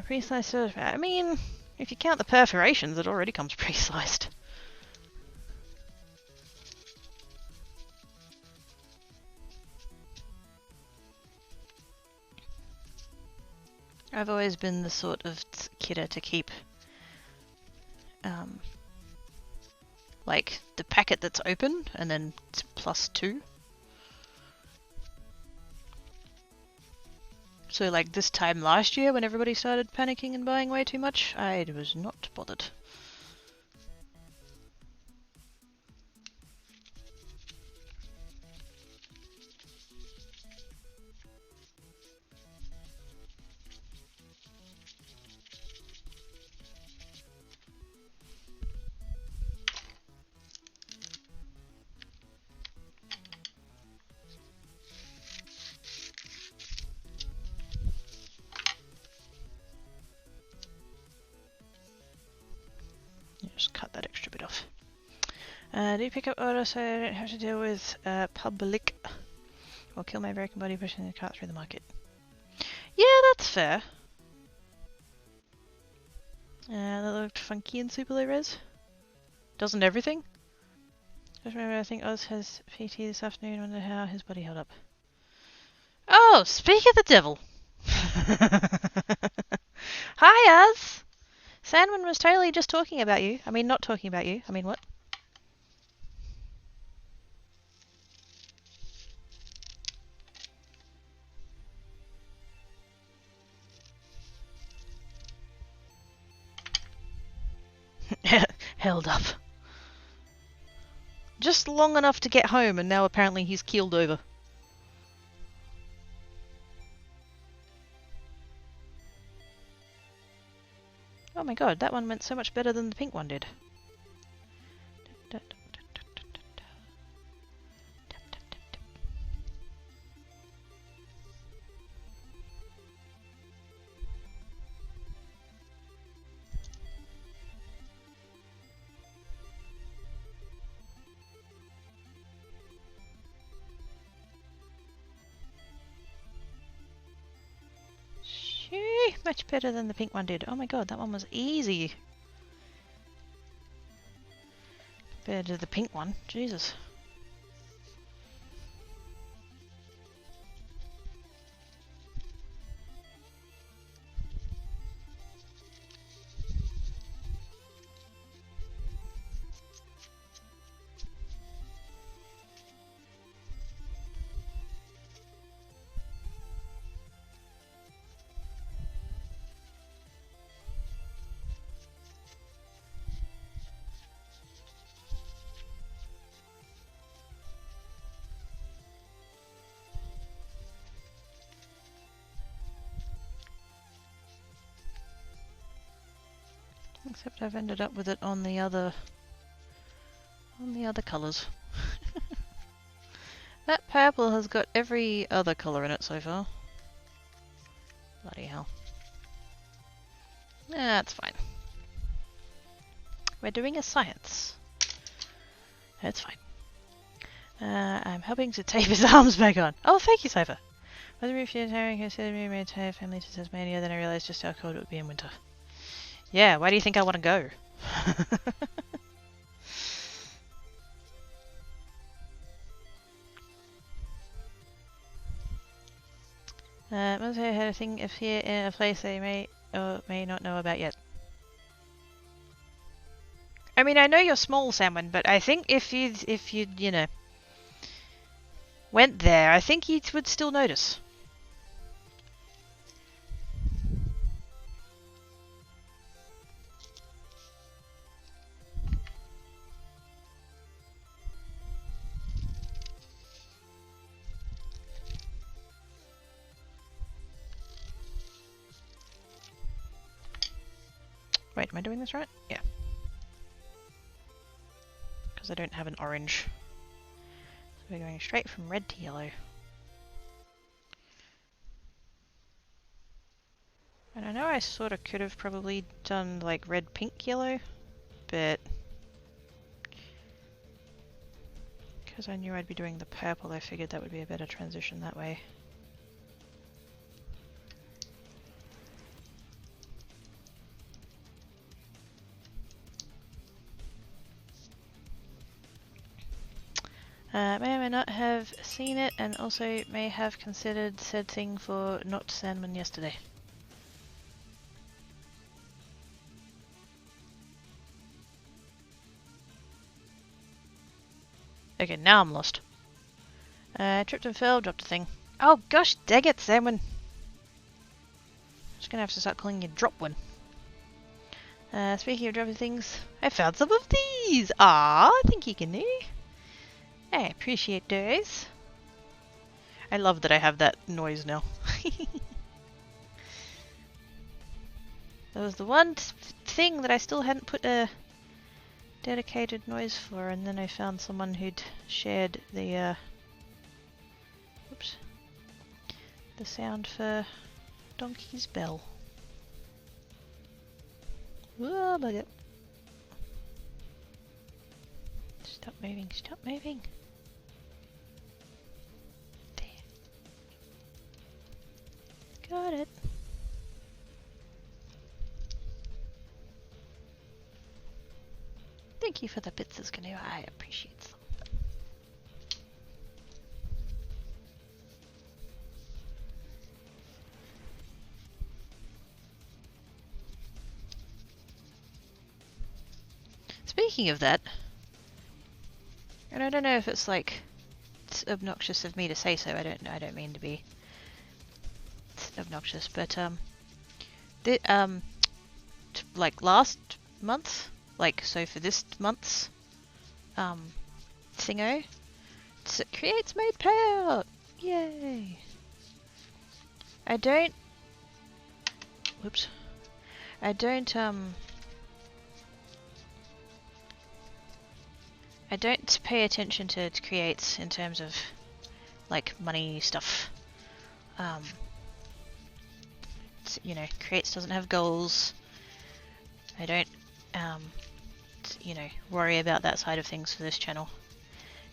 Pre-sliced, I mean, if you count the perforations, it already comes pre-sliced. I've always been the sort of kidder to keep like the packet that's open and then +2. So like this time last year when everybody started panicking and buying way too much, I was not bothered. Just cut that extra bit off. Do you pick up order so I don't have to deal with public or kill my broken body pushing the cart through the market? Yeah, that's fair. That looked funky in super low res. Doesn't everything? Just remember, I think Oz has PT this afternoon. Wonder how his body held up. Oh, speak of the devil! Hi, Oz! Sandman was totally just talking about you. I mean, not talking about you. I mean, what? held up. Just long enough to get home, and now apparently he's keeled over. Oh my god, that one went so much better than the pink one did. Much better than the pink one did. Oh my god, that one was easy. Compared to the pink one. Jesus. Except I've ended up with it on the other colours. That purple has got every other colour in it so far. Bloody hell. That's fine. We're doing a science. That's fine. I'm helping to tape his arms back on. Oh, thank you, Cypher. Whether if you're considered me my entire family to Tasmania, then I realised just how cold it would be in winter. Yeah, why do you think I want to go? Must have had a thing if here in a place they may or may not know about yet. I mean, I know you're small, Salmon, but I think if you you know, went there, I think you would still notice. Wait, am I doing this right? Yeah. Because I don't have an orange. So we're going straight from red to yellow. And I know I sort of could have probably done like red, pink, yellow, but because I knew I'd be doing the purple, I figured that would be a better transition that way. May or may not have seen it, and also may have considered said thing for not Sandman yesterday. Okay, now I'm lost. Tripped and fell, dropped a thing. Oh gosh, dang it, Sandman! Just gonna have to start calling you Drop One. Speaking of dropping things, I found some of these! Ah, thank you, Canoe. I appreciate those. I love that I have that noise now. That was the one thing that I still hadn't put a dedicated noise for, and then I found someone who'd shared the oops, the sound for Donkey's Bell. Whoa, bugger. Stop moving, stop moving. There. Got it. Thank you for the bits, Canoe. I appreciate them. Speaking of that, and I don't know if it's like it's obnoxious of me to say so. I don't mean to be obnoxious, but like last month, Like, so for this month's thingo, it creates made payout! Yay! I don't... Whoops. I don't pay attention to creates in terms of, like, money stuff. You know, creates doesn't have goals. I don't, you know, worry about that side of things for this channel.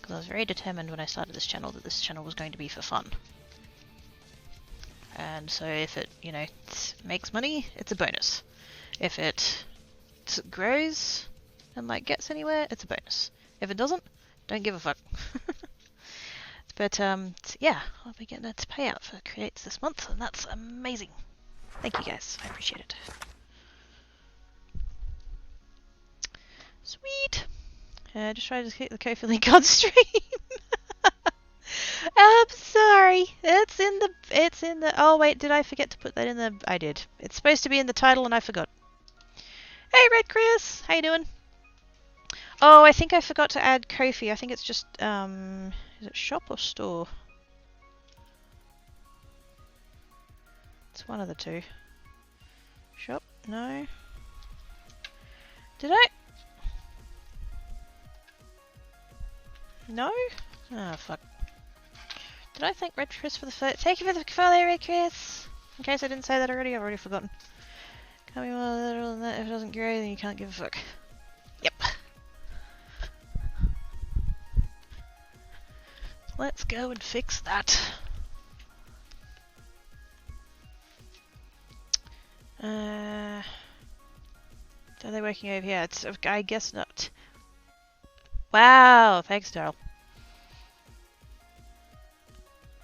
Because I was very determined when I started this channel that this channel was going to be for fun. And so if it, you know, makes money, it's a bonus. If it grows and, like, gets anywhere, it's a bonus. If it doesn't, don't give a fuck. But, yeah, I'll be getting a payout for creates this month, and that's amazing. Thank you guys, I appreciate it. Sweet! Just try to keep the Ko-fi link on stream. I'm sorry. It's in the, oh wait, did I forget to put that in the, I did. It's supposed to be in the title and I forgot. Hey Red Chris, how you doing? Oh, I think I forgot to add Ko-fi. I think it's just, is it shop or store? It's one of the two. Shop? No. Did I? No? Oh, fuck. Did I thank Red Chris for the thank you for the follow, Red Chris! In case I didn't say that already, I've already forgotten. Can't be more literal than that. If it doesn't grow, then you can't give a fuck. Yep. Let's go and fix that. Are they working over here? It's, I guess not. Wow, thanks, Daryl.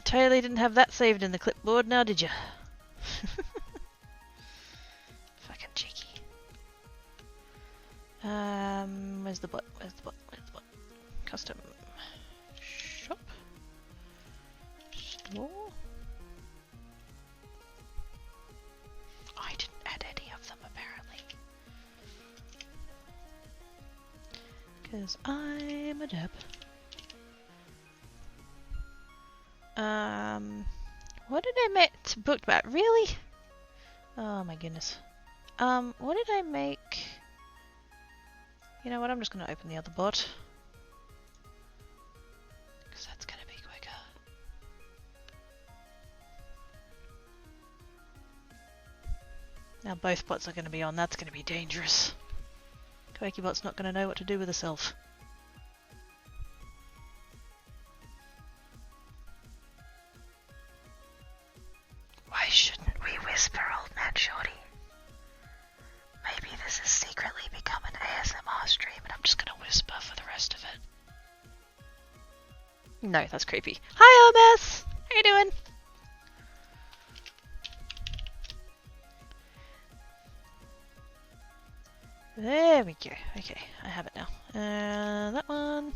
Totally didn't have that saved in the clipboard now, did you? Fucking cheeky. Where's the bot? Where's the bot? Where's the bot? Custom. Shop. Store. I didn't add any of them, apparently. Because I'm a deb. What did I make? Booked about? Really? Oh my goodness. What did I make? You know what? I'm just going to open the other bot. Because that's going to be quicker. Now both bots are going to be on. That's going to be dangerous. QuakeBot's not going to know what to do with herself. Why shouldn't we whisper, old man shorty? Maybe this has secretly become an ASMR stream and I'm just gonna whisper for the rest of it. No, that's creepy. Hi, Omes! How you doing? There we go. Okay, I have it now. That one.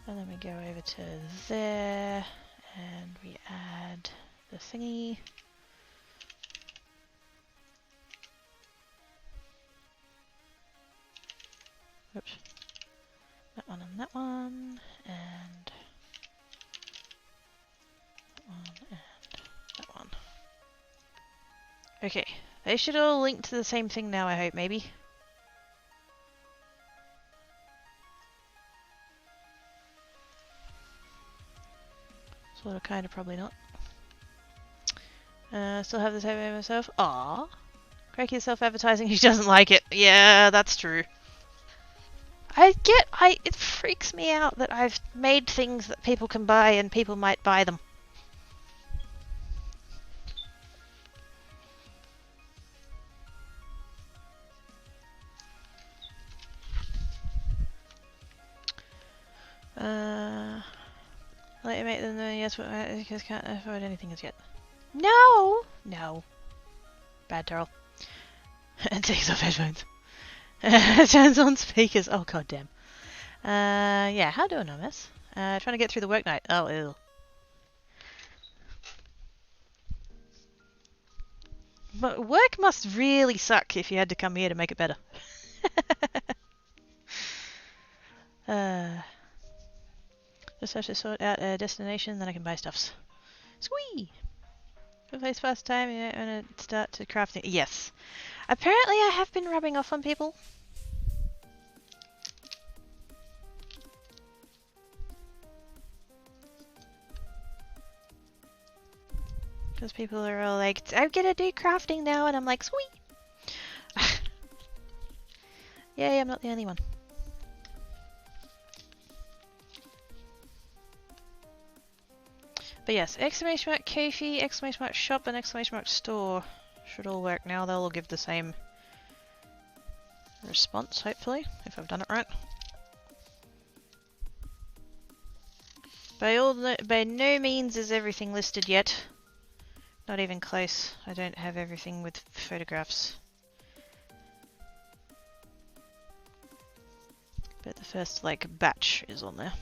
And then we go over to there, and we add the thingy. Oops. That one and that one, and that one and that one. Okay, they should all link to the same thing now, I hope, maybe. Sort of, kind of, probably not. Still have the same name myself. Aww. Cracky is self-advertising, he doesn't like it. Yeah, that's true. It freaks me out that I've made things that people can buy and people might buy them. Let you make them know, yes, but because can't afford anything as yet. No! No. Bad Turl. And takes off headphones. Turns on speakers. Oh, god damn. Yeah, how doing, Omis? Trying to get through the work night. Oh, ew. But work must really suck if you had to come here to make it better. Just have to sort out a destination, then I can buy stuffs. Squee! Replace first time, yeah, and start to crafting. Yes. Apparently I have been rubbing off on people. Because people are all like, I'm gonna do crafting now, and I'm like, sweet! Yay, I'm not the only one. But yes, exclamation mark Kofi, exclamation mark shop, and exclamation mark store should all work now. They'll all give the same response, hopefully, if I've done it right. By no means is everything listed yet. Not even close. I don't have everything with photographs. But the first, like, batch is on there.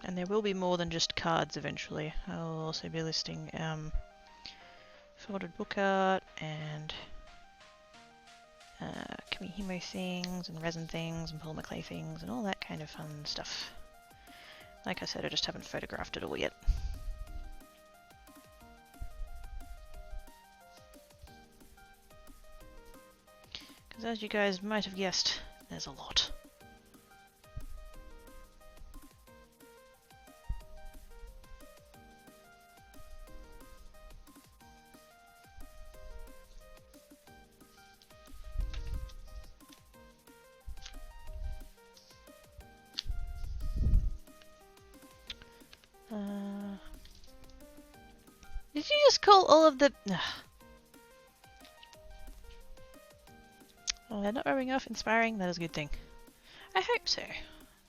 And there will be more than just cards eventually. I'll also be listing folded book art and Kamihimo things and resin things and polymer clay things and all that kind of fun stuff. Like I said, I just haven't photographed it all yet. Because as you guys might have guessed, there's a lot. Did you just call all of the... Oh, they're not rubbing off, inspiring, that is a good thing. I hope so.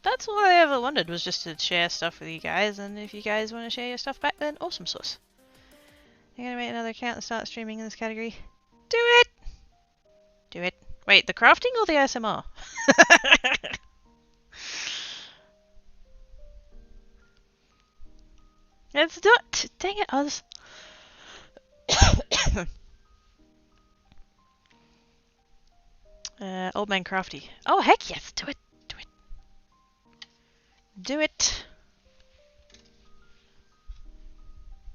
That's all I ever wanted, was just to share stuff with you guys, and if you guys want to share your stuff back, then awesome sauce. I'm gonna make another account and start streaming in this category. Do it! Do it. Wait, the crafting or the ASMR? It's not... Dang it, I was... Old Man Crafty. Oh, heck yes! Do it! Do it! Do it!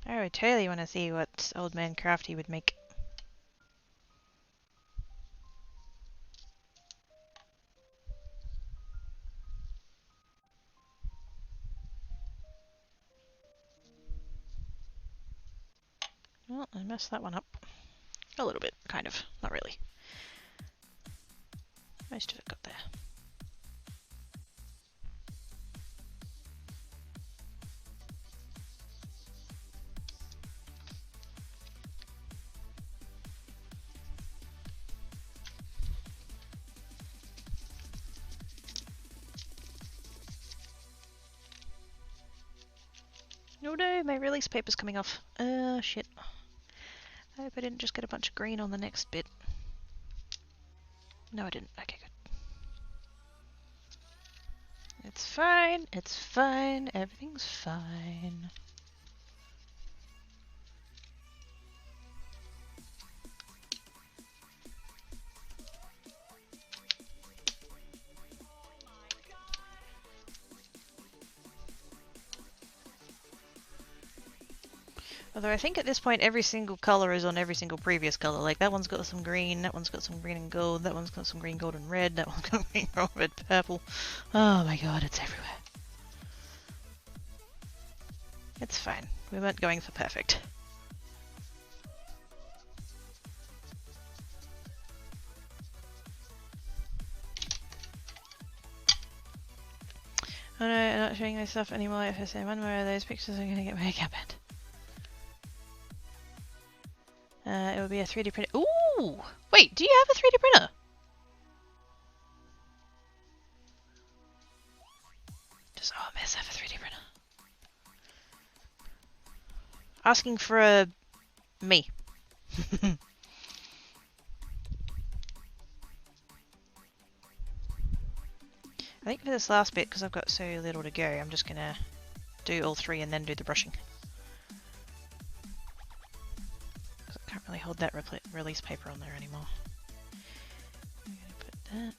I would totally want to see what Old Man Crafty would make. Well, I messed that one up. A little bit, kind of. Not really. Most of it got there. Oh no, my release paper's coming off. Shit. I hope I didn't just get a bunch of green on the next bit. No, I didn't. Okay, good. It's fine. It's fine. Everything's fine. Although I think at this point every single colour is on every single previous colour. Like that one's got some green, that one's got some green and gold, that one's got some green, gold and red, that one's got green, gold, red, purple. Oh my god, it's everywhere. It's fine. We weren't going for perfect. Oh no, I'm not showing myself anymore. If I say one more of those pictures, I'm gonna get my account banned. It would be a 3D printer. Ooh! Wait, do you have a 3D printer? Does OMS have a 3D printer? Asking for a... me. think for this last bit, because I've got so little to go, I'm just gonna do all 3 and then do the brushing. Because I can't really hold that release paper on there anymore. I'm gonna put that.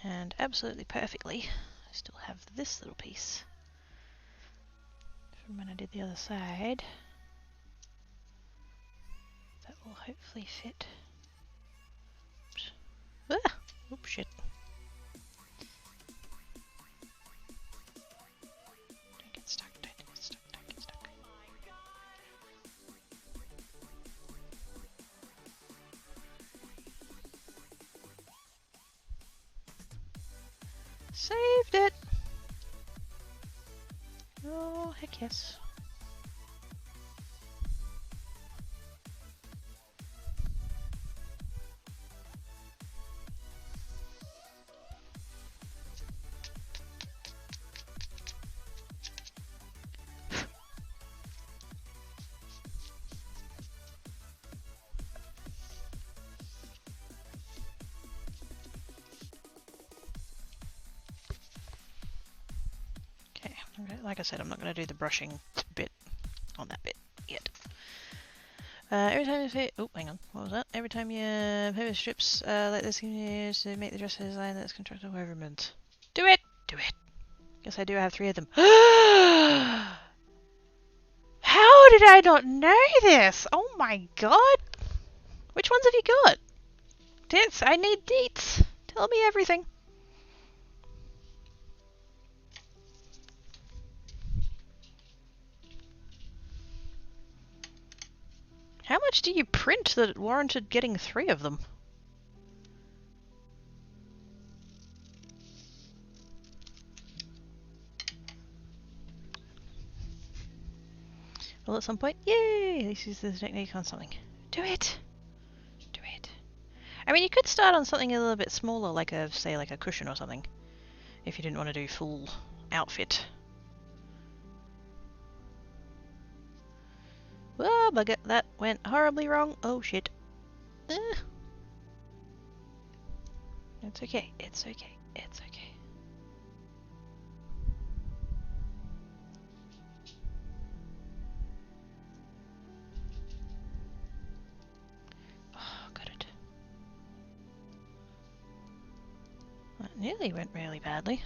And absolutely perfectly, I still have this little piece from when I did the other side. That will hopefully fit. Oops. Ah! Oops, shit. Don't get stuck, don't get stuck, don't get stuck. Saved it! Oh, heck yes. Like I said, I'm not going to do the brushing bit on that bit yet. Every time you fit, oh, hang on, what was that? Every time you pivot strips like this, you use to make the dress design that's contracted measurement. Do it! Do it! Guess I do have 3 of them. How did I not know this? Oh my god! Which ones have you got? Tits, I need deets. Tell me everything. How much do you print that it warranted getting 3 of them? Well, at some point, yay! Let's use this technique on something. Do it! Do it. I mean, you could start on something a little bit smaller, like a, say, like a cushion or something, if you didn't want to do full outfit. Whoa, bugger, that went horribly wrong. Oh shit. It's okay, it's okay, it's okay. Oh, got it. That nearly went really badly.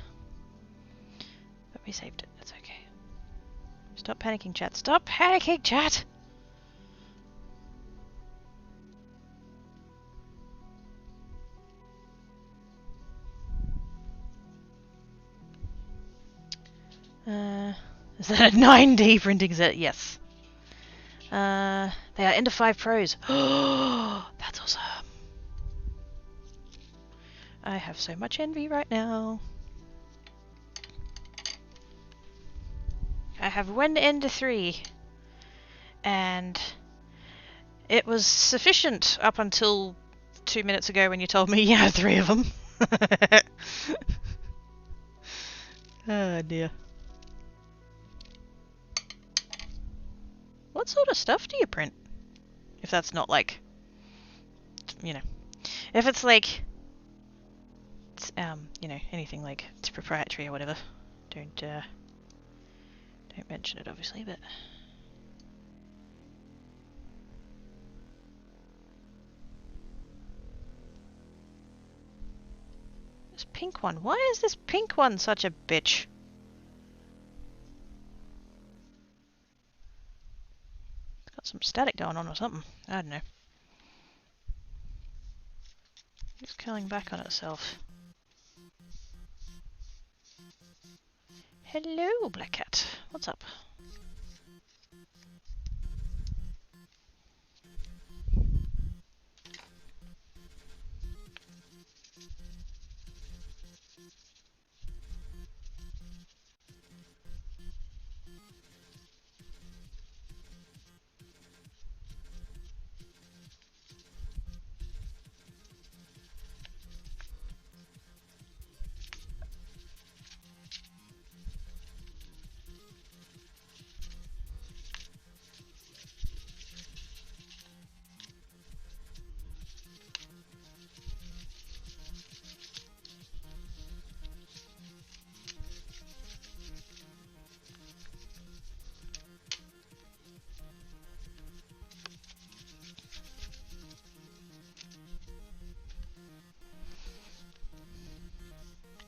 But we saved it, it's okay. Stop panicking, chat. Stop panicking, chat! Is that a 9D printing set? Yes. They are Ender 5 Pros. Oh, that's awesome. I have so much envy right now. I have one Ender 3. And it was sufficient up until 2 minutes ago when you told me you had 3 of them. Oh dear. What sort of stuff do you print? If that's not like, you know, if it's like, you know, anything like it's proprietary or whatever, don't mention it obviously, but. This pink one, why is this pink one such a bitch? Got some static going on or something. I don't know. It's curling back on itself. Hello, Black Cat. What's up?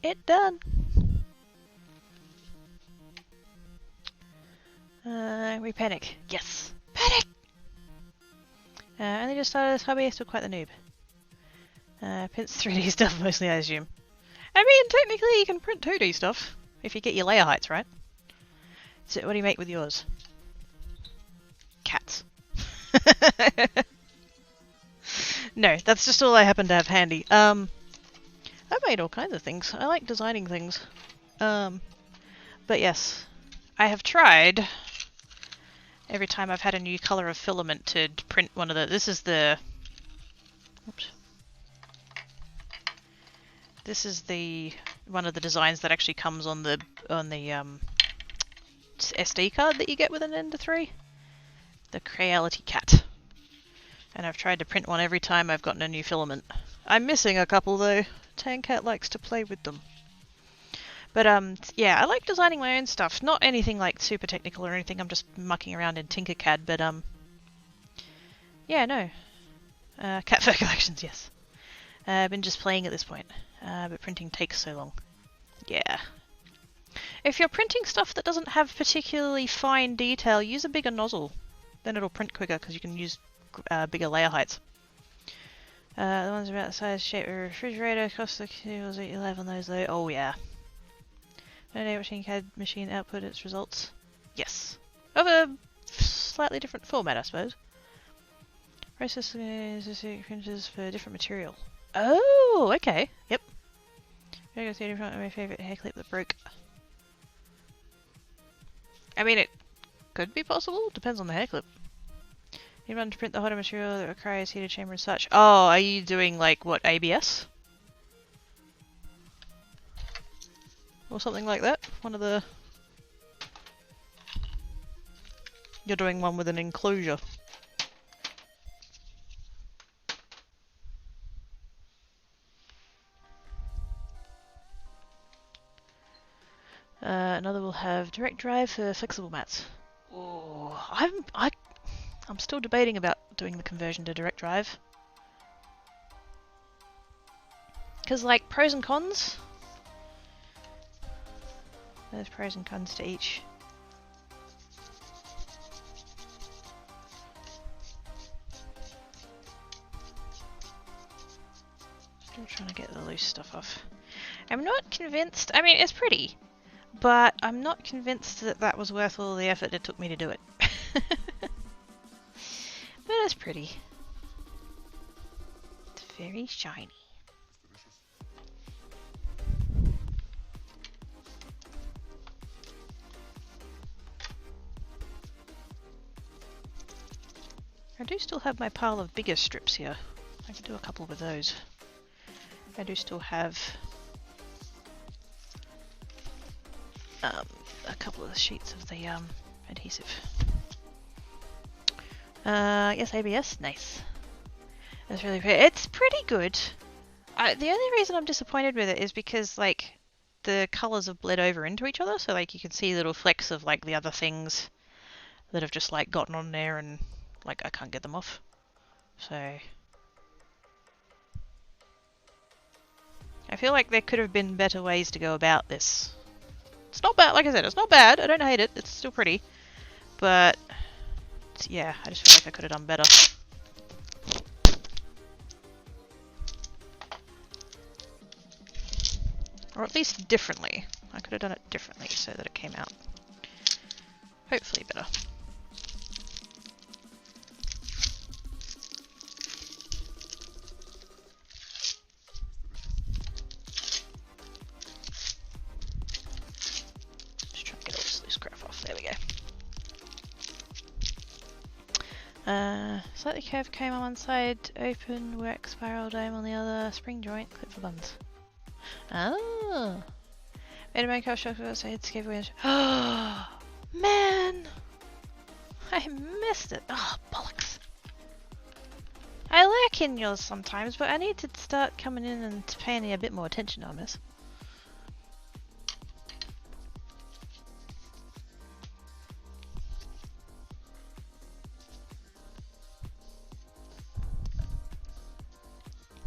it done. We panic. Yes! Panic! Only just started this hobby, still quite the noob. Prints 3D stuff mostly, I assume. I mean, technically you can print 2D stuff, if you get your layer heights right. So what do you make with yours? Cats. No, that's just all I happen to have handy. I've made all kinds of things. I like designing things. But yes, I have tried every time I've had a new color of filament to print one of the... This is the... Oops. This is the one of the designs that actually comes on the SD card that you get with an Ender 3. The Creality Cat. And I've tried to print one every time I've gotten a new filament. I'm missing a couple though. Tancat likes to play with them. But yeah, I like designing my own stuff. Not anything like super technical or anything. I'm just mucking around in Tinkercad. But yeah, no. Cat fur collections, yes. I've been just playing at this point. But printing takes so long. Yeah. If you're printing stuff that doesn't have particularly fine detail, use a bigger nozzle. Then it'll print quicker because you can use bigger layer heights. The ones about the size, shape of a refrigerator, cost the kills that you'll have on those though. Oh yeah. No machine CAD machine output its results. Yes. Of a slightly different format, I suppose. Process printers for different material. Oh, okay. Yep. I go through my favourite hair clip that broke. I mean, it could be possible. Depends on the hair clip. You run to print the hotter material that requires heated chamber and such. Oh, are you doing like what, ABS? Or something like that? One of the... You're doing one with an enclosure. Another will have direct drive for flexible mats. Oh, I'm still debating about doing the conversion to direct drive. Because, like, pros and cons. There's pros and cons to each. Still trying to get the loose stuff off. I'm not convinced. I mean, it's pretty. But I'm not convinced that that was worth all the effort it took me to do it. But it's pretty. It's very shiny. I do still have my pile of bigger strips here. I could do a couple with those. I do still have a couple of the sheets of the adhesive. Yes, ABS, nice. That's really pretty. It's pretty good. The only reason I'm disappointed with it is because like the colours have bled over into each other, so like you can see little flecks of like the other things that have just like gotten on there, and like I can't get them off. So I feel like there could have been better ways to go about this. It's not bad, like I said, it's not bad. I don't hate it. It's still pretty. But yeah, I just feel like I could have done better. Or at least differently. I could have done it differently so that it came out hopefully better. Just trying to get all this loose crap off. There we go. Slightly curved comb on one side, open work spiral dome on the other, spring joint, clip for buns. Oh! Made a Minecraft shop so I had to give away. Oh man! I missed it. Oh bollocks! I lurk in yours sometimes, but I need to start coming in and paying a bit more attention on this.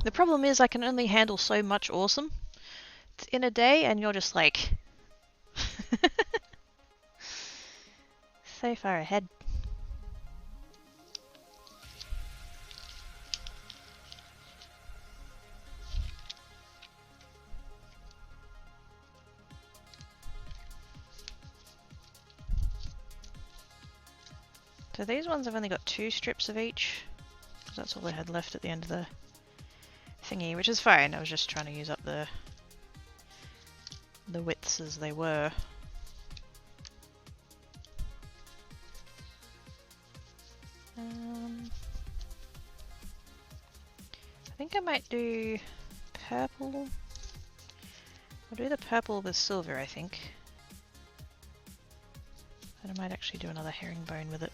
The problem is I can only handle so much awesome. in a day and you're just like so far ahead. So these ones have only got 2 strips of each, because that's all I had left at the end of the thingy, which is fine. I was just trying to use up the widths as they were. I think I might do purple. I'll do the purple with silver, I think. And I might actually do another herringbone with it.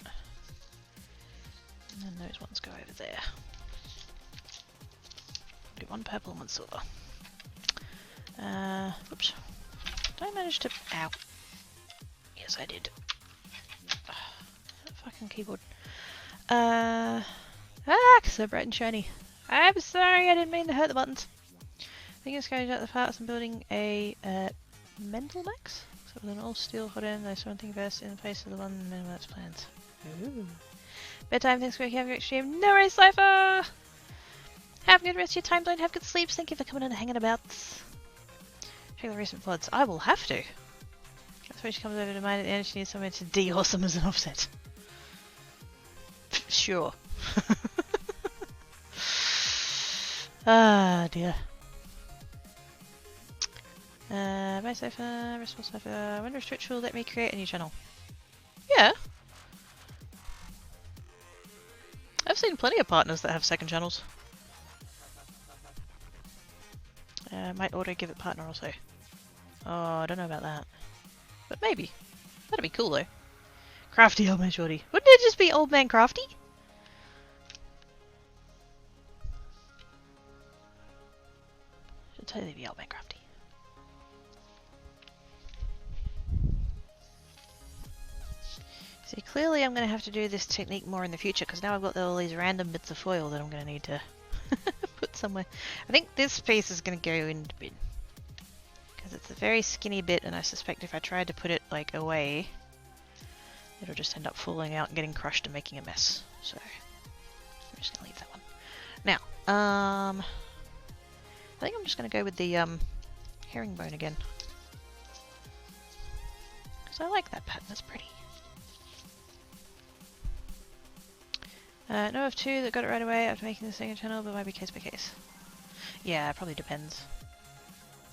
And then those ones go over there. Do one purple and one silver. Whoops. Did I manage to... Ow. Yes, I did. Fucking keyboard. So bright and shiny. I'm sorry, I didn't mean to hurt the buttons. I think it's going out the parts and building a mental max. So with an all steel hot end, there's one thing best in place of the one minimum plans. Ooh. Bedtime, thanks for having a great stream. No worries, Cypher! Have a good rest of your time, don't have good sleeps. Thank you for coming in and hanging about. Check the recent floods. I will have to. That's why she comes over to mine at the end. She needs somewhere to de-awesome as an offset. Sure. Ah, dear. Bye, Cypher. Response Cypher. I wonder if Twitch will let me create a new channel. Yeah. I've seen plenty of partners that have second channels. Might auto give it partner also. Oh, I don't know about that. But maybe. That'd be cool though. Crafty old man shorty. Wouldn't it just be old man crafty? Should totally be old man crafty. See, clearly I'm going to have to do this technique more in the future because now I've got all these random bits of foil that I'm going to need to put somewhere. I think this piece is going to go in the bin because it's a very skinny bit, and I suspect if I tried to put it like away, it'll just end up falling out and getting crushed and making a mess. So I'm just going to leave that one. Now, I think I'm just going to go with the herringbone again because I like that pattern. It's pretty. Know of 2 that got it right away after making the second channel, but might be case by case. Yeah, it probably depends.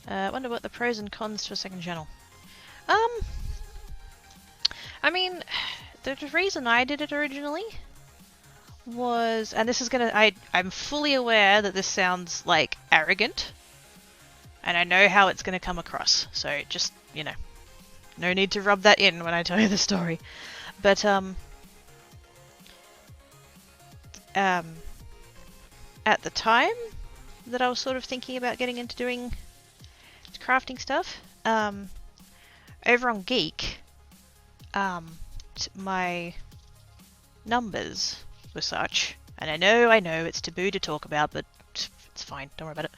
Wonder what the pros and cons to a second channel. I mean, the reason I did it originally was, and this is gonna, I'm fully aware that this sounds like arrogant, and I know how it's gonna come across, so just, you know, no need to rub that in when I tell you the story. But, at the time that I was sort of thinking about getting into doing crafting stuff, over on Geek, my numbers were such, and I know it's taboo to talk about, but it's fine, don't worry about it.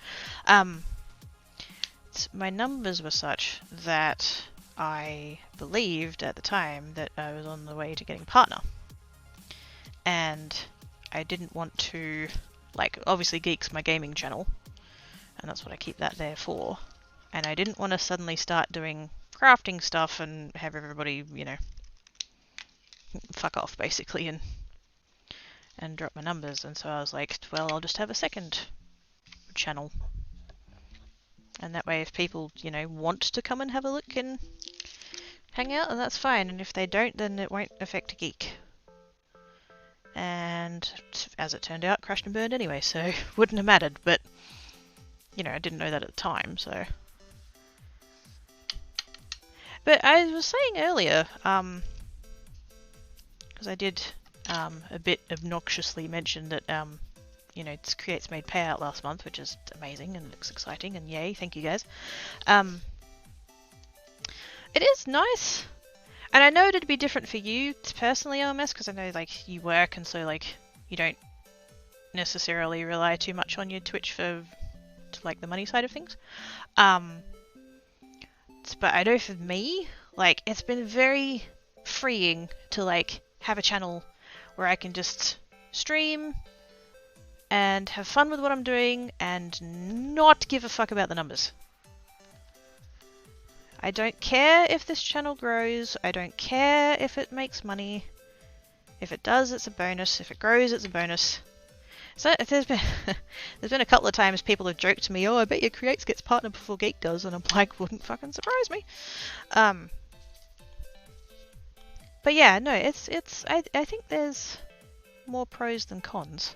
My numbers were such that I believed at the time that I was on the way to getting a partner, and I didn't want to, like, obviously Geek's my gaming channel, and that's what I keep that there for, and I didn't want to suddenly start doing crafting stuff and have everybody, you know, fuck off basically and drop my numbers, and so I was like, well, I'll just have a second channel, and that way if people, you know, want to come and have a look and hang out, and that's fine, and if they don't, then it won't affect Geek. And as it turned out, crashed and burned anyway, so wouldn't have mattered, but you know, I didn't know that at the time, so. But I was saying earlier, because I did a bit obnoxiously mention that, you know, Creates made payout last month, which is amazing and looks exciting, and yay, thank you guys. It is nice. And I know it'd be different for you personally, LMS, because I know, like, you work, and so, like, you don't necessarily rely too much on your Twitch for, like, the money side of things. experience, but I know for me, like, it's been very freeing to, like, have a channel where I can just stream and have fun with what I'm doing and not give a fuck about the numbers. I don't care if this channel grows, I don't care if it makes money. If it does, it's a bonus. If it grows, it's a bonus. So there's been a couple of times people have joked to me, "Oh, I bet your Creates gets partner before Geek does," and I'm like, wouldn't fucking surprise me. But yeah, no, I think there's more pros than cons.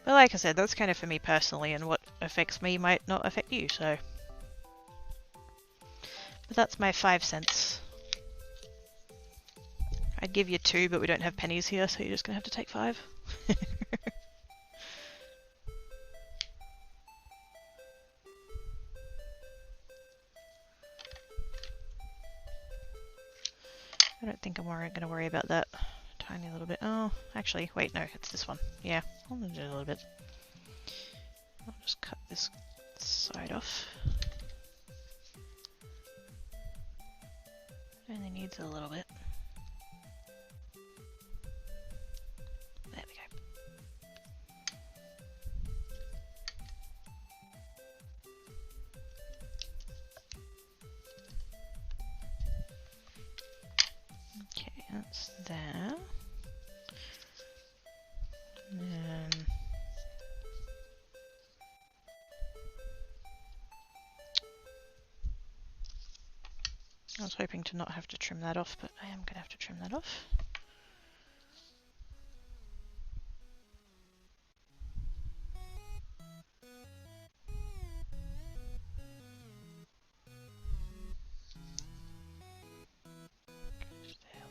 But like I said, that's kind of for me personally, and what affects me might not affect you, so. But that's my 5 cents. I'd give you 2, but we don't have pennies here, so you're just gonna have to take 5. I don't think I'm gonna worry about that tiny little bit. Oh, actually, wait, no, it's this one. Yeah, I'll do it a little bit. I'll just cut this side off. Only needs a little bit. There we go. Okay, that's there. And then I was hoping to not have to trim that off, but I am going to have to trim that off.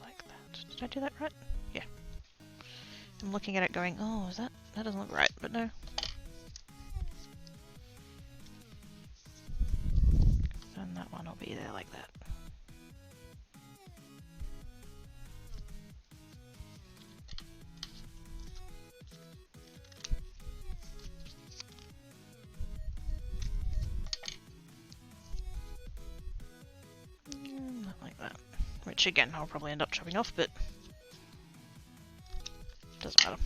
Like that. Did I do that right? Yeah. I'm looking at it going, oh, is that doesn't look right, but no. And that one will be there like that. Not like that. Which again, I'll probably end up chopping off, but doesn't matter.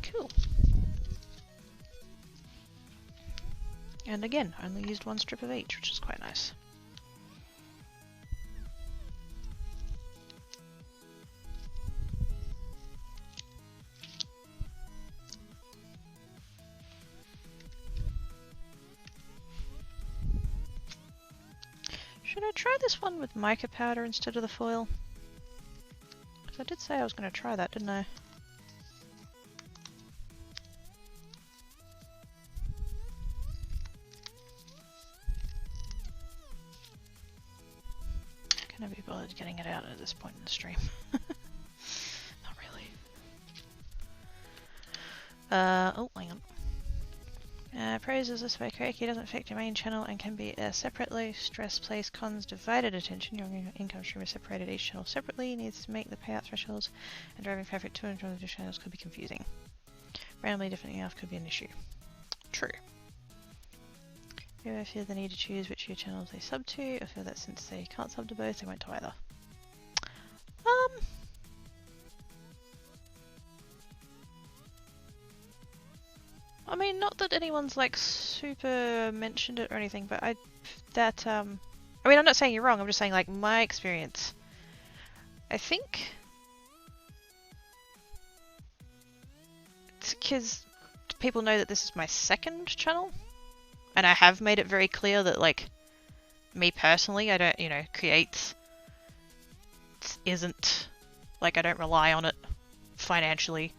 Cool. And again, only used 1 strip of each, which is quite nice. Should I try this one with mica powder instead of the foil? Because I did say I was going to try that, didn't I? Can I be bothered getting it out at this point in the stream? Not really. Oh, hang on. Pros this way, Karaoke doesn't affect your main channel and can be a separate low stress place. Cons, divided attention. Your income stream is separated, each channel separately. Needs to make the payout thresholds, and driving traffic to and from the channels could be confusing. Randomly different enough could be an issue. True. You ever feel the need to choose which of your channels they sub to, or feel that since they can't sub to both, they won't to either? I mean, not that anyone's like super mentioned it or anything, but I mean, I'm not saying you're wrong, I'm just saying like my experience. I think it's because people know that this is my 2nd channel, and I have made it very clear that like me personally, I don't, Creates isn't like I don't rely on it financially.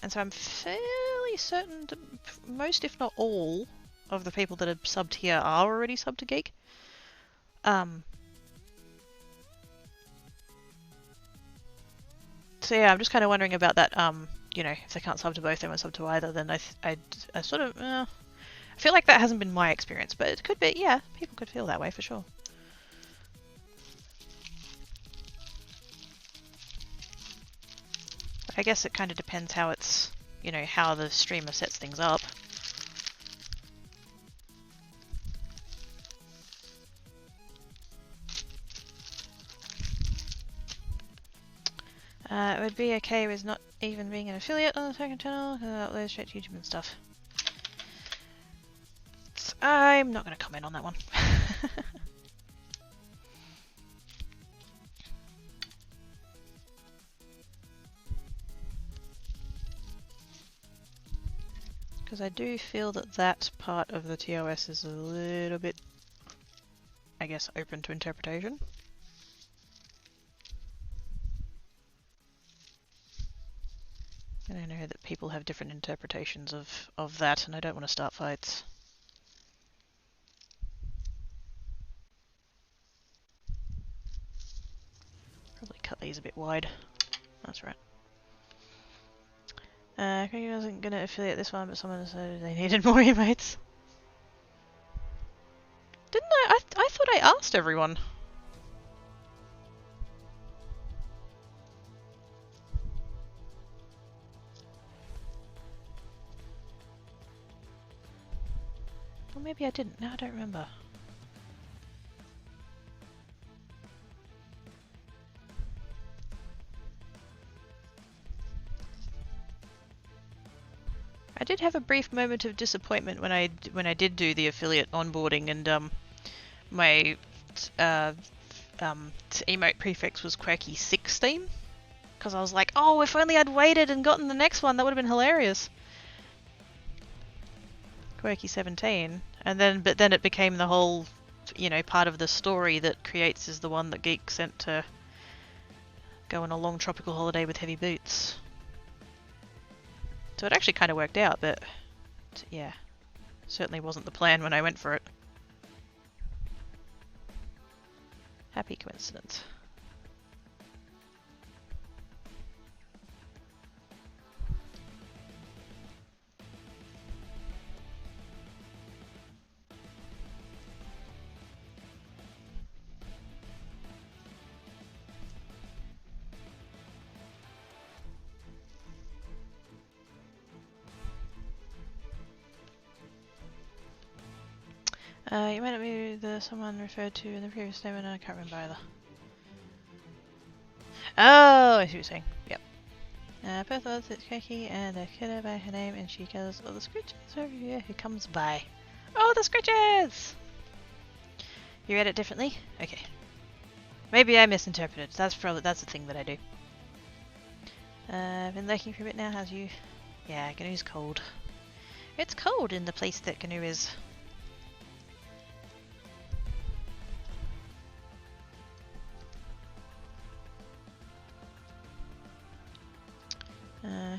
And so I'm fairly certain that most, if not all, of the people that are subbed here are already subbed to Geek. So yeah, I'm just kind of wondering about that you know, if they can't sub to both, they won't sub to either, then I sort of, I feel like that hasn't been my experience, but it could be, yeah, people could feel that way for sure. I guess it kind of depends how it's, you know, how the streamer sets things up. It would be okay with not even being an affiliate on the second channel, upload straight to YouTube and stuff. So I'm not going to comment on that one. Because I do feel that that part of the TOS is a little bit, I guess, open to interpretation. And I know that people have different interpretations of that, and I don't want to start fights. Probably cut these a bit wide. That's right. I wasn't going to affiliate this one, but someone said they needed more emotes. Didn't I? I thought I asked everyone. Or maybe I didn't. No, I don't remember. I did have a brief moment of disappointment when I did do the affiliate onboarding, and my emote prefix was Quirky16, because I was like, oh, if only I'd waited and gotten the next one, that would have been hilarious. Quirky17, but then it became the whole, you know, part of the story that Creates is the one that Geek sent to go on a long tropical holiday with heavy boots. So it actually kind of worked out, but yeah, certainly wasn't the plan when I went for it. Happy coincidence. You might not be the someone referred to in the previous statement, I can't remember either. Oh, I see what you're saying. Yep. Both odds it's Keki and a kiddo by her name, and she goes, oh, the Scritches over here who comes by. Oh, the Scritches! You read it differently? Okay. Maybe I misinterpreted. That's the thing that I do. I've been lurking for a bit now. How's you? Yeah, Gnu's cold. It's cold in the place that Gnu is.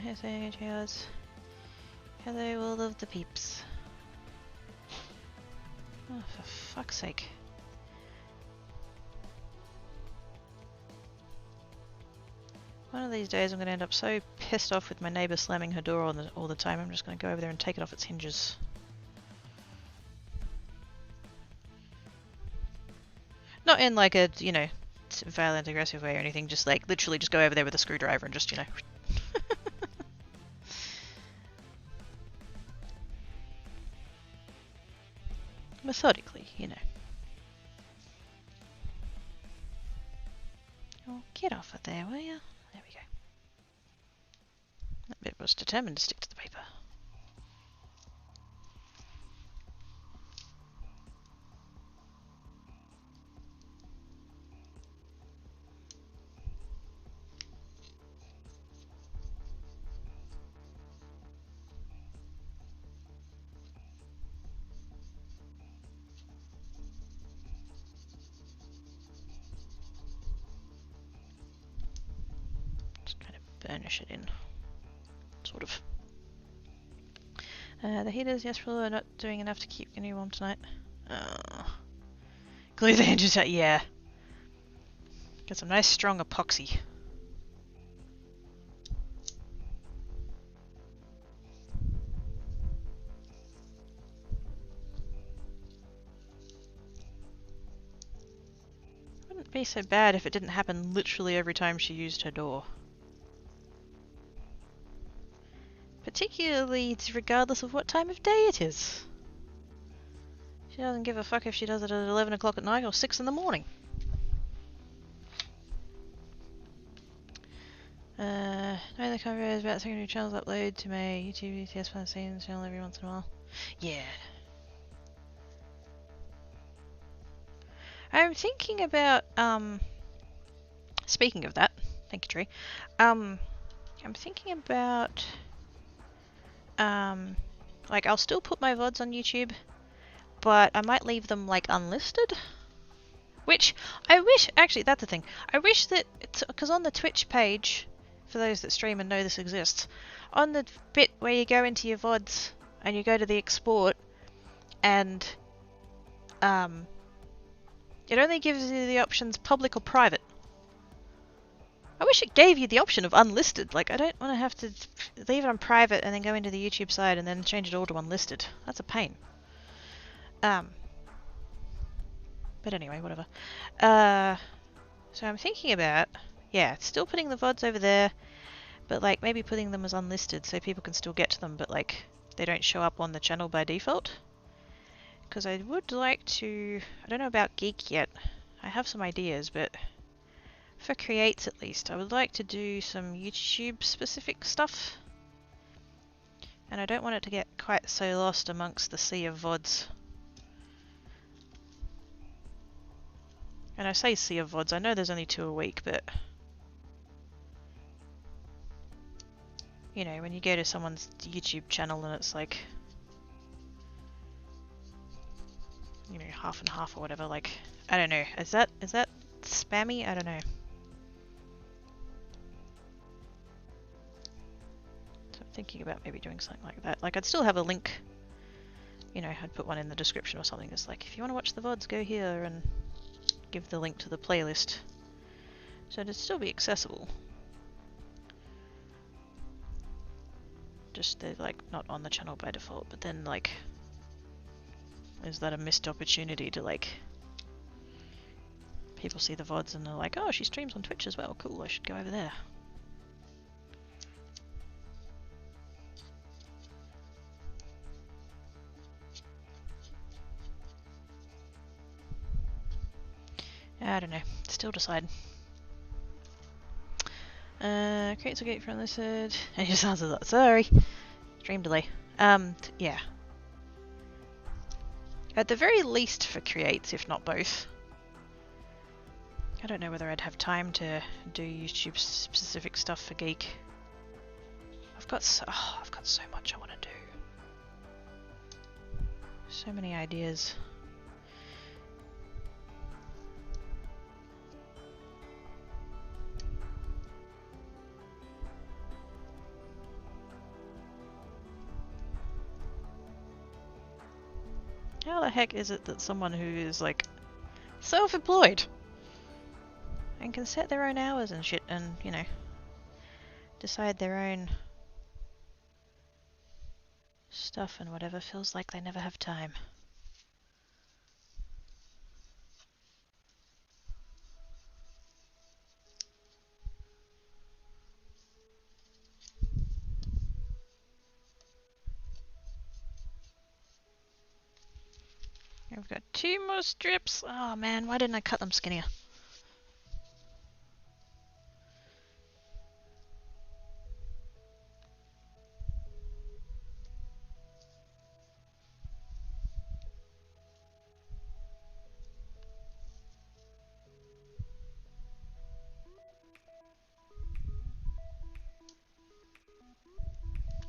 Here's Cheers. Hello, all of the peeps. Oh, for fuck's sake. One of these days I'm going to end up so pissed off with my neighbour slamming her door all the time, I'm just going to go over there and take it off its hinges. Not in like a, you know, violent, aggressive way or anything, just like literally just go over there with a screwdriver and just, you know... methodically, you know. Oh, get off of there, will you? There we go. That bit was determined to stick to the paper. Burnish it in, sort of. The heaters, yes, probably are not doing enough to keep Gnu warm tonight. Glue the hinges out, yeah. Get some nice strong epoxy. be so bad if it didn't happen literally every time she used her door. Particularly regardless of what time of day it is. She doesn't give a fuck if she does it at 11 o'clock at night or 6 in the morning. Knowing the cover is about secondary channels upload to my YouTube ETS fan scenes channel every once in a while. Yeah. I'm thinking about, speaking of that, thank you, Tree. I'm thinking about, like, I'll still put my VODs on YouTube, but I might leave them, like, unlisted. Which, I wish, actually, that's the thing. I wish that, because on the Twitch page, for those that stream and know this exists, on the bit where you go into your VODs, and you go to the export, and, it only gives you the options public or private. I wish it gave you the option of unlisted. Like, I don't want to have to leave it on private and then go into the YouTube side and then change it all to unlisted. That's a pain. But anyway, whatever. So I'm thinking about, yeah, still putting the VODs over there, but like maybe putting them as unlisted so people can still get to them, but like they don't show up on the channel by default. Because I would like to, I don't know about Geek yet. I have some ideas, but for Creates at least, I would like to do some YouTube specific stuff. And I don't want it to get quite so lost amongst the sea of VODs. And I say sea of VODs, I know there's only 2 a week, but you know, when you go to someone's YouTube channel and it's like, you know, half and half or whatever, like, I don't know, is that spammy? I don't know. So I'm thinking about maybe doing something like that. Like, I'd still have a link, you know, I'd put one in the description or something. It's like, if you want to watch the VODs, go here, and give the link to the playlist. So it'd still be accessible. Just they're like not on the channel by default, but then like, is that a missed opportunity to like, people see the VODs and they're like, oh, she streams on Twitch as well, cool, I should go over there. I don't know, still deciding. Creates a gate from this side. And he just answers that, sorry. Stream delay. Yeah. At the very least for Creates, if not both. I don't know whether I'd have time to do YouTube specific stuff for Geek. I've got so much I want to do. So many ideas. How the heck is it that someone who is like self-employed and can set their own hours and shit and, you know, decide their own stuff and whatever, feels like they never have time? I've got 2 more strips. Oh man, why didn't I cut them skinnier?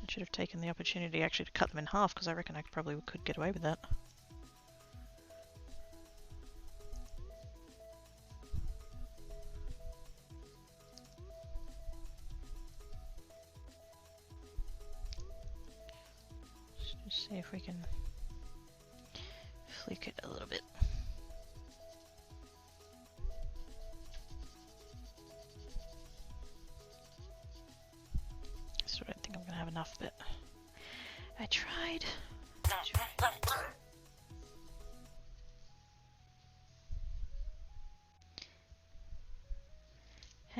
I should have taken the opportunity actually to cut them in half, because I reckon I probably could get away with that. Let's just see if we can flick it a little bit. I don't think I'm gonna have enough, but I tried.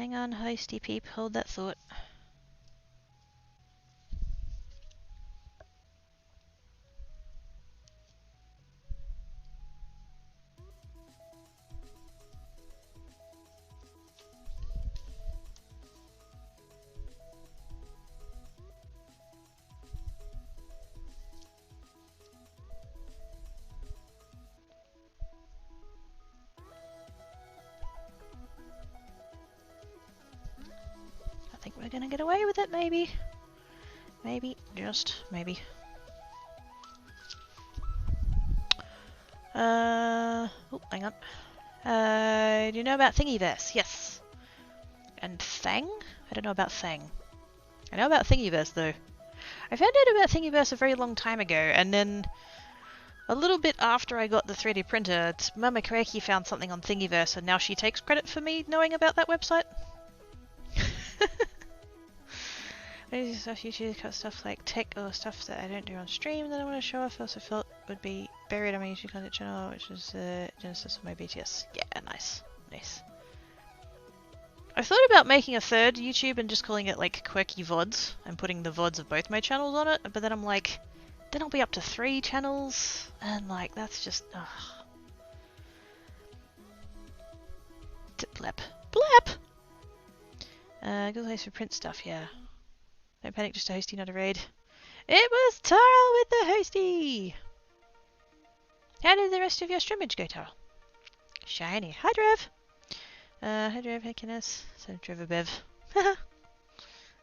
Hang on, hosty peep, hold that thought. I think we're gonna get away with it, maybe. Maybe, just maybe. Oh, hang on. Do you know about Thingiverse? Yes. And Thang? I don't know about Thang. I know about Thingiverse though. I found out about Thingiverse a very long time ago, and then a little bit after I got the 3D printer, Mama Kareki found something on Thingiverse, and now she takes credit for me knowing about that website. Stuff YouTube, cut stuff like tech or stuff that I don't do on stream that I want to show off. I also felt would be buried on my YouTube content channel, which is Genesis of my BTS. Yeah, nice, nice. I thought about making a third YouTube and just calling it like Quirky VODs and putting the VODs of both my channels on it, but then I'm like, then I'll be up to 3 channels, and like that's just blep. Blep! Good place for print stuff, yeah. Don't panic, just a hosty, not a raid. It was Tarl with the hosty! How did the rest of your streamage go, Tarl? Shiny. Hi, Drev! Hi, Drev. Hi, Kenneth. So, Trevor Bev. There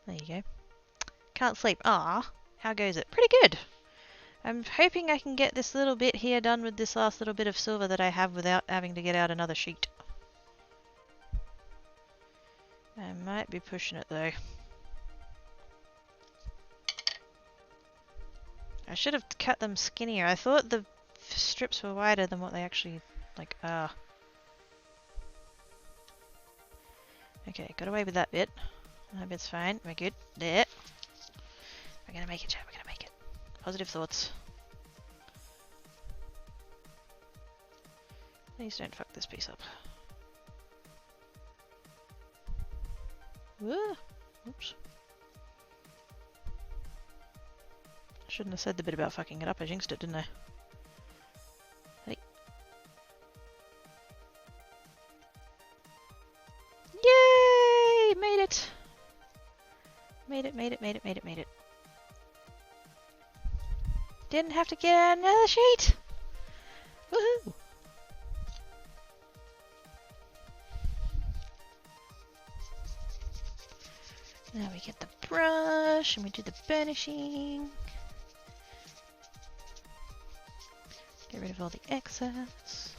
you go. Can't sleep. Ah, how goes it? Pretty good. I'm hoping I can get this little bit here done with this last little bit of silver that I have without having to get out another sheet. I might be pushing it though. I should have cut them skinnier. I thought the strips were wider than what they actually like are. Okay, got away with that bit. That bit's fine. We're good. There. We're gonna make it, chat. We're gonna make it. Positive thoughts. Please don't fuck this piece up. Whoa. Oops. Shouldn't have said the bit about fucking it up. I jinxed it, didn't I? Hey. Yay! Made it! Made it, made it, made it, made it, made it. Didn't have to get another sheet! Woohoo! Now we get the brush and we do the burnishing. Get rid of all the excess.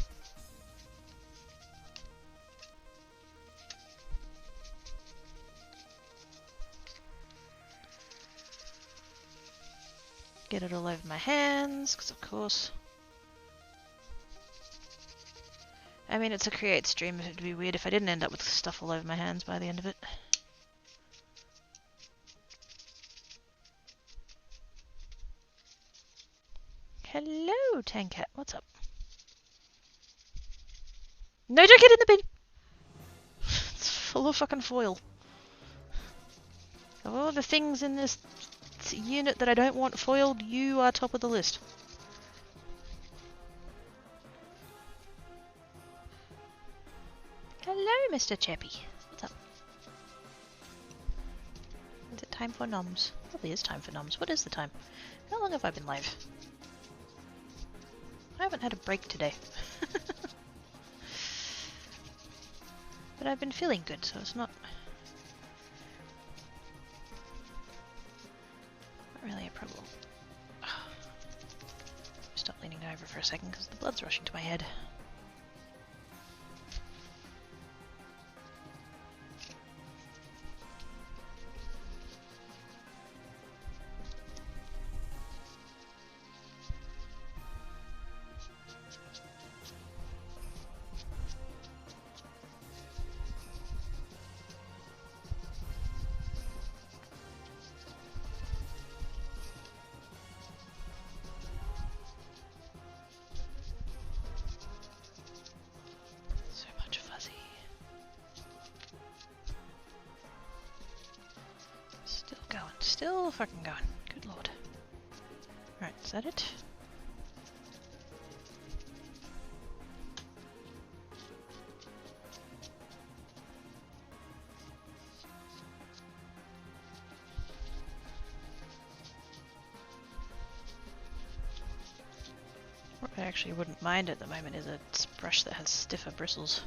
Get it all over my hands, because of course. I mean, it's a create stream. It would be weird if I didn't end up with stuff all over my hands by the end of it. Hello, Tankat. What's up? No, don't get in the bin! It's full of fucking foil. Of all the things in this unit that I don't want foiled, you are top of the list. Hello, Mr. Chappy. What's up? Is it time for noms? Probably is time for noms. What is the time? How long have I been live? I haven't had a break today. But I've been feeling good, so it's not really a problem. Stop leaning over for a second because the blood's rushing to my head. Still fucking going. Good lord. Right, is that it? What I actually wouldn't mind at the moment is a brush that has stiffer bristles.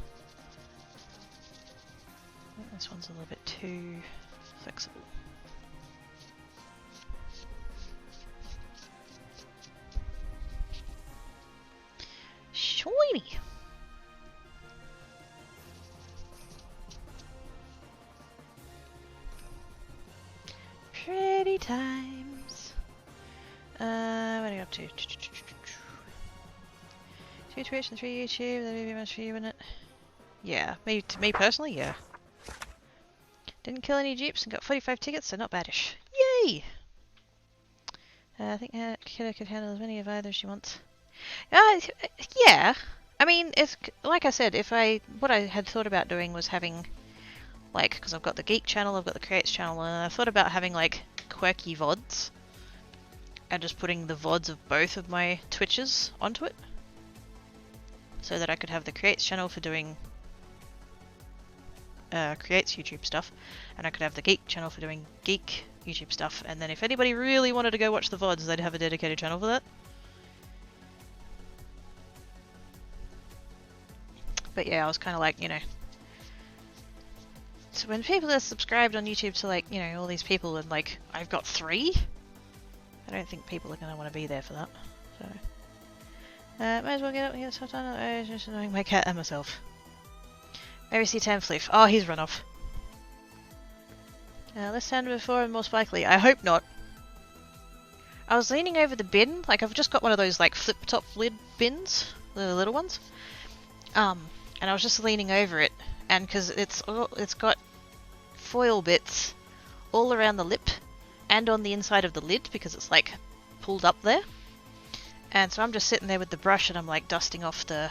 I think this one's a little bit too flexible. Shiny! Pretty times. What are you up to? 2 Twitch and 3 YouTube, that'd be much for you, wouldn't it? Yeah, me personally, yeah. Didn't kill any dupes and got 45 tickets, so not baddish. Yay! I think Kiddo could handle as many of either as she wants. Yeah. I mean, it's like I said, what I had thought about doing was having, like, because I've got the Geek channel, I've got the Creates channel, and I thought about having, like, quirky VODs. And just putting the VODs of both of my Twitches onto it. So that I could have the Creates channel for doing Creates YouTube stuff, and I could have the Geek channel for doing Geek YouTube stuff, and then if anybody really wanted to go watch the VODs, they'd have a dedicated channel for that. But yeah, I was kind of like, you know... So when people are subscribed on YouTube to, like, you know, all these people and, like, I've got 3? I don't think people are going to want to be there for that, so... might as well get up here sometime. I was just annoying my cat and myself. Maybe see Tamfleef. Oh, he's run off. Less hand before and more spikely. I hope not. I was leaning over the bin. Like, I've just got one of those, like, flip-top lid bins. The little ones. And I was just leaning over it. And because it's got foil bits all around the lip. And on the inside of the lid, because it's, like, pulled up there. And so I'm just sitting there with the brush and I'm like dusting off the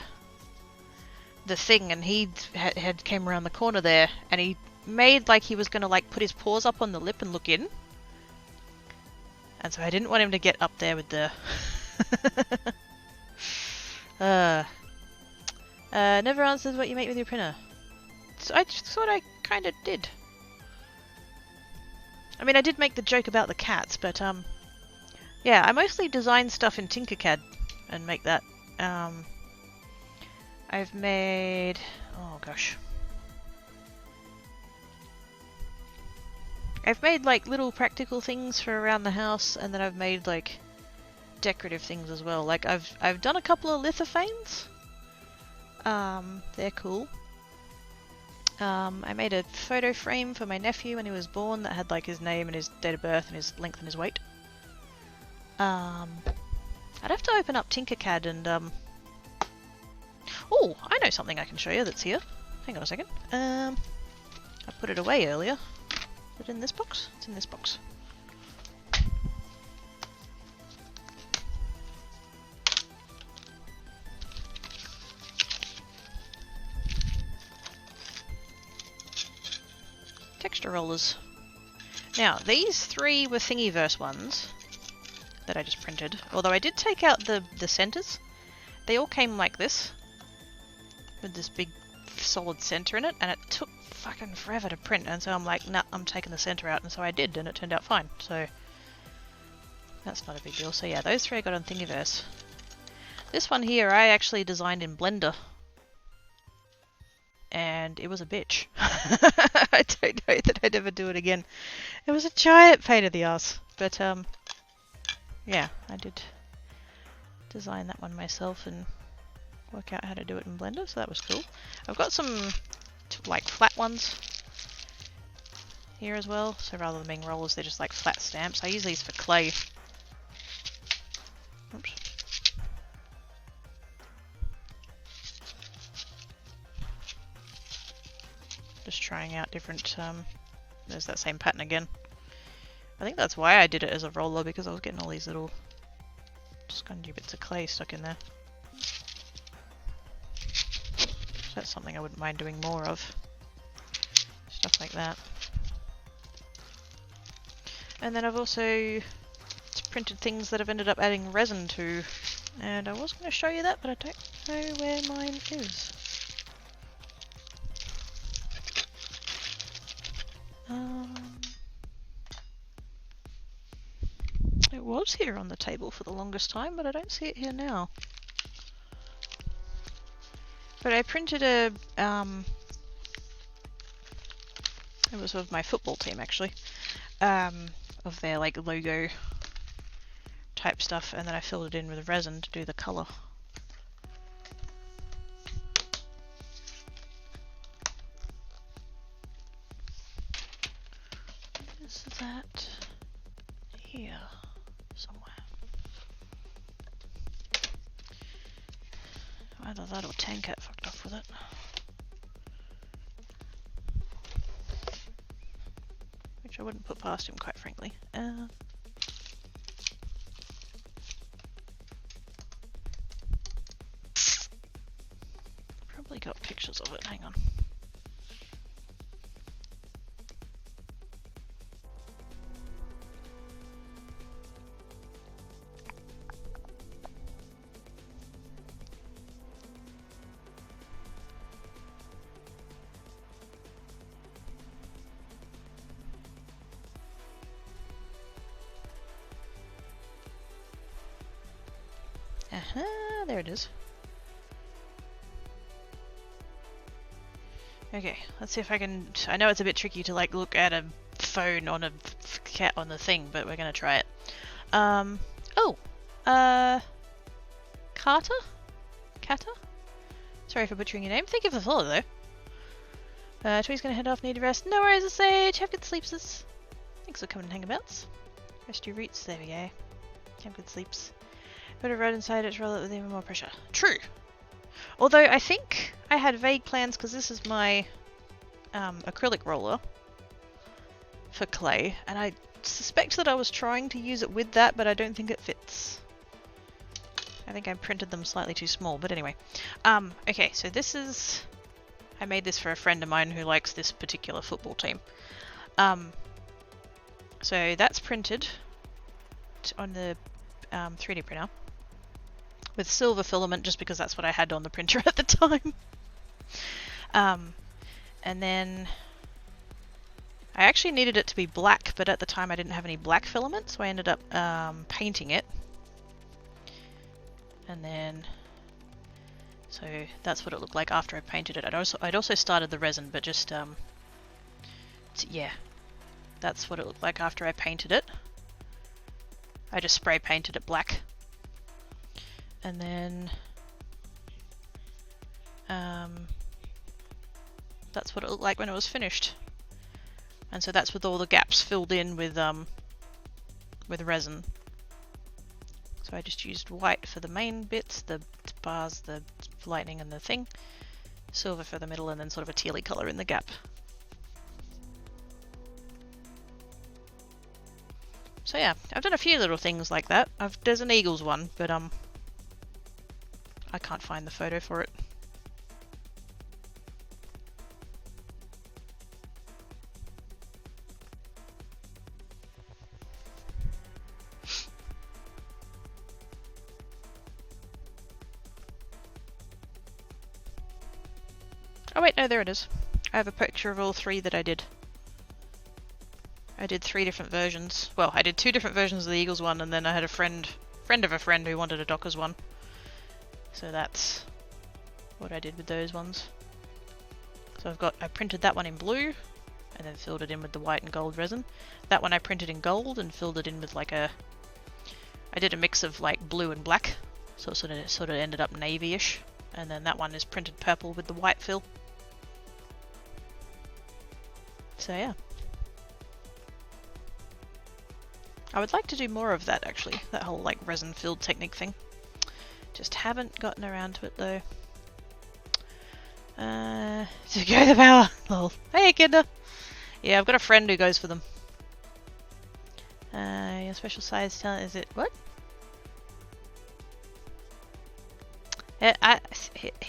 thing, and he had came around the corner there and he made like he was going to like put his paws up on the lip and look in. And so I didn't want him to get up there with the... never answers what you make with your printer. So I just thought I kind of did. I mean, I did make the joke about the cats, but yeah, I mostly design stuff in Tinkercad and make that. I've made... oh gosh. I've made like little practical things for around the house, and then I've made like decorative things as well. Like I've done a couple of lithophanes. They're cool. I made a photo frame for my nephew when he was born that had like his name and his date of birth and his length and his weight. I'd have to open up Tinkercad and oh, I know something I can show you that's here. Hang on a second. I put it away earlier. Is it in this box? It's in this box. Texture rollers. Now, these 3 were Thingiverse ones that I just printed. Although I did take out the centers. They all came like this. With this big solid center in it. And it took fucking forever to print. And so I'm like, nah, I'm taking the center out. And so I did. And it turned out fine. So that's not a big deal. So yeah, those 3 I got on Thingiverse. This one here I actually designed in Blender. And it was a bitch. I don't know that I'd ever do it again. It was a giant pain in the ass. But yeah, I did design that one myself and work out how to do it in Blender, so that was cool. I've got some like flat ones here as well, so rather than being rollers, they're just like flat stamps. I use these for clay. Oops. Just trying out different, there's that same pattern again. I think that's why I did it as a roller, because I was getting all these little spongy bits of clay stuck in there. So that's something I wouldn't mind doing more of. Stuff like that. And then I've also printed things that I've ended up adding resin to. And I was going to show you that, but I don't know where mine is. It was here on the table for the longest time, but I don't see it here now. But I printed a, it was of my football team actually, of their like logo type stuff, and then I filled it in with resin to do the colour. Is that here somewhere? Either that or Tankat fucked off with it. Which I wouldn't put past him, quite frankly. Probably got pictures of it, hang on. Aha, there it is. Okay, let's see if I can. I know it's a bit tricky to like look at a phone on a cat on the thing, but we're gonna try it. Carter? Kata? Sorry for butchering your name. Thank you for the follow though. Twee's gonna head off, need a rest. No worries, Sage. Have good sleeps. Thanks for coming and hangabouts. Rest your roots. There we go. Have good sleeps. Put a road inside it to roll it with even more pressure. True. Although I think I had vague plans because this is my acrylic roller for clay, and I suspect that I was trying to use it with that, but I don't think it fits. I think I printed them slightly too small, but anyway. Okay, so this is... I made this for a friend of mine who likes this particular football team. So that's printed on the 3D printer with silver filament, just because that's what I had on the printer at the time. And then I actually needed it to be black, but at the time I didn't have any black filament, so I ended up painting it. And then, so that's what it looked like after I painted it. I'd also started the resin, but just yeah, that's what it looked like after I painted it. I just spray painted it black. And then that's what it looked like when it was finished. And so that's with all the gaps filled in with resin. So I just used white for the main bits, the bars, the lightning and the thing, silver for the middle, and then sort of a tealy colour in the gap. So yeah, I've done a few little things like that. There's an Eagles one, but I can't find the photo for it. Oh wait, no, there it is. I have a picture of all three that I did. I did 3 different versions. Well, I did 2 different versions of the Eagles one, and then I had a friend of a friend who wanted a Dockers one. So that's what I did with those ones. So I printed that one in blue, and then filled it in with the white and gold resin. That one I printed in gold and filled it in with like I did a mix of like blue and black, so it sort of ended up navy-ish. And then that one is printed purple with the white fill. So yeah. I would like to do more of that actually, that whole like resin filled technique thing. Just haven't gotten around to it though. To go the power. Lol. Hey Kinder! Yeah, I've got a friend who goes for them. Your special size talent, is it what?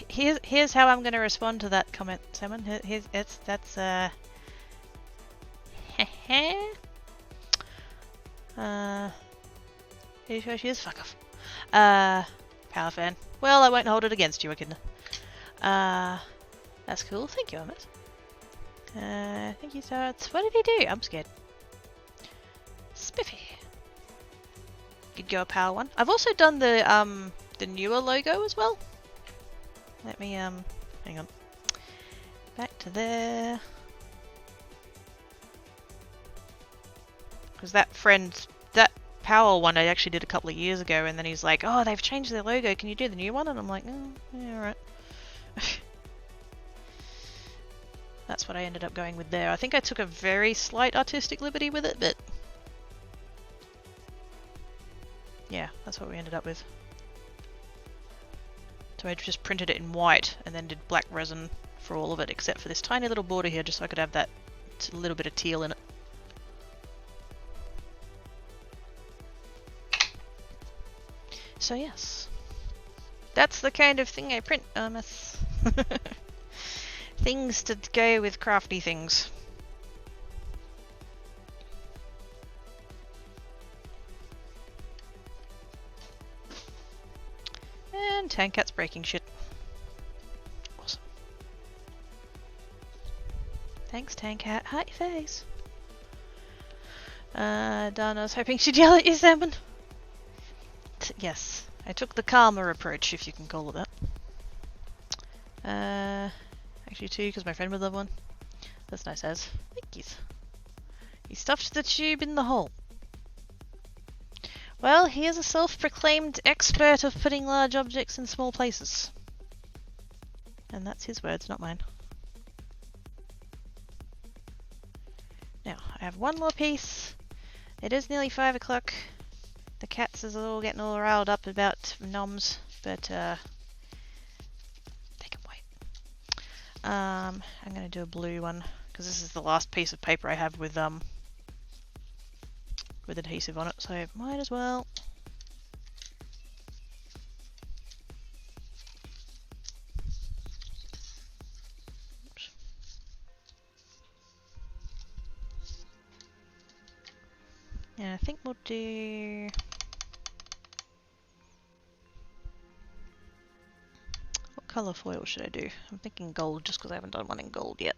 Here's how I'm gonna respond to that comment, Simon. Are you sure she is? Fuck off. Power fan. Well, I won't hold it against you again. That's cool. Thank you, Emmett. Thank you, sir. What did he do? I'm scared. Spiffy. Could go a power one. I've also done the newer logo as well. Let me hang on. Back to there. Because that power one I actually did a couple of years ago, and then he's like, "Oh, they've changed their logo. Can you do the new one?" And I'm like, "Oh, yeah, alright." That's what I ended up going with there. I think I took a very slight artistic liberty with it, but yeah, that's what we ended up with. So I just printed it in white and then did black resin for all of it, except for this tiny little border here, just so I could have that little bit of teal in it. So yes, that's the kind of thing I print, things to go with crafty things. And Tankat's breaking shit. Awesome. Thanks, Tankat. Hot your face. Donna was hoping she'd yell at you, Salmon. Yes, I took the calmer approach, if you can call it that. Actually two, because my friend would love one. That's nice as. Thank you. He stuffed the tube in the hole. Well, he is a self-proclaimed expert of putting large objects in small places. And that's his words, not mine. Now, I have one more piece. It is nearly 5 o'clock. The cats is all getting all riled up about noms, but they can wait. I'm gonna do a blue one because this is the last piece of paper I have with adhesive on it, so might as well. Oops. Yeah, I think we'll do. What colour foil should I do? I'm thinking gold just because I haven't done one in gold yet.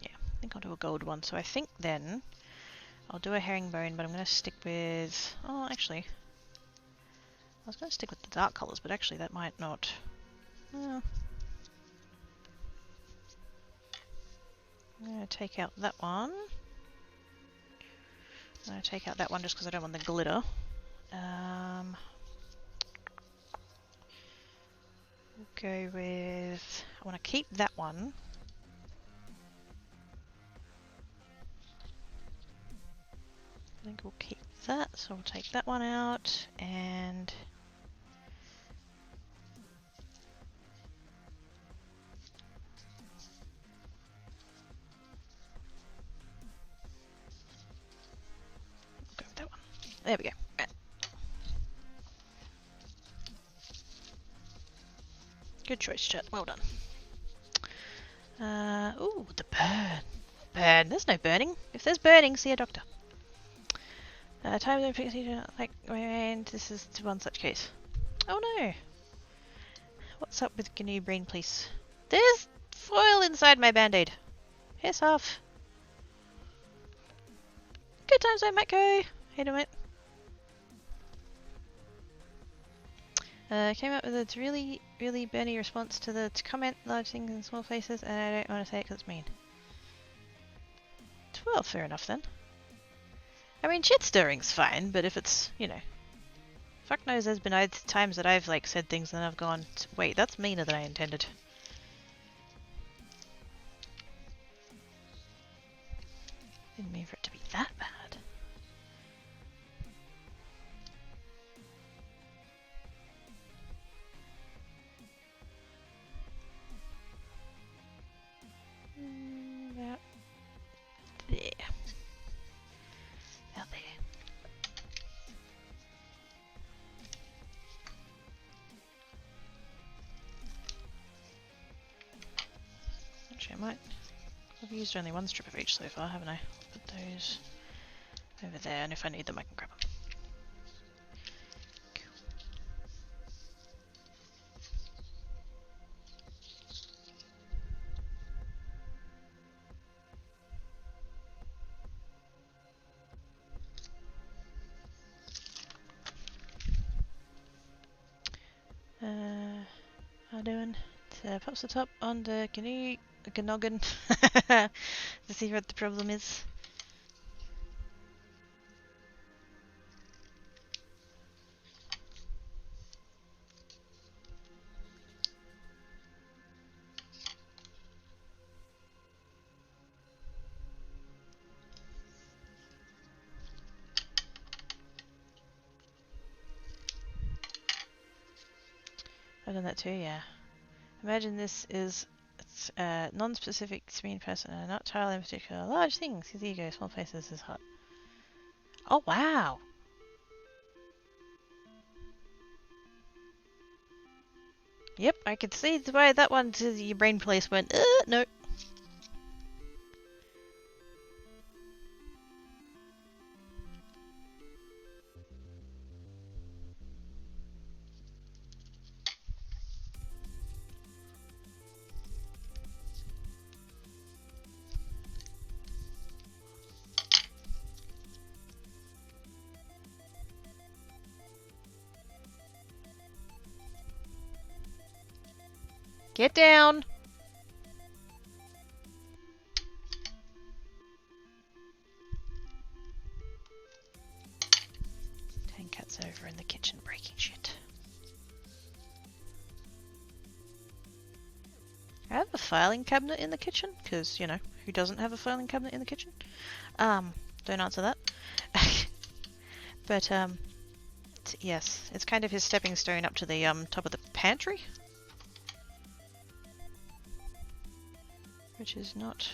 Yeah, I think I'll do a gold one. So I think then I'll do a herringbone, but I'm going to stick with. Oh, actually, I was going to stick with the dark colours, but actually that might not. I'm going to take out that one. I'm going to take out that one just because I don't want the glitter. We'll go with. I want to keep that one. I think we'll keep that, so we'll take that one out and. Go with that one. There we go. Right. Good choice, chat. Well done. Ooh, the burn. Burn. There's no burning. If there's burning, see a doctor. Time zone fixation, do not like and this is one such case. Oh no. What's up with GNU Brain, please? There's foil inside my band-aid. Piss off. Good time zone, Matko. Hey, do it. Came up with a really burny response to the comment, large things in small places, and I don't want to say it because it's mean. Well, fair enough then. I mean, shit stirring's fine, but if it's, you know, fuck knows there's been times that I've like said things and I've gone, wait, that's meaner than I intended. Didn't mean for it to be that bad. About there. Out there. might... I've used only one strip of each so far, haven't I? Put those over there, and if I need them I can grab them. How doing? It pops the top on the noggin to see what the problem is. I've done that too, yeah. Imagine this is non-specific screen person and not tile in particular. Large things. There you go. Small places is hot. Oh wow! Yep, I could see the way that one to your brain place went. No. Get down! 10 cats over in the kitchen breaking shit. I have a filing cabinet in the kitchen, because, you know, who doesn't have a filing cabinet in the kitchen? Don't answer that. But, yes, it's kind of his stepping stone up to the, top of the pantry. Which is not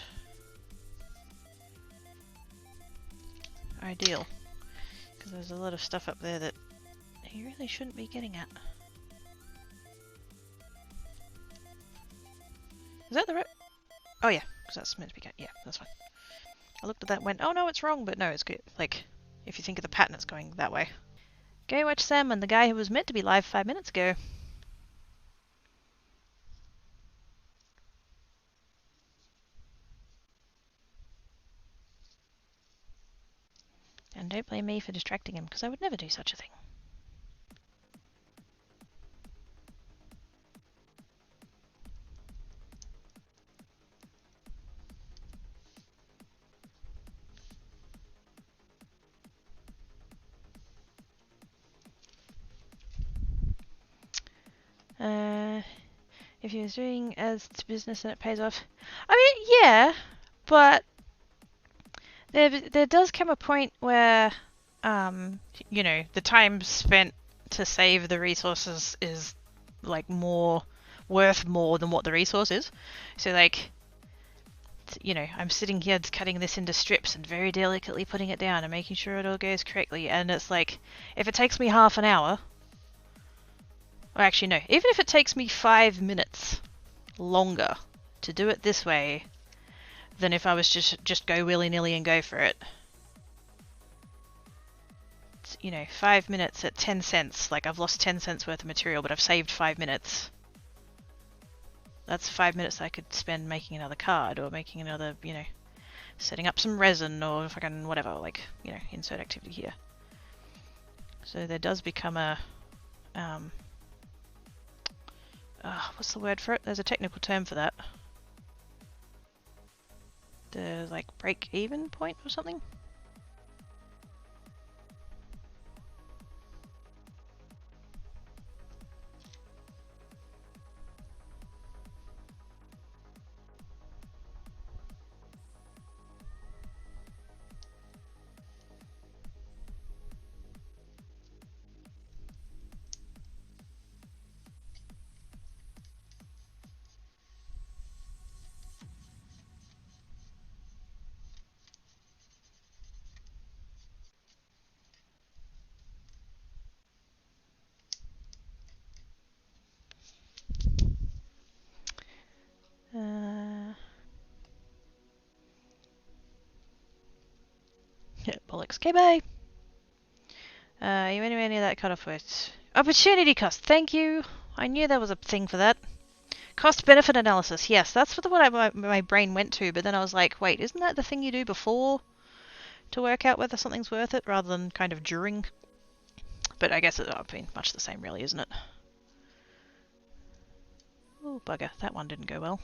ideal, because there's a lot of stuff up there that he really shouldn't be getting at. Is that the right? Oh yeah, because that's meant to be yeah, that's fine. I looked at that and went, oh no, it's wrong, but no, it's good. Like, if you think of the pattern, it's going that way. Go watch Sam and the guy who was meant to be live 5 minutes ago. And don't blame me for distracting him, because I would never do such a thing. If he was doing as business and it pays off. I mean, yeah, but there does come a point where, you know, the time spent to save the resources is, like, worth more than what the resource is. So, like, you know, I'm sitting here cutting this into strips and very delicately putting it down and making sure it all goes correctly. And it's like, if it takes me half an hour, or actually no, even if it takes me 5 minutes longer to do it this way than if I was just go willy-nilly and go for it. It's, you know, 5 minutes at 10 cents. Like, I've lost 10 cents worth of material, but I've saved 5 minutes. That's 5 minutes I could spend making another card, or making another, you know, setting up some resin, or fucking whatever, like, you know, insert activity here. So there does become a, what's the word for it? There's a technical term for that. The, like, break-even point or something? Alex. Okay, bye. You any of that cutoff words? Opportunity cost. Thank you. I knew there was a thing for that. Cost benefit analysis. Yes, that's what my brain went to. But then I was like, wait, isn't that the thing you do before to work out whether something's worth it, rather than kind of during? But I guess it's much the same, really, isn't it? Oh bugger, that one didn't go well.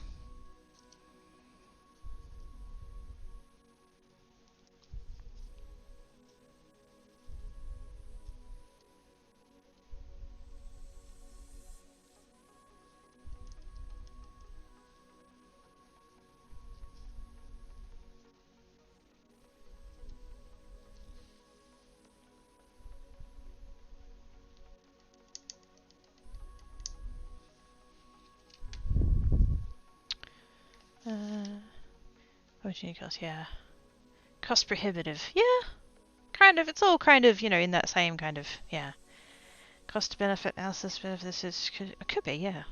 Opportunity cost, yeah. Cost prohibitive, yeah. Kind of, it's all kind of, in that same kind of, yeah. Cost benefit analysis, this could be, yeah.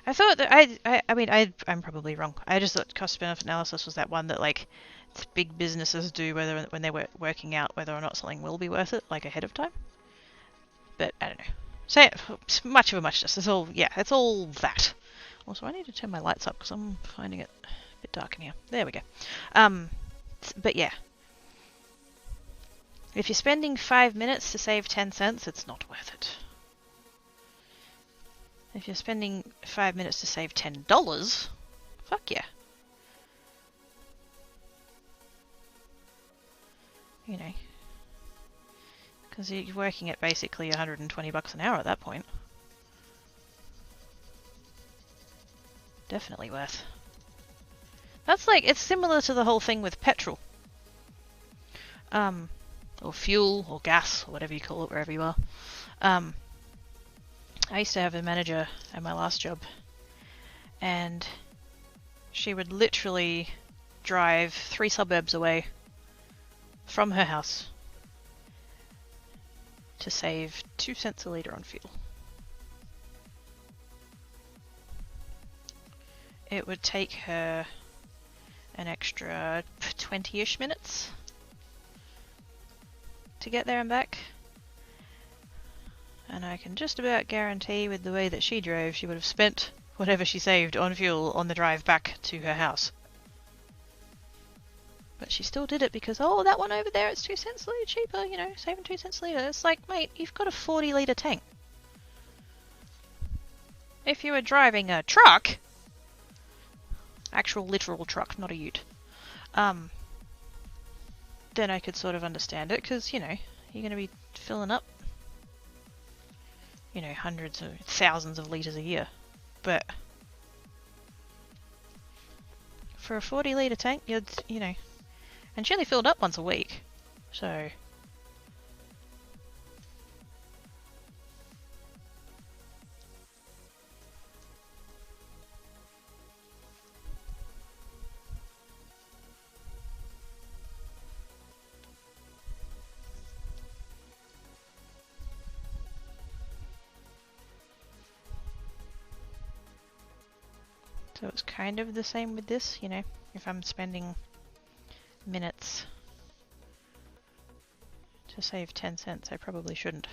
I thought that I'm probably wrong. I just thought cost benefit analysis was that one that like big businesses do when they're working out whether or not something will be worth it, like ahead of time. But I don't know. Say much of a muchness. It's all it's all that. Also, I need to turn my lights up because I'm finding it a bit dark in here. There we go. But yeah. If you're spending 5 minutes to save 10 cents, it's not worth it. If you're spending 5 minutes to save $10, fuck yeah. Because you're working at basically $120 an hour at that point. Definitely worth. That's like, it's similar to the whole thing with petrol. Or fuel, or gas, or whatever you call it, wherever you are. I used to have a manager at my last job, and she would literally drive 3 suburbs away from her house to save 2 cents a litre on fuel. It would take her an extra 20-ish minutes to get there and back. And I can just about guarantee with the way that she drove, she would have spent whatever she saved on fuel on the drive back to her house. But she still did it because, oh, that one over there, it's 2 cents a litre cheaper, saving 2 cents a litre. It's like, mate, you've got a 40-litre tank. If you were driving a truck, actual literal truck, not a ute, then I could sort of understand it, because, you're going to be filling up, hundreds of thousands of litres a year. But for a 40-litre tank, and she only filled up once a week, so it's kind of the same with this, if I'm spending minutes to save 10 cents, I probably shouldn't.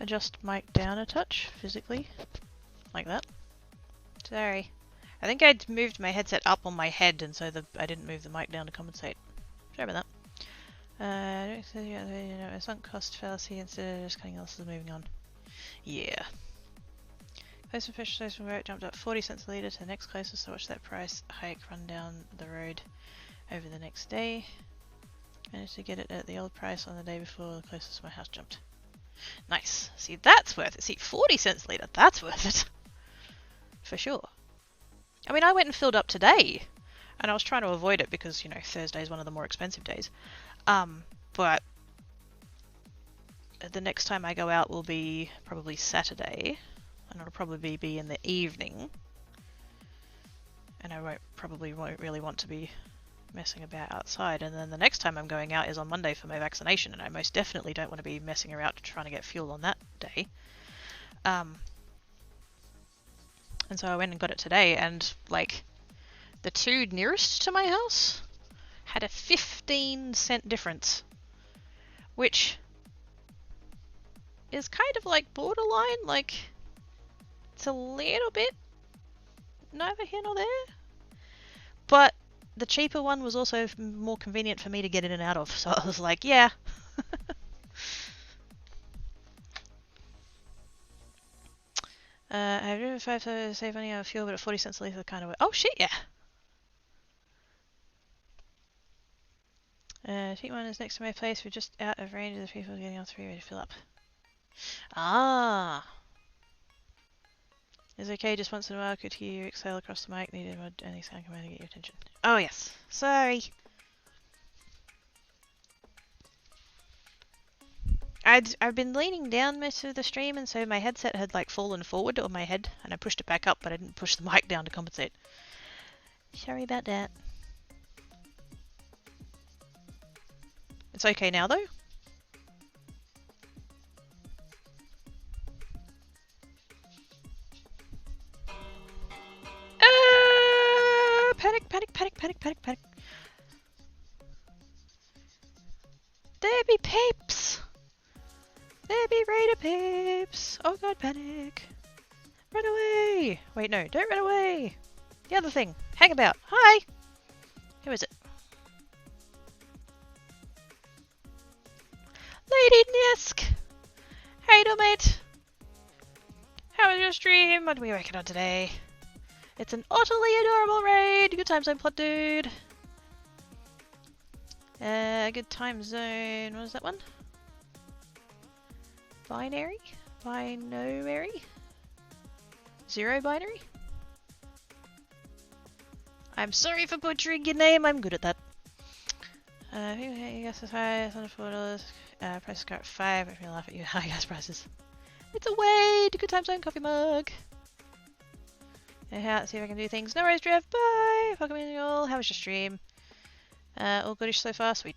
Adjust mic down a touch, physically, like that. Sorry. I think I'd moved my headset up on my head, and so I didn't move the mic down to compensate. Sorry about that. A sunk cost fallacy instead of just cutting losses and moving on. Yeah. Closest fish station where it jumped up 40 cents a litre to the next closest, so watch that price hike run down the road over the next day. Managed to get it at the old price on the day before the closest to my house jumped. Nice. See, that's worth it. See, 40 cents a litre, that's worth it. For sure. I mean, I went and filled up today, and I was trying to avoid it because, Thursday is one of the more expensive days. But the next time I go out will be probably Saturday, and it'll probably be in the evening. and I probably won't really want to be messing about outside. And then the next time I'm going out is on Monday for my vaccination, and I most definitely don't want to be messing around trying to get fuel on that day. And so I went and got it today, and like the two nearest to my house had a 15-cent difference, which is kind of like borderline, like it's a little bit neither here nor there. But the cheaper one was also more convenient for me to get in and out of, so I was like, yeah. I've driven 5 to save money on fuel, but at 40 cents a litre kind of way. Oh shit, yeah! Sheet one is next to my place. We're just out of range of the people getting on 3 ready to fill up. Ah! It's okay, just once in a while could hear you exhale across the mic, needed any sound command to get your attention. Oh yes, sorry! I've been leaning down most of the stream, and so my headset had like fallen forward on my head, and I pushed it back up, but I didn't push the mic down to compensate. Sorry about that. It's okay now though? Panic, panic, panic, panic, panic, panic. There be peeps! There be raider peeps! Oh god, panic! Run away! Wait, no, don't run away! The other thing, hang about. Hi! Who is it? Lady Nisk! How you doing, mate? How was your stream? What are we working on today? It's an utterly adorable raid! Good time zone, plot dude! Good time zone. What was that one? Binary? Binary? Zero binary? I'm sorry for butchering your name, I'm good at that. Gas is high, it's under $4. Prices go at 5, I feel laugh at you. High gas prices. It's a way to good time zone coffee mug. Let's see if I can do things. No worries, Drev. Bye! Welcome in, y'all. How was your stream? All goodish so far? Sweet.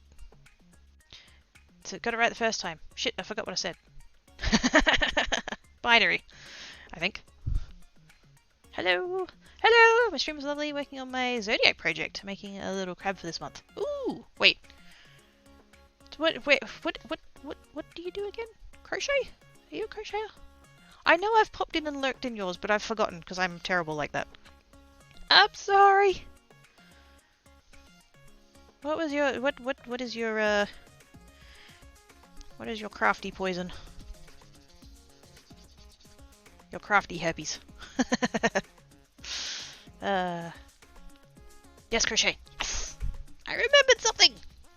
So, got it right the first time. Shit, I forgot what I said. Binary, I think. Hello! Hello! My stream was lovely, working on my Zodiac project, making a little crab for this month. Ooh! Wait. What do you do again? Crochet? Are you a crocheter? I know I've popped in and lurked in yours, but I've forgotten because I'm terrible like that. I'm sorry! What was your... What is your, what is your crafty poison? Your crafty herpes. Yes, crochet. Yes! I remembered something!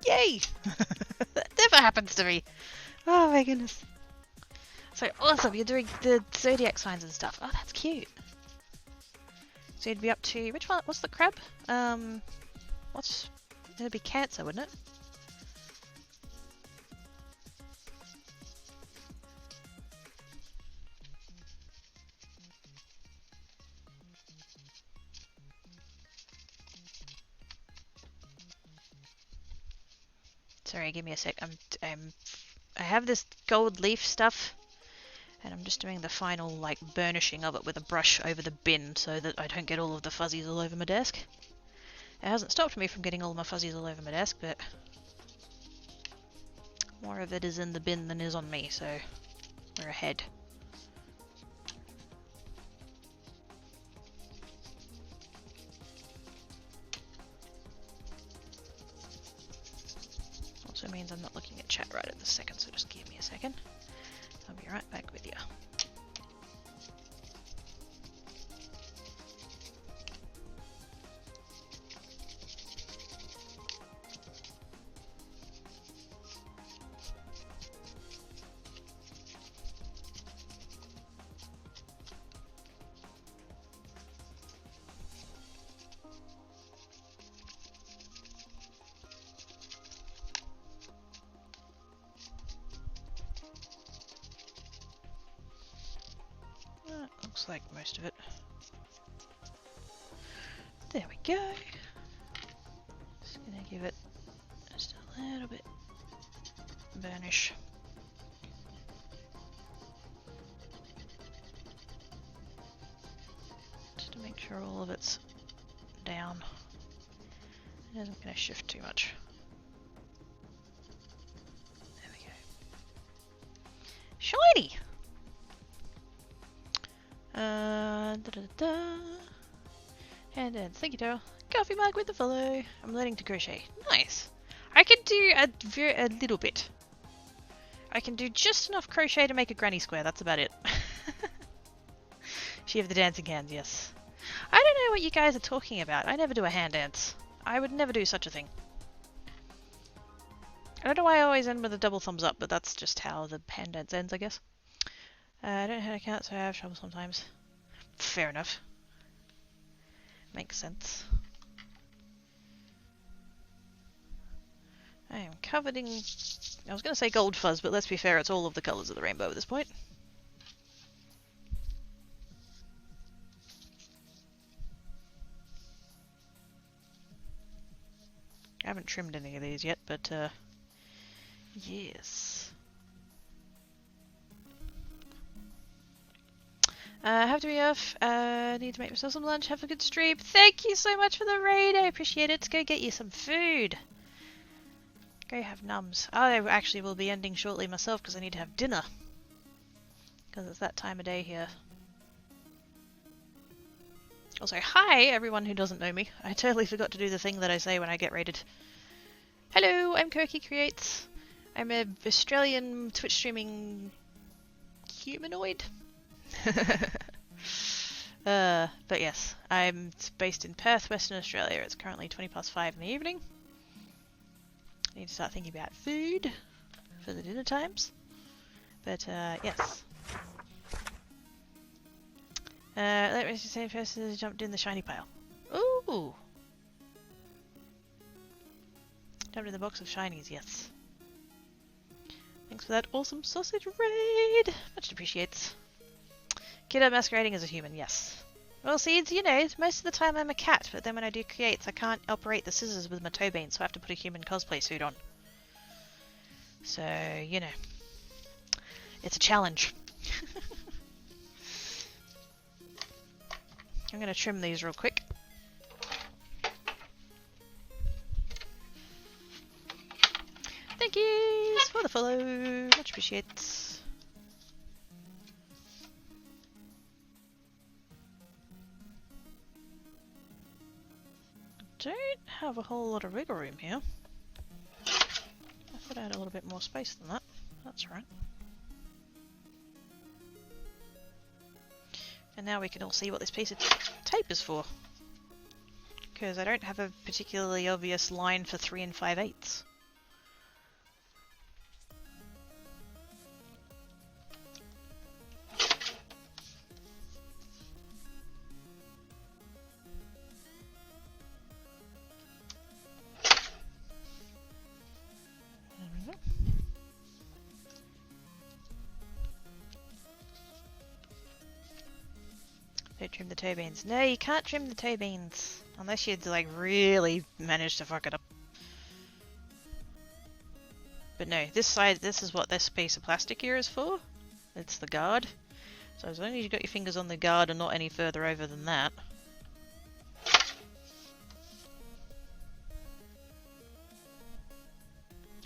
Yay! That never happens to me. Oh my goodness. So awesome, you're doing the zodiac signs and stuff. Oh, that's cute. So you'd be up to... Which one? What's the crab? It'd be Cancer, wouldn't it? Sorry, give me a sec. I have this gold leaf stuff, and I'm just doing the final like burnishing of it with a brush over the bin so that I don't get all of the fuzzies all over my desk. It hasn't stopped me from getting all of my fuzzies all over my desk, but more of it is in the bin than is on me, so we're ahead. Also means I'm not looking at chat right at this second, so just give me a second. I'll be right back with you. Looks like most of it. There we go. Just gonna give it just a little bit burnish. Just to make sure all of it's down. It isn't gonna shift too much. There we go. Shiny! And then, thank you, Daryl. Coffee mug with the follow. I'm learning to crochet. Nice. I can do a little bit. I can do just enough crochet to make a granny square. That's about it. She have the dancing hands, yes. I don't know what you guys are talking about. I never do a hand dance. I would never do such a thing. I don't know why I always end with a double thumbs up, but that's just how the hand dance ends, I guess. I don't know how to count, so I have trouble sometimes. Fair enough. Makes sense. I am covered in... I was going to say gold fuzz, but let's be fair, it's all of the colours of the rainbow at this point. I haven't trimmed any of these yet, but yes. I have to be off. Need to make myself some lunch. Have a good stream. Thank you so much for the raid. I appreciate it. Let's go get you some food. Go have nums. I actually will be ending shortly myself because I need to have dinner. Because it's that time of day here. Also, hi everyone who doesn't know me. I totally forgot to do the thing that I say when I get raided. Hello, I'm Kirky Creates. I'm an Australian Twitch streaming humanoid. But yes, I'm based in Perth, Western Australia. It's currently 5:20 in the evening. I need to start thinking about food for the dinner times. But yes. Let me just say first I jumped in the shiny pile. Ooh! Jumped in the box of shinies, yes. Thanks for that awesome sausage raid! Much appreciates. Kiddo masquerading as a human, yes. Well, Seeds, you know, most of the time I'm a cat, but then when I do creates, I can't operate the scissors with my toe bean, so I have to put a human cosplay suit on. So, you know. It's a challenge. I'm going to trim these real quick. Thank you for the follow. Much appreciated. Don't have a whole lot of wiggle room here. I thought I had a little bit more space than that. That's right. And now we can all see what this piece of tape is for. Because I don't have a particularly obvious line for 3 5/8. Don't trim the toe beans. No, you can't trim the toe beans. Unless you'd like really manage to fuck it up. But no, this side, this is what this piece of plastic here is for. It's the guard. So as long as you've got your fingers on the guard and not any further over than that.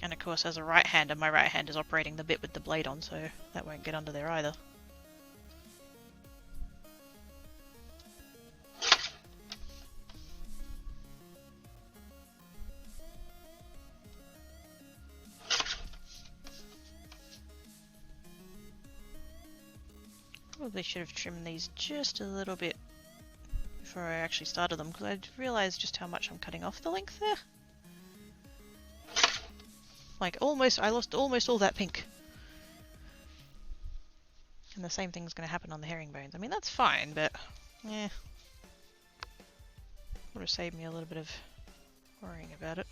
And of course, as a right-hander, my right hand is operating the bit with the blade on, so that won't get under there either. Probably should have trimmed these just a little bit before I actually started them, because I realised just how much I'm cutting off the length there. Like almost, I lost almost all that pink. And the same thing's going to happen on the herringbones. I mean, that's fine, but yeah, would have saved me a little bit of worrying about it.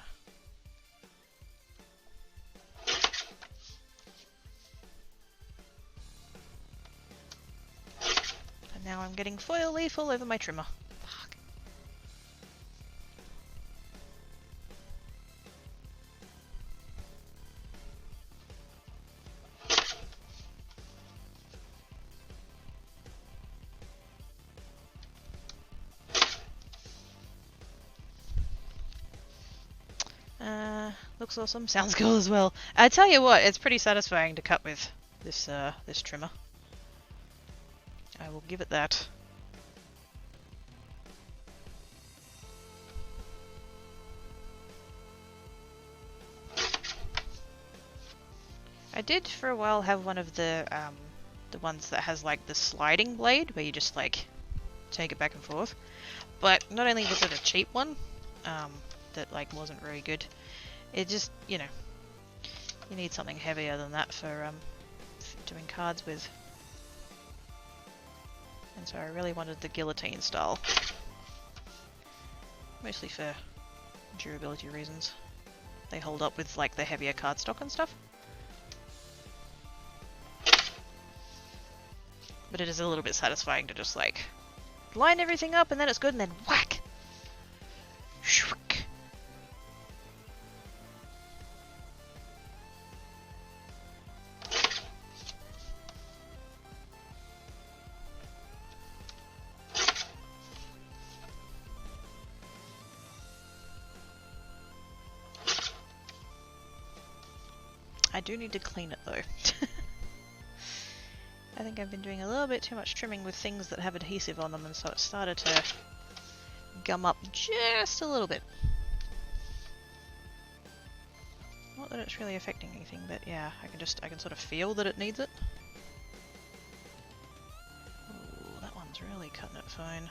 And now I'm getting foil leaf all over my trimmer. Fuck. Looks awesome. Sounds cool as well. I tell you what, it's pretty satisfying to cut with this this trimmer. I will give it that. I did for a while have one of the ones that has like the sliding blade where you just like take it back and forth. But not only was it a cheap one, that like wasn't very good, it just, you know, you need something heavier than that for doing cards with. And so I really wanted the guillotine style. Mostly for durability reasons. They hold up with like the heavier cardstock and stuff. But it is a little bit satisfying to just like line everything up and then it's good and then whack! Shwick. I do need to clean it though. I think I've been doing a little bit too much trimming with things that have adhesive on them, and so it started to gum up just a little bit. Not that it's really affecting anything, but yeah, I can sort of feel that it needs it. Ooh, that one's really cutting it fine.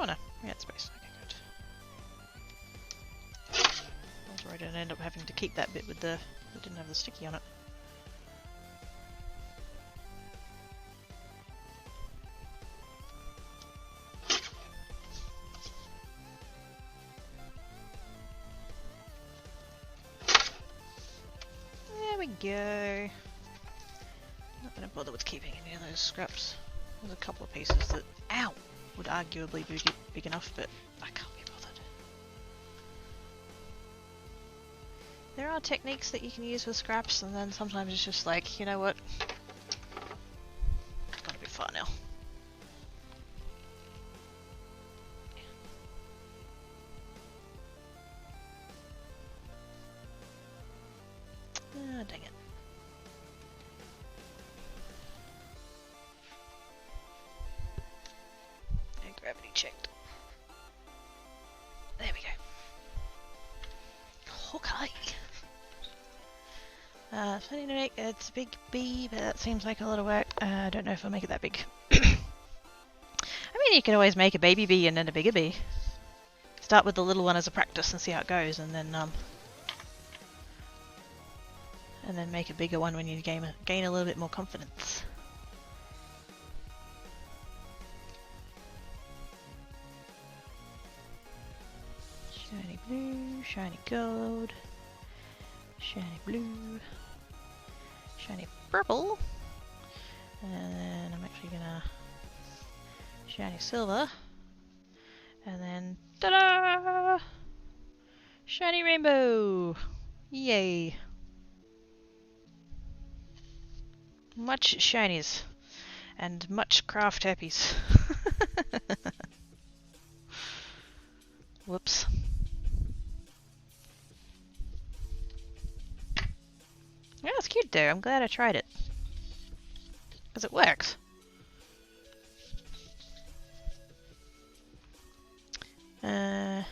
Oh no, we had space. Okay, good. I was worried I'd end up having to keep that bit with the that didn't have the sticky on it. There we go. Not gonna bother with keeping any of those scraps. There's a couple of pieces that, ow, would arguably be big enough, but I can't be bothered. There are techniques that you can use with scraps, and then sometimes it's just like, you know what? It's got a bit far now. Ah, dang it. Gravity checked. There we go. Okay. So I need to make it's a big bee, but that seems like a lot of work. I don't know if I'll make it that big. I mean, you can always make a baby bee and then a bigger bee. Start with the little one as a practice and see how it goes, and then make a bigger one when you gain a little bit more confidence. Shiny blue, shiny gold, shiny blue, shiny purple, and then I'm actually gonna shiny silver, and then ta-da! Shiny rainbow! Yay! Much shinies and much craft herpes. Whoops. Yeah, it's cute though. I'm glad I tried it. Because it works. A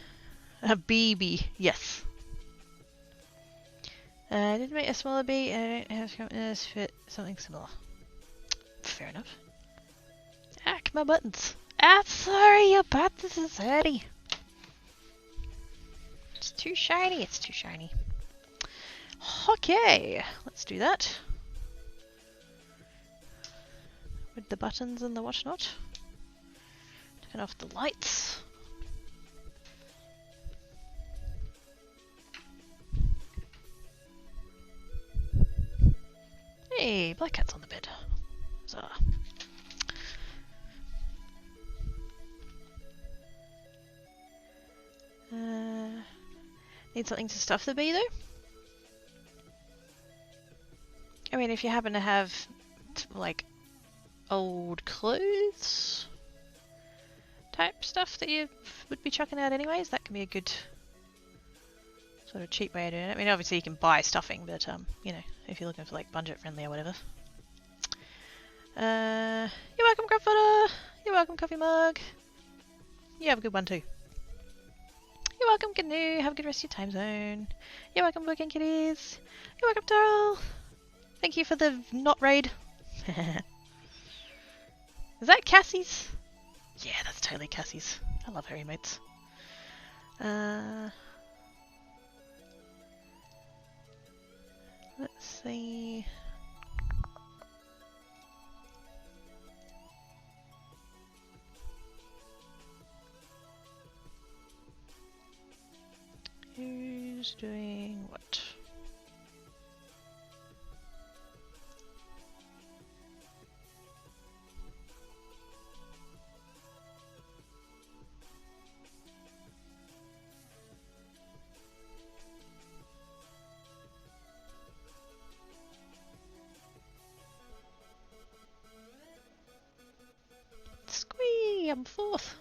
BB, yes. I did make a smaller bee, and I don't have this fit something similar. Fair enough. Ah, my buttons. Ah, sorry, your buttons is hurty. It's too shiny, it's too shiny. Okay, let's do that. With the buttons and the whatnot. Turn off the lights. Hey, Black Cat's on the bed. So. Need something to stuff the bee though? I mean, if you happen to have, like, old clothes type stuff that you would be chucking out anyways, that can be a good sort of cheap way of doing it. I mean, obviously you can buy stuffing, but, you know, if you're looking for, like, budget friendly or whatever. You're welcome, Grubfooter! You're welcome, Coffee Mug! You have a good one too. You're welcome, Canoe! Have a good rest of your time zone. You're welcome, Working Kitties! You're welcome, Daryl! Thank you for the not raid. Is that Cassie's? Yeah, that's totally Cassie's. I love her emotes. Let's see. Who's doing what? Squee! I'm fourth.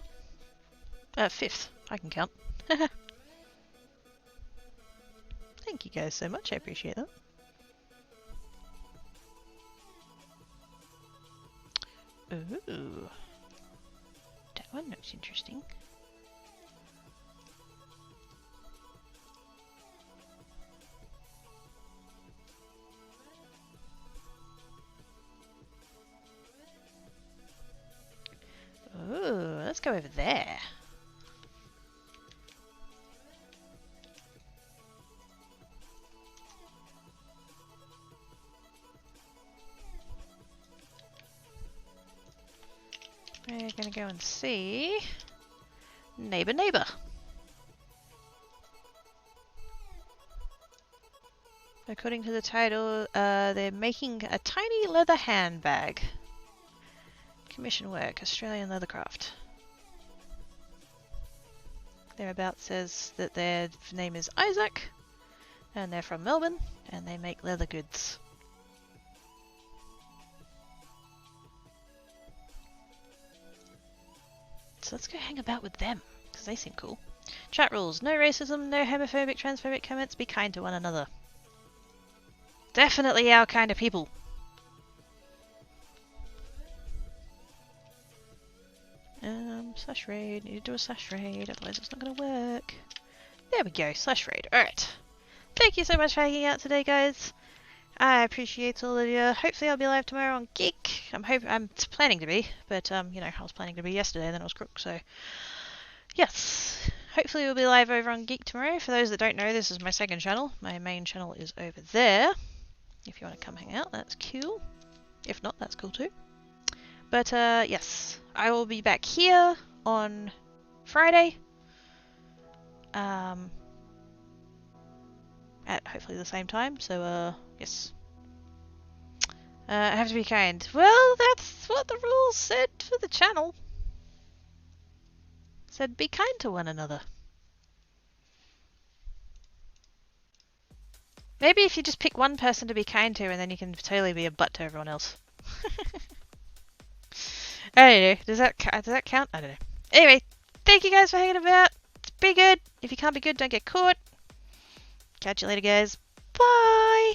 Fifth. I can count. Thank you guys so much. I appreciate that. Ooh. That one looks interesting. Ooh, let's go over there. We're gonna go and see Neighbor Neighbor. According to the title, they're making a tiny leather handbag. Commission work, Australian leathercraft. Thereabout says that their name is Isaac, and they're from Melbourne, and they make leather goods. So let's go hang about with them, because they seem cool. Chat rules, no racism, no homophobic, transphobic comments, be kind to one another. Definitely our kind of people. Slash raid, need to do a slash raid, otherwise it's not going to work. There we go, slash raid, alright. Thank you so much for hanging out today, guys. I appreciate all of you. Hopefully I'll be live tomorrow on Geek. I'm planning to be, but you know, I was planning to be yesterday and then I was crook, so yes. Hopefully we'll be live over on Geek tomorrow. For those that don't know, this is my second channel. My main channel is over there. If you want to come hang out, that's cool. If not, that's cool too. But yes, I will be back here on Friday. At hopefully the same time, so yes. I have to be kind. Well, that's what the rules said for the channel. Said be kind to one another. Maybe if you just pick one person to be kind to and then you can totally be a butt to everyone else. I don't know. Does that count? I don't know. Anyway, thank you guys for hanging about. Be good. If you can't be good, don't get caught. Catch you later, guys. Bye!